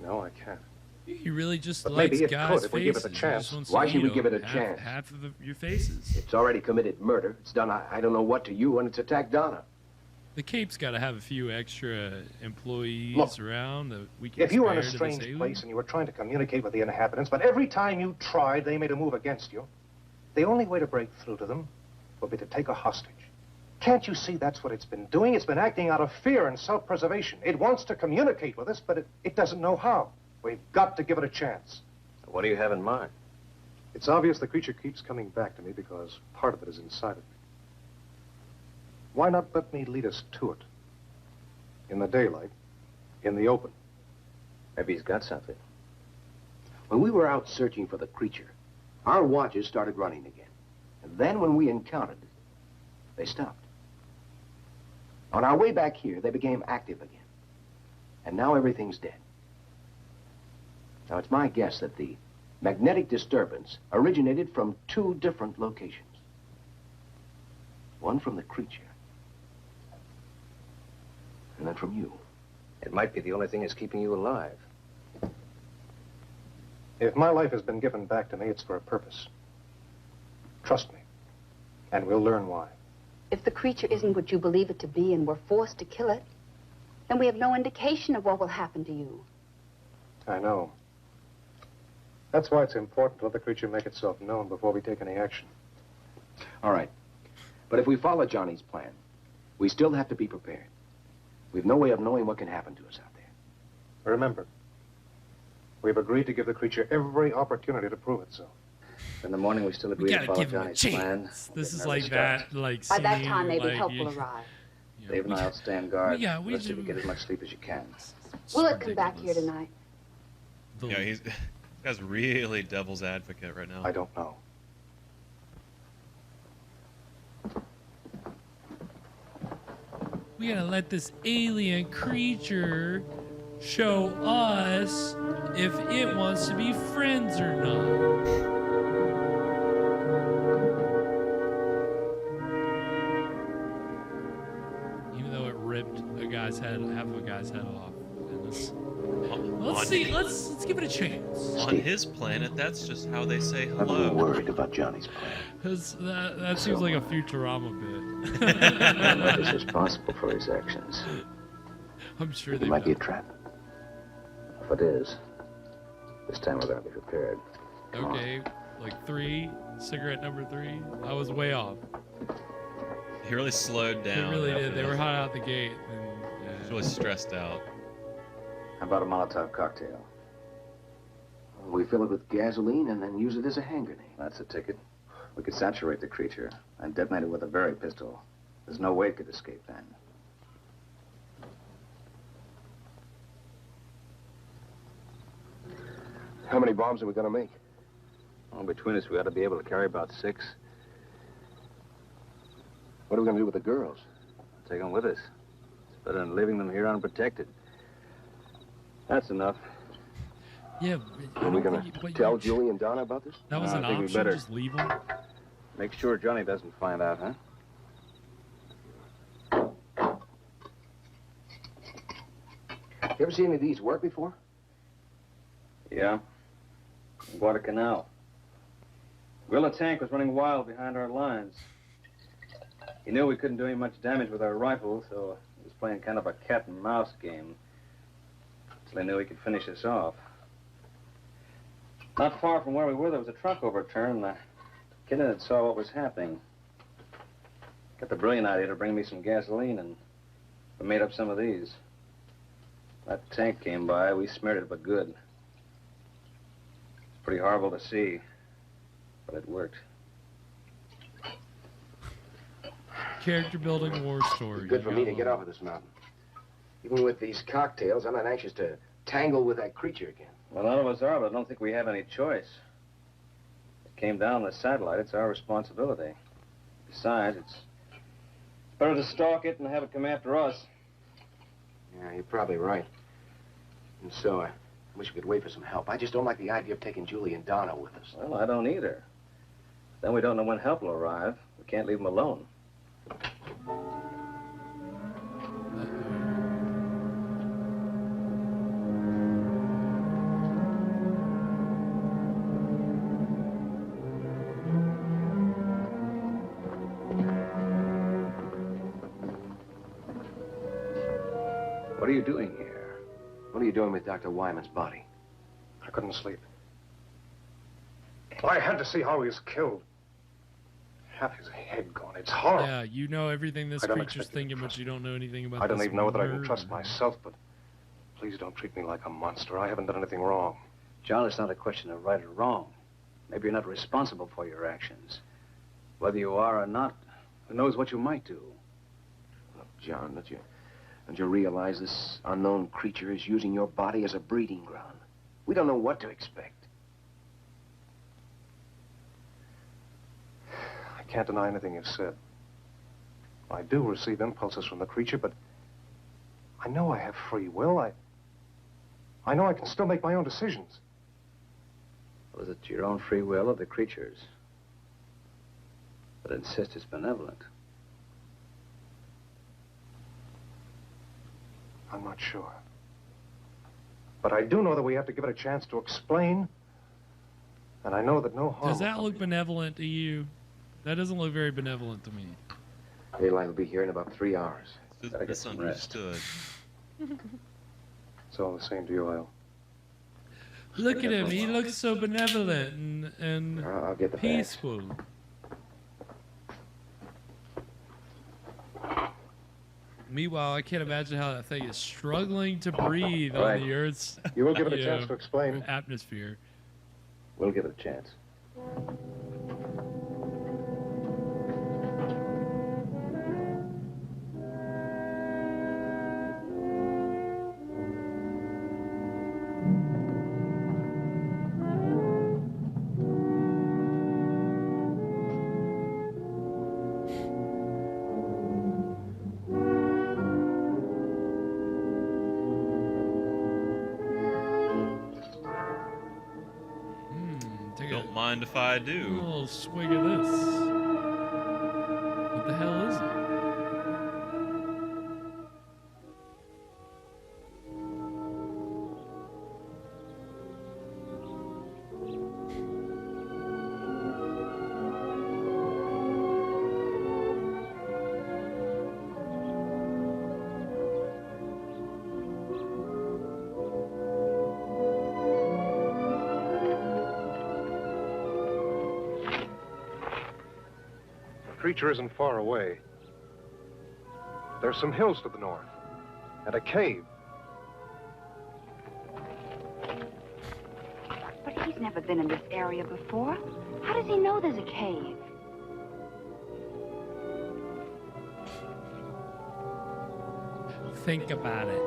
No, I can't. He really just But likes maybe it guys' could if we give it faces. a He chance. just wants Why to should we eat give it a half- chance? Half of your faces. It's already committed murder. It's done I don't know what to you, and it's attacked Donna. The Cape's got to have a few extra employees Look, around that we can If you were in a spare to this strange alien. place and you were trying to communicate with the inhabitants, but every time you tried, they made a move against you, the only way to break through to them would be to take a hostage. Can't you see that's what it's been doing? It's been acting out of fear and self-preservation. It wants to communicate with us, but it doesn't know how. We've got to give it a chance. What do you have in mind? It's obvious the creature keeps coming back to me because part of it is inside of me. Why not let me lead us to it? In the daylight, in the open. Maybe he's got something. When we were out searching for the creature, our watches started running again. And then when we encountered it, they stopped. On our way back here, they became active again. And now everything's dead. Now, it's my guess that the magnetic disturbance originated from two different locations. One from the creature, and then from you. It might be the only thing that's keeping you alive. If my life has been given back to me, it's for a purpose. Trust me, and we'll learn why. If the creature isn't what you believe it to be and we're forced to kill it, then we have no indication of what will happen to you. I know. That's why it's important to let the creature make itself known before we take any action. All right. But if we follow Johnny's plan, we still have to be prepared. We've no way of knowing what can happen to us out there. Remember, we've agreed to give the creature every opportunity to prove itself. In the morning, we still We agree to gotta follow give him a Johnny's plan. chance. This is Never like start. that, like By that scene, time, maybe like, help you- will arrive. Dave and I'll stand guard. Yeah, we Let's see if do. you get as much sleep as you can. Will it come back here tonight? Yeah, he's this guy's really devil's advocate right now. I don't know. We gotta let this alien creature show us if it wants to be friends or not. Even though it ripped a guy's head, half of a guy's head off. And this, let's see. Let's give it a chance. On his planet, that's just how they say I'm a hello. little worried about Johnny's plan. 'Cause that seems like a Futurama bit. Nobody's responsible for his actions. I'm sure It they might be a trap. If it is, this time we're going to be prepared. Come on. Okay, like 3, cigarette number 3. I was way off. He really slowed down. They really after did. They this. were hot out the gate. And, He was really stressed out. How about a Molotov cocktail? We fill it with gasoline and then use it as a hand grenade. That's the ticket. We could saturate the creature and detonate it with a Berry pistol. There's no way it could escape then. How many bombs are we going to make? Well, between us, we ought to be able to carry about 6. What are we going to do with the girls? Take them with us. It's better than leaving them here unprotected. That's enough. Yeah. Are we going to tell Julie and Donna about this? That was I an think we option. better. Just leave them. Make sure Johnny doesn't find out, huh? You ever seen any of these work before? Yeah. Guadalcanal. Guerrilla tank was running wild behind our lines. He knew we couldn't do any much damage with our rifles, so he was playing kind of a cat and mouse game. Until he knew he could finish us off. Not far from where we were, there was a truck overturned, and the kid in it saw what was happening. Got the brilliant idea to bring me some gasoline, and we made up some of these. That tank came by, we smeared it, but good. It's pretty horrible to see, but it worked. Character building war story. It's good for me to get off of this mountain. Even with these cocktails, I'm not anxious to tangle with that creature again. Well, none of us are, but I don't think we have any choice. It came down the satellite. It's our responsibility. Besides, it's better to stalk it and have it come after us. Yeah, you're probably right. And so, I wish we could wait for some help. I just don't like the idea of taking Julie and Donna with us. Well, I don't either. Then we don't know when help will arrive. We can't leave them alone. What are you doing here? What are you doing with Dr. Wyman's body? I couldn't sleep. I had to see how he was killed. Half his head gone. It's horrible. Yeah, you know everything this I don't creature's expect you to thinking, but you don't know anything about I don't this even know whether I can murder. trust myself, but please don't treat me like a monster. I haven't done anything wrong. John, it's not a question of right or wrong. Maybe you're not responsible for your actions. Whether you are or not, who knows what you might do? Look, John, don't you realize this unknown creature is using your body as a breeding ground? We don't know what to expect. I can't deny anything you've said. I do receive impulses from the creature, but I know I have free will. I know I can still make my own decisions. Was it your own free will or the creature's? But insist it's benevolent. I'm not sure. But I do know that we have to give it a chance to explain. And I know that no harm... Does that look benevolent to you? That doesn't look very benevolent to me. Daylight will be here in about 3 hours. Misunderstood. It's all the same to you, Lyle. Look at him. He looks so benevolent and I'll get the peaceful. Meanwhile, I can't imagine how that thing is struggling to breathe on the Earth's You will give it a chance to explain. atmosphere. We'll give it a chance. Don't mind if I do. A little swig of this. What the hell is it? The creature isn't far away. There's some hills to the north, and a cave. But he's never been in this area before. How does he know there's a cave? Think about it.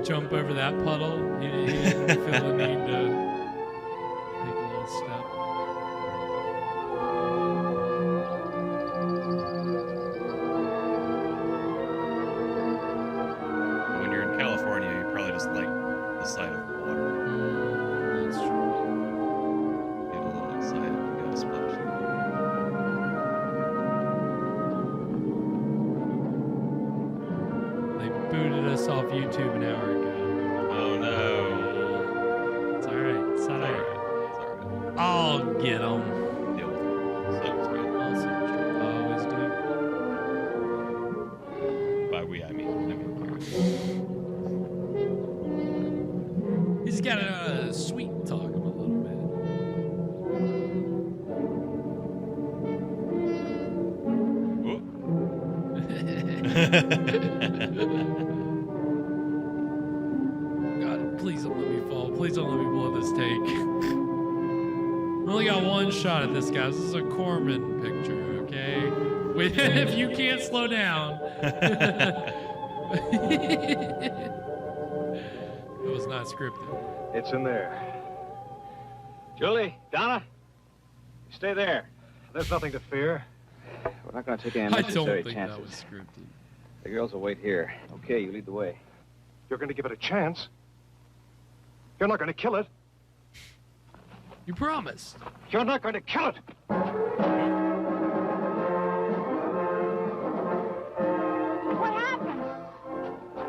Jump over that puddle. He didn't feel the need to take a little step. When you're in California, you probably just like the sight of water. That's true. Get a little excited and go splash. They booted us off YouTube an hour ago. Oh no. It's alright. It's alright. I'll get them. Deal with it. Sounds good. I always do. By we, I mean. He's got a sweet talk him a little God, please don't let me fall. Please don't let me blow this take. We only got one shot at this, guys. This is a Corman picture, okay? Wait, if you can't slow down. It was not scripted. It's in there. Julie, Donna, stay there. There's nothing to fear. We're not going to take any I don't unnecessary think chances. that was scripted. The girls will wait here. Okay, you lead the way. You're going to give it a chance. You're not going to kill it. You promised. You're not going to kill it. What happened?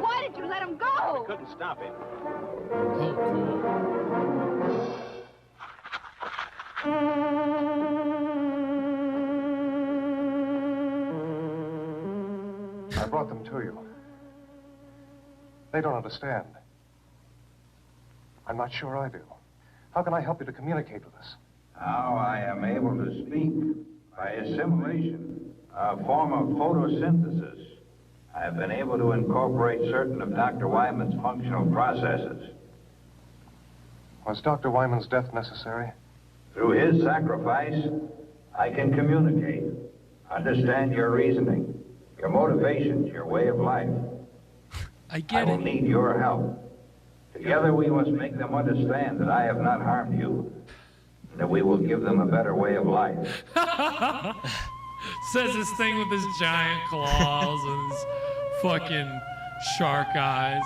Why did you let him go? We couldn't stop him. Oh, I brought them to you. They don't understand. I'm not sure I do. How can I help you to communicate with us? Now I am able to speak by assimilation, a form of photosynthesis. I have been able to incorporate certain of Dr. Wyman's functional processes. Was Dr. Wyman's death necessary? Through his sacrifice, I can communicate, understand your reasoning, your motivations, your way of life. I will need your help. Together we must make them understand that I have not harmed you, and that we will give them a better way of life. Says this thing with his giant claws and his fucking shark eyes.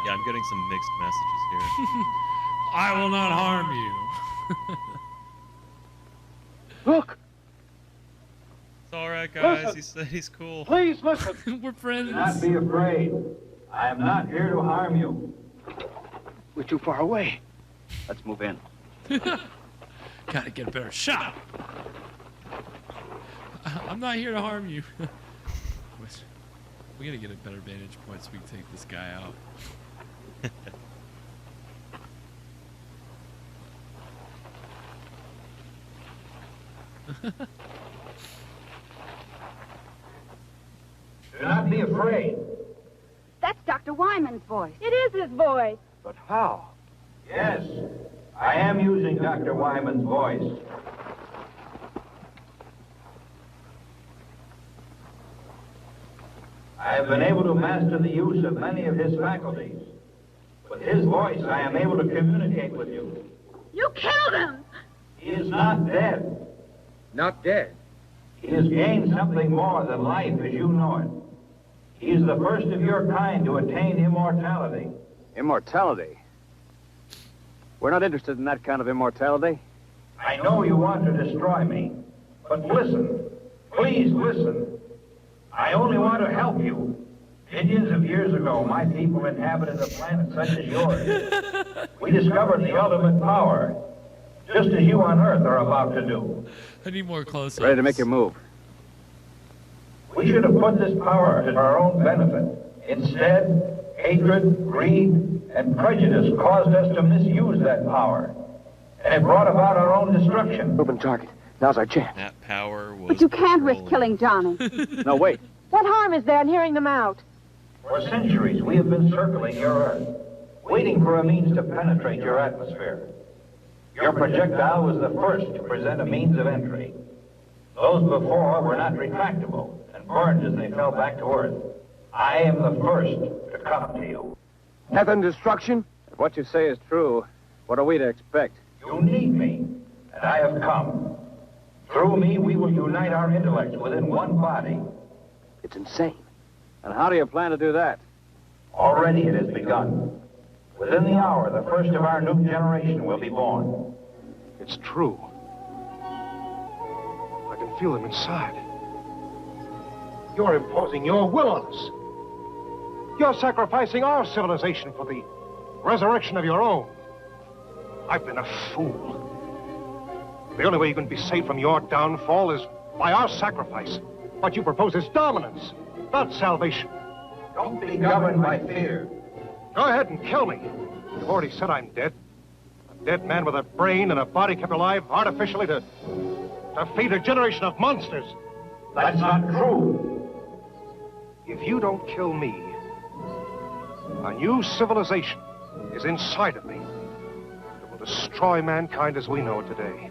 Yeah, I'm getting some mixed messages here. I will not harm you. Look! It's alright, guys. Listen. He said he's cool. Please listen. We're friends. Do not be afraid. I am not here to harm you. We're too far away. Let's move in. Gotta get a better shot. I'm not here to harm you. We gotta get a better vantage point so we can take this guy out. Do not be afraid. That's Dr. Wyman's voice. It is his voice. But how? Yes, I am using Dr. Wyman's voice. I have been able to master the use of many of his faculties. With his voice, I am able to communicate with you. You killed him! He is not dead. Not dead. He has gained something more than life as you know it. He is the first of your kind to attain immortality. Immortality? We're not interested in that kind of immortality. I know you want to destroy me, but listen. Please listen. I only want to help you. Millions of years ago, my people inhabited a planet such as yours. We discovered the ultimate power, just as you on Earth are about to do. I need more close-ups. Ready to make your move. We should have put this power to our own benefit. Instead, hatred, greed, and prejudice caused us to misuse that power. And it brought about our own destruction. Open target. Now's our chance. That power was. But you can't risk killing Johnny. No, wait. What harm is there in hearing them out? For centuries, we have been circling your Earth, waiting for a means to penetrate your atmosphere. Your projectile was the first to present a means of entry. Those before were not retractable and burned as they fell back to Earth. I am the first to come to you. Death and destruction? If what you say is true, what are we to expect? You need me, and I have come. Through me, we will unite our intellects within one body. It's insane. And how do you plan to do that? Already it has begun. Within the hour, the first of our new generation will be born. It's true. I can feel them inside. You're imposing your will on us. You're sacrificing our civilization for the resurrection of your own. I've been a fool. The only way you can be saved from your downfall is by our sacrifice. What you propose is dominance, not salvation. Don't be governed by fear. Go ahead and kill me. You've already said I'm dead. A dead man with a brain and a body kept alive artificially to feed a generation of monsters. That's not true. If you don't kill me, a new civilization is inside of me. It will destroy mankind as we know it today.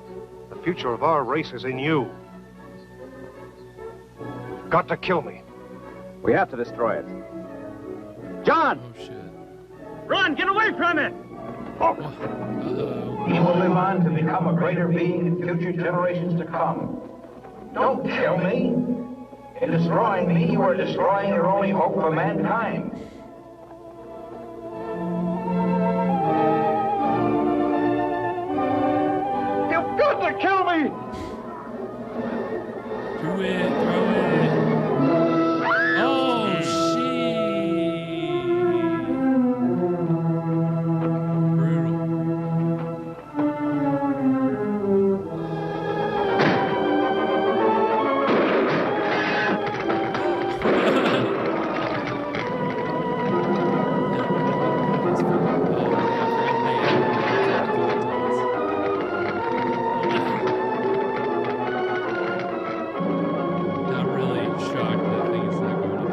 The future of our race is in you. You've got to kill me. We have to destroy it. John! Oh, shit. Run! Get away from it! He will live on to become a greater being in future generations to come. Don't kill me. In destroying me, you are destroying your only hope for mankind. You've got to kill me! Do it, throw it. Oh, shit. Not really shocked that thing is not going to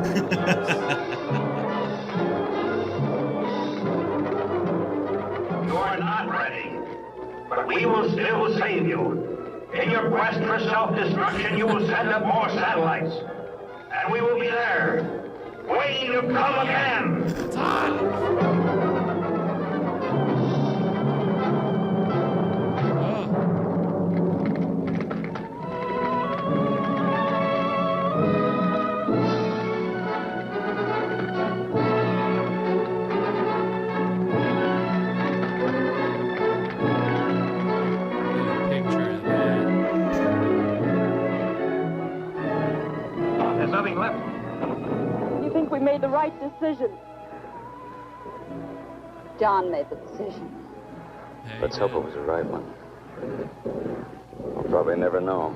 You are not ready, but we will still save you. In your quest for self-destruction, you will send up more satellites, and we will be there, waiting to come again. There's nothing left. You think we made the right decision? John made the decision. Let's hope it was the right one. We'll probably never know.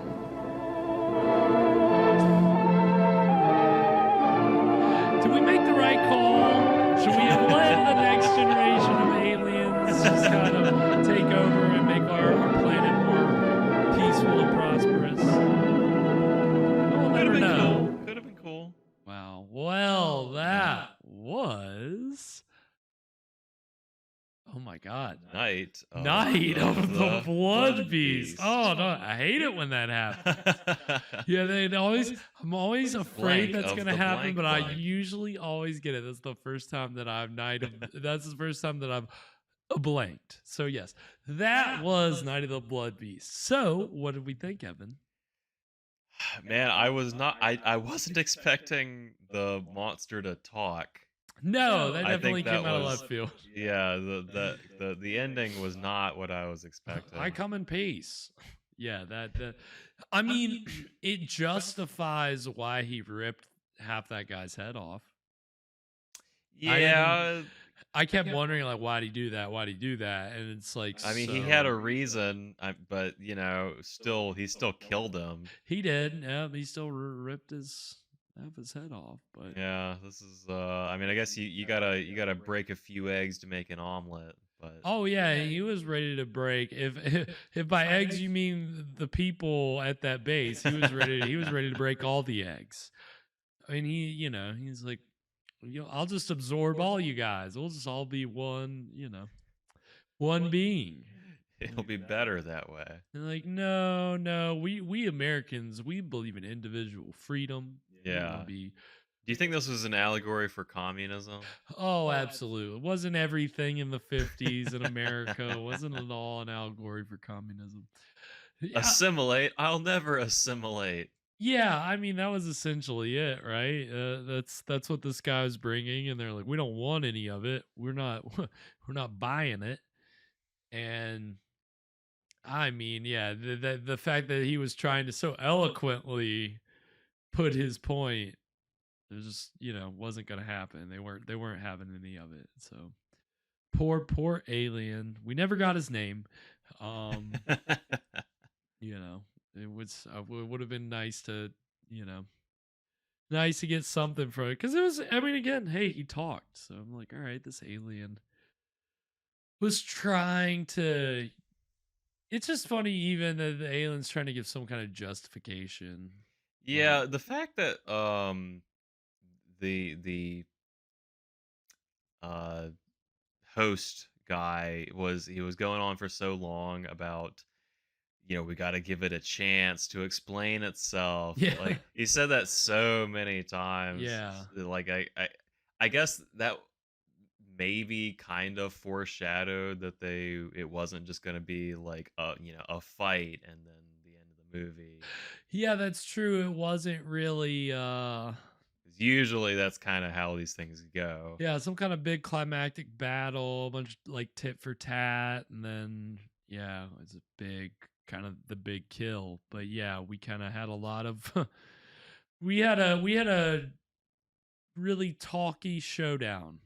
Did we make the right call? Should we have let the next generation of aliens just kind of take over and make our planet more peaceful and prosperous? We'll never know. Could have been cool. Wow. Well, that was... Oh my God. Night of the Blood Beast. Oh no, I hate it when that happens. Yeah, I'm always afraid that's gonna happen, but I usually always get it. That's the first time that I've that's the first time that I've blanked. So yes, that was Night of the Blood Beast. So what did we think, Evan? Man, I wasn't expecting the monster to talk. No, that definitely came out of left field. Yeah, the ending was not what I was expecting. I come in peace. Yeah, I mean, it justifies why he ripped half that guy's head off. Yeah. I kept wondering, like, why'd he do that? Why'd he do that? And it's like, I mean, he had a reason, but he still killed him. He did. Yeah, he still ripped half his head off. But yeah, this is. I mean, I guess you gotta break a few eggs to make an omelet. But oh yeah, he was ready to break. If by eggs you mean the people at that base, he was ready. He was ready to break all the eggs. I mean, he's like, I'll just absorb all you guys. We'll just all be one, one being. It'll be better that way. And like, no, we Americans, we believe in individual freedom. Yeah. Do you think this was an allegory for communism? Oh, absolutely. It wasn't everything in the 50s in America. It wasn't at all an allegory for communism. Assimilate? I'll never assimilate. Yeah, I mean, that was essentially it, right? That's what this guy was bringing, and they're like, we don't want any of it. We're not buying it. And I mean, yeah, the fact that he was trying to so eloquently put his point, it just wasn't gonna happen. They weren't having any of it. So poor alien. We never got his name. It would have been nice to get something from it, because it was. I mean, again, hey, he talked, so I'm like, all right, this alien was trying to. It's just funny, even that the alien's trying to give some kind of justification. Yeah, the fact that the host guy was going on for so long about, we got to give it a chance to explain itself. Yeah. Like, he said that so many times. Yeah. Like, I guess that maybe kind of foreshadowed that it wasn't just going to be like a fight and then the end of the movie. Yeah, that's true. It wasn't really usually that's kind of how these things go. Yeah, some kind of big climactic battle, a bunch of like tit for tat, and then it's a big kind of the big kill. But yeah, we kind of had a lot of we had a really talky showdown.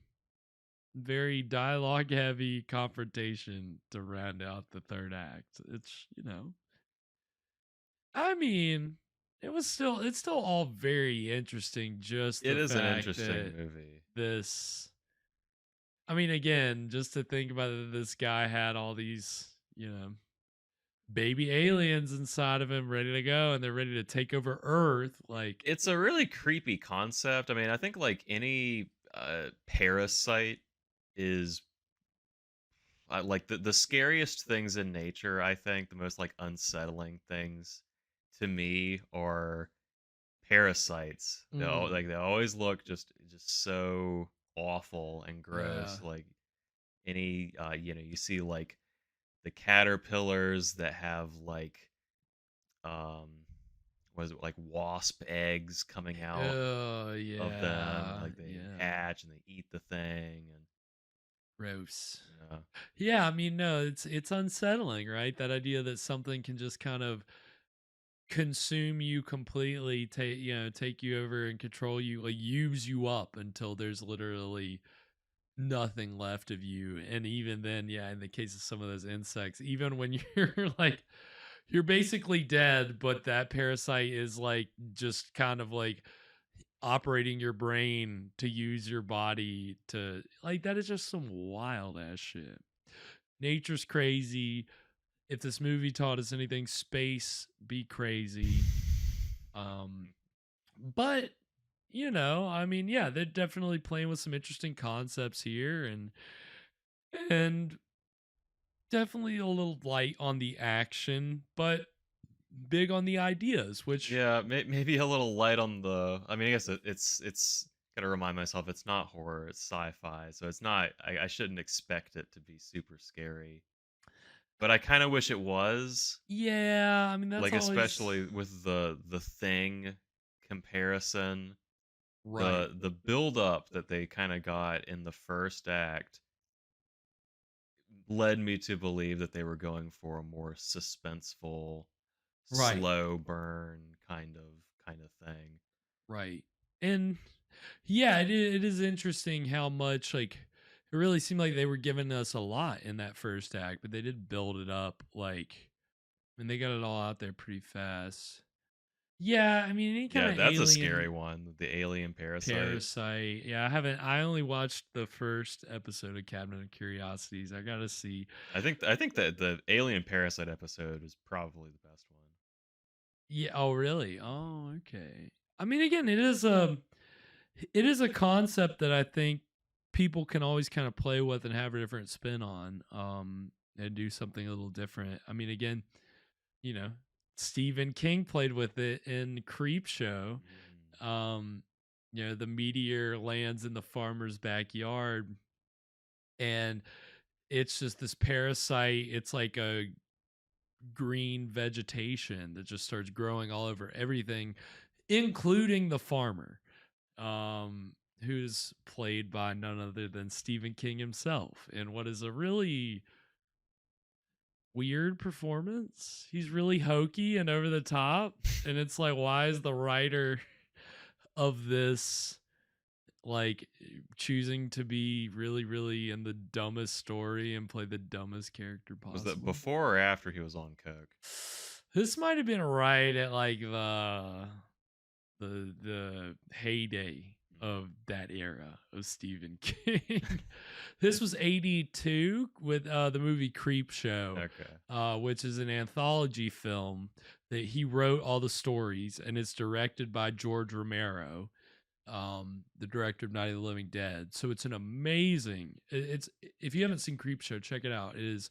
Very dialogue heavy confrontation to round out the third act. It's, I mean, it's still all very interesting. Just it the is an fact interesting that movie. I mean, again, just to think about it, this guy had all these, baby aliens inside of him ready to go, and they're ready to take over Earth. Like, it's a really creepy concept. I mean, I think like any parasite is like the scariest things in nature. I think the most like unsettling things to me are parasites. They always look just so awful and gross. Yeah. Like any you see like the caterpillars that have like what is it, like wasp eggs coming out of them, like they hatch and they eat the thing. And gross. Yeah, I mean, no, it's unsettling, right? That idea that something can just kind of consume you completely, take you over and control you, like use you up until there's literally nothing left of you. And even then, yeah, in the case of some of those insects, even when you're like, you're basically dead, but that parasite is like just kind of like operating your brain to use your body to, like, that is just some wild ass shit. Nature's crazy. If this movie taught us anything, space be crazy. But you know, I mean, yeah, they're definitely playing with some interesting concepts here, and definitely a little light on the action, but big on the ideas, which Yeah, maybe a little light on the. I mean, I guess it's gotta remind myself it's not horror, it's sci-fi, so it's not. I shouldn't expect it to be super scary, but I kind of wish it was. yeah, I mean that's Like always especially with the Thing comparison, right. the build up that they kind of got in the first act led me to believe that they were going for a more suspenseful, Right. slow burn kind of thing. Right. And yeah, it is interesting how much like it really seemed like they were giving us a lot in that first act, but they did build it up like and they got it all out there pretty fast. Yeah, I mean any kind Yeah, of that's a scary alien one. The alien parasite. parasite. Yeah, I only watched the first episode of Cabinet of Curiosities. I gotta see. I think that the alien parasite episode is probably the best one. Yeah, oh really? Oh, okay. I mean again, it is a concept that I think people can always kind of play with and have a different spin on, and do something a little different. I mean, again, you know, Stephen King played with it in Creep Show. You know, the meteor lands in the farmer's backyard, and it's just this parasite. It's like a green vegetation that just starts growing all over everything, including the farmer, who's played by none other than Stephen King himself in what is a really weird performance. He's really hokey and over the top, and it's like, why is the writer of this like choosing to be really, really in the dumbest story and play the dumbest character possible? Was that before or after he was on coke? This might have been right at like the heyday of that era of Stephen King. This was 82 with the movie Creep Show, which is an anthology film that he wrote all the stories, and it's directed by George Romero, the director of Night of the Living Dead. So it's an amazing. It's if you haven't seen Creep Show, check it out. It is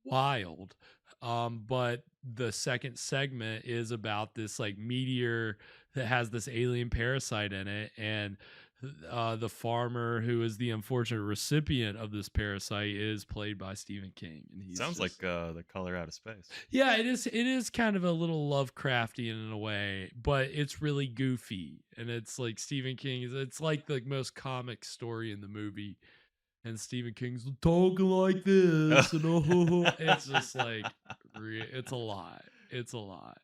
wild. But the second segment is about this like meteor that has this alien parasite in it, and the farmer who is the unfortunate recipient of this parasite is played by Stephen King, and he sounds like The Color Out of Space. Yeah, it is. It is kind of a little Lovecraftian in a way, but it's really goofy, and it's like Stephen King is. It's like the most comic story in the movie. And Stephen King's talking like this, and it's just like, it's a lot. It's a lot.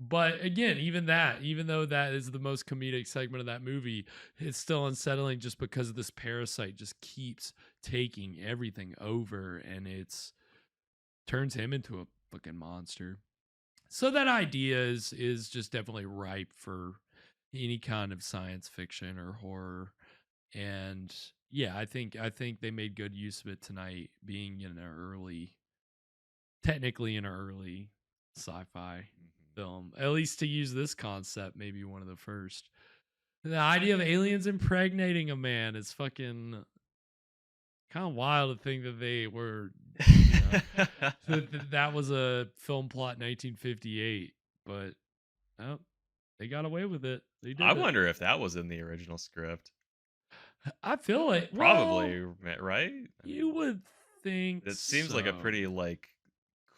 But again, even though that is the most comedic segment of that movie, it's still unsettling just because of this parasite just keeps taking everything over, and it's turns him into a fucking monster. So that idea is just definitely ripe for any kind of science fiction or horror. And yeah, I think they made good use of it tonight, being in technically an early sci-fi film. At least to use this concept, maybe one of the first. The idea of aliens impregnating a man is fucking kind of wild to think that they were, that was a film plot in 1958, but oh, they got away with it. They did. I wonder if that was in the original script. I feel like probably, right? You would think it seems like a pretty like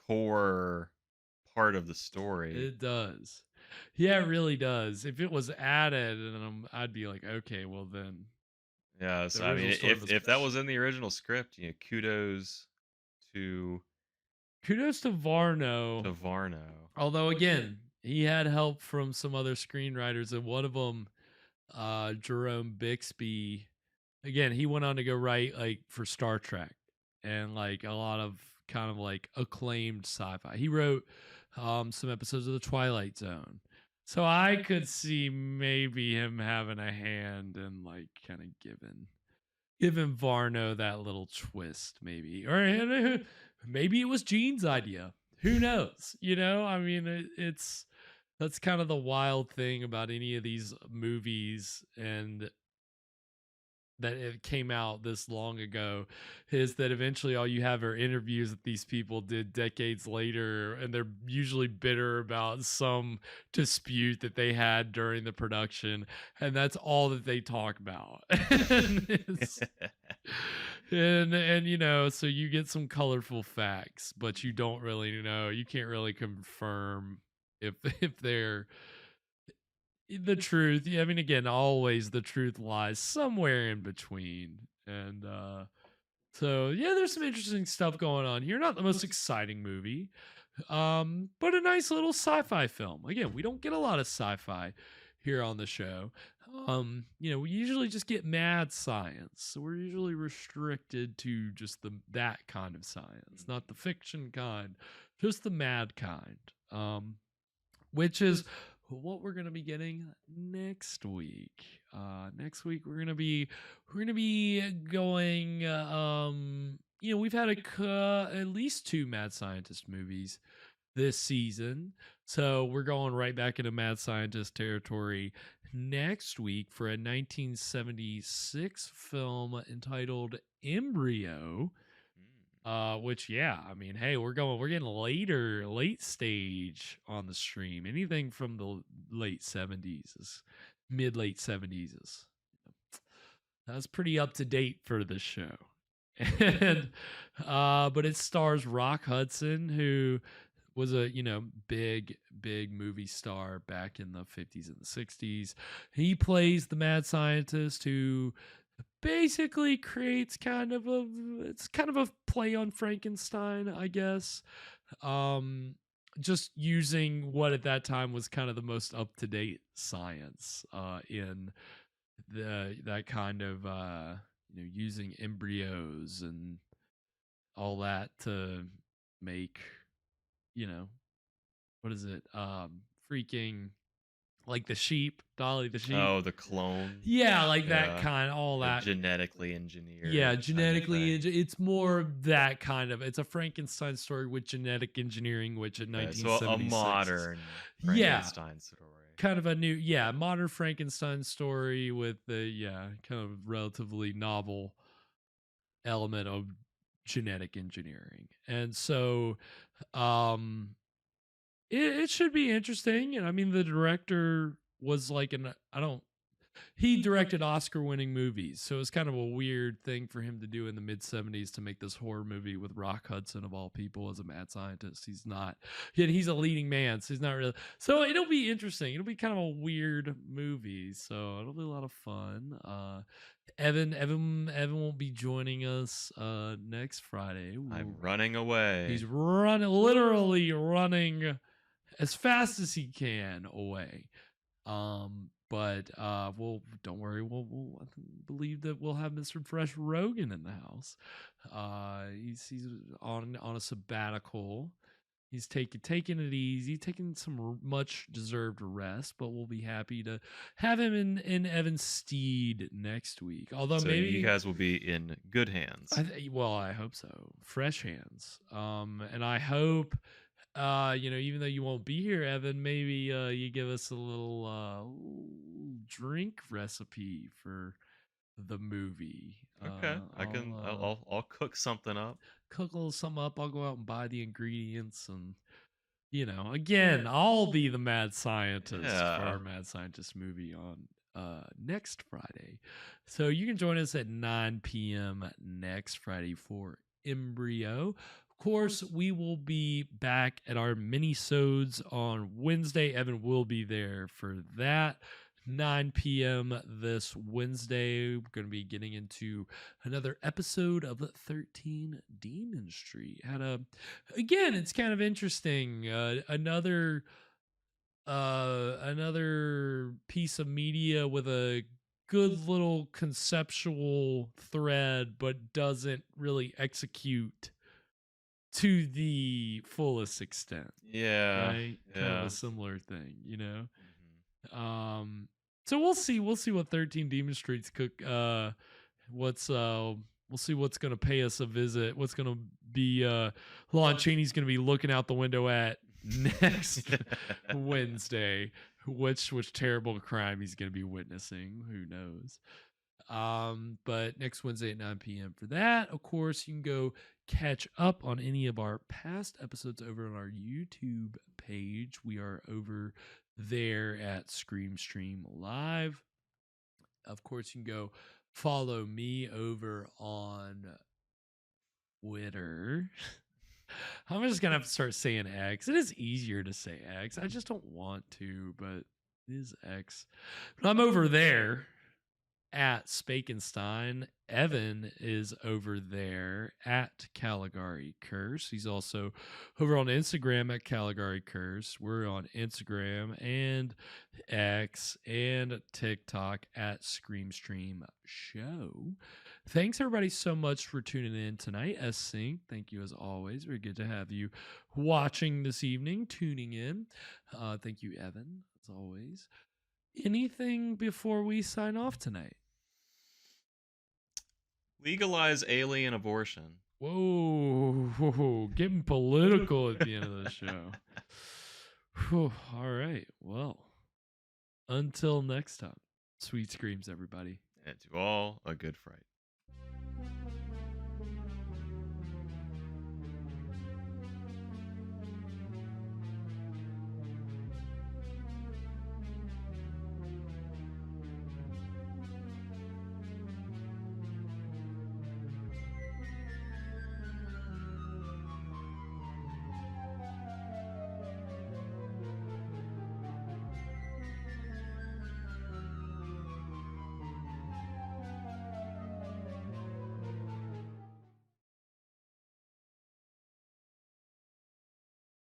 core part of the story. It does. Yeah, it really does. If it was added, and I'd be like, okay, well then. Yeah, so I mean, if that was in the original script, kudos to Varno. To Varno. Although again, he had help from some other screenwriters, and one of them, Jerome Bixby, again, he went on to go write like for Star Trek and like a lot of kind of like acclaimed sci-fi. He wrote some episodes of The Twilight Zone. So I could see maybe him having a hand and like kind of giving Varno that little twist, maybe. Or maybe it was Gene's idea. Who knows? You know, I mean, that's kind of the wild thing about any of these movies, and that it came out this long ago, is that eventually all you have are interviews that these people did decades later, and they're usually bitter about some dispute that they had during the production, and that's all that they talk about. and you know, so you get some colorful facts, but you don't really know, you can't really confirm if they're the truth. I mean, again, always the truth lies somewhere in between. And so yeah, there's some interesting stuff going on here. Not the most exciting movie, but a nice little sci-fi film. Again, we don't get a lot of sci-fi here on the show. You know, we usually just get mad science, so we're usually restricted to just that kind of science, not the fiction kind, just the mad kind. Which is what we're gonna be getting next week. Next week we're gonna be going. You know, we've had at least 2 mad scientist movies this season, so we're going right back into mad scientist territory next week for a 1976 film entitled Embryo. Which, yeah, I mean, hey, we're getting late stage on the stream. Anything from the late 70s is mid-late 70s is, that's pretty up to date for this show. And but it stars Rock Hudson, who was a, you know, big movie star back in the 50s and the 60s. He plays the mad scientist who basically creates kind of a play on Frankenstein, I guess. Just using what at that time was kind of the most up-to-date science in that kind of you know, using embryos and all that to make, you know, what is it? Freaking like the sheep, Dolly the sheep. Oh, the clone. Yeah, like that kind, all that. Genetically engineered. Yeah, genetically it's more that kind of. It's a Frankenstein story with genetic engineering, which in 1976. So a modern Frankenstein story. Kind of a new, modern Frankenstein story with the, kind of relatively novel element of genetic engineering. And so, it should be interesting. And I mean, the director was like he directed Oscar-winning movies, so it's kind of a weird thing for him to do in the mid-70s to make this horror movie with Rock Hudson, of all people, as a mad scientist. He's not, yet he's a leading man, so he's not really. So it'll be interesting. It'll be kind of a weird movie, so it'll be a lot of fun. Evan won't be joining us next Friday. I'm running away. He's literally running as fast as he can away. But don't worry, we'll believe that we'll have Mr. Fresh Rogan in the house. He's on a sabbatical. He's taking it easy, taking some much deserved rest, but we'll be happy to have him in Evan's stead next week. Although so maybe you guys will be in good hands. I hope so. Fresh hands. And I hope, you know, even though you won't be here, Evan, maybe you give us a little drink recipe for the movie. Okay, I'll cook something up. Cook a little something up. I'll go out and buy the ingredients, and you know, again, I'll be the mad scientist for our mad scientist movie on next Friday. So you can join us at 9 p.m. next Friday for Embryo. Of course, we will be back at our mini-sodes on Wednesday. Evan will be there for that. 9 p.m. this Wednesday. We're going to be getting into another episode of 13 Demon Street. Again, it's kind of interesting. Another piece of media with a good little conceptual thread, but doesn't really execute to the fullest extent. Yeah. Right? Kind of Yeah. a similar thing, you know? So we'll see what 13 Demon Streets cook we'll see what's gonna pay us a visit, what's gonna be Lon Chaney's gonna be looking out the window at next Wednesday, which terrible crime he's gonna be witnessing, who knows. But next Wednesday at 9 p.m. for that. Of course, you can go catch up on any of our past episodes over on our YouTube page. We are over there at Scream Stream Live. Of course, you can go follow me over on Twitter. I'm just going to have to start saying X. It is easier to say X. I just don't want to, but it is X. But I'm over there at Spakenstein. Evan is over there at Caligari Curse. He's also over on Instagram at Caligari Curse. We're on Instagram and X and TikTok at Screamstream Show. Thanks everybody so much for tuning in tonight. S-Sync, thank you as always. Very good to have you watching this evening, tuning in. Thank you, Evan, as always. Anything before we sign off tonight? Legalize alien abortion. Whoa, getting political at the end of the show. Whew, all right. Well, until next time, sweet screams, everybody. And to all, a good fright.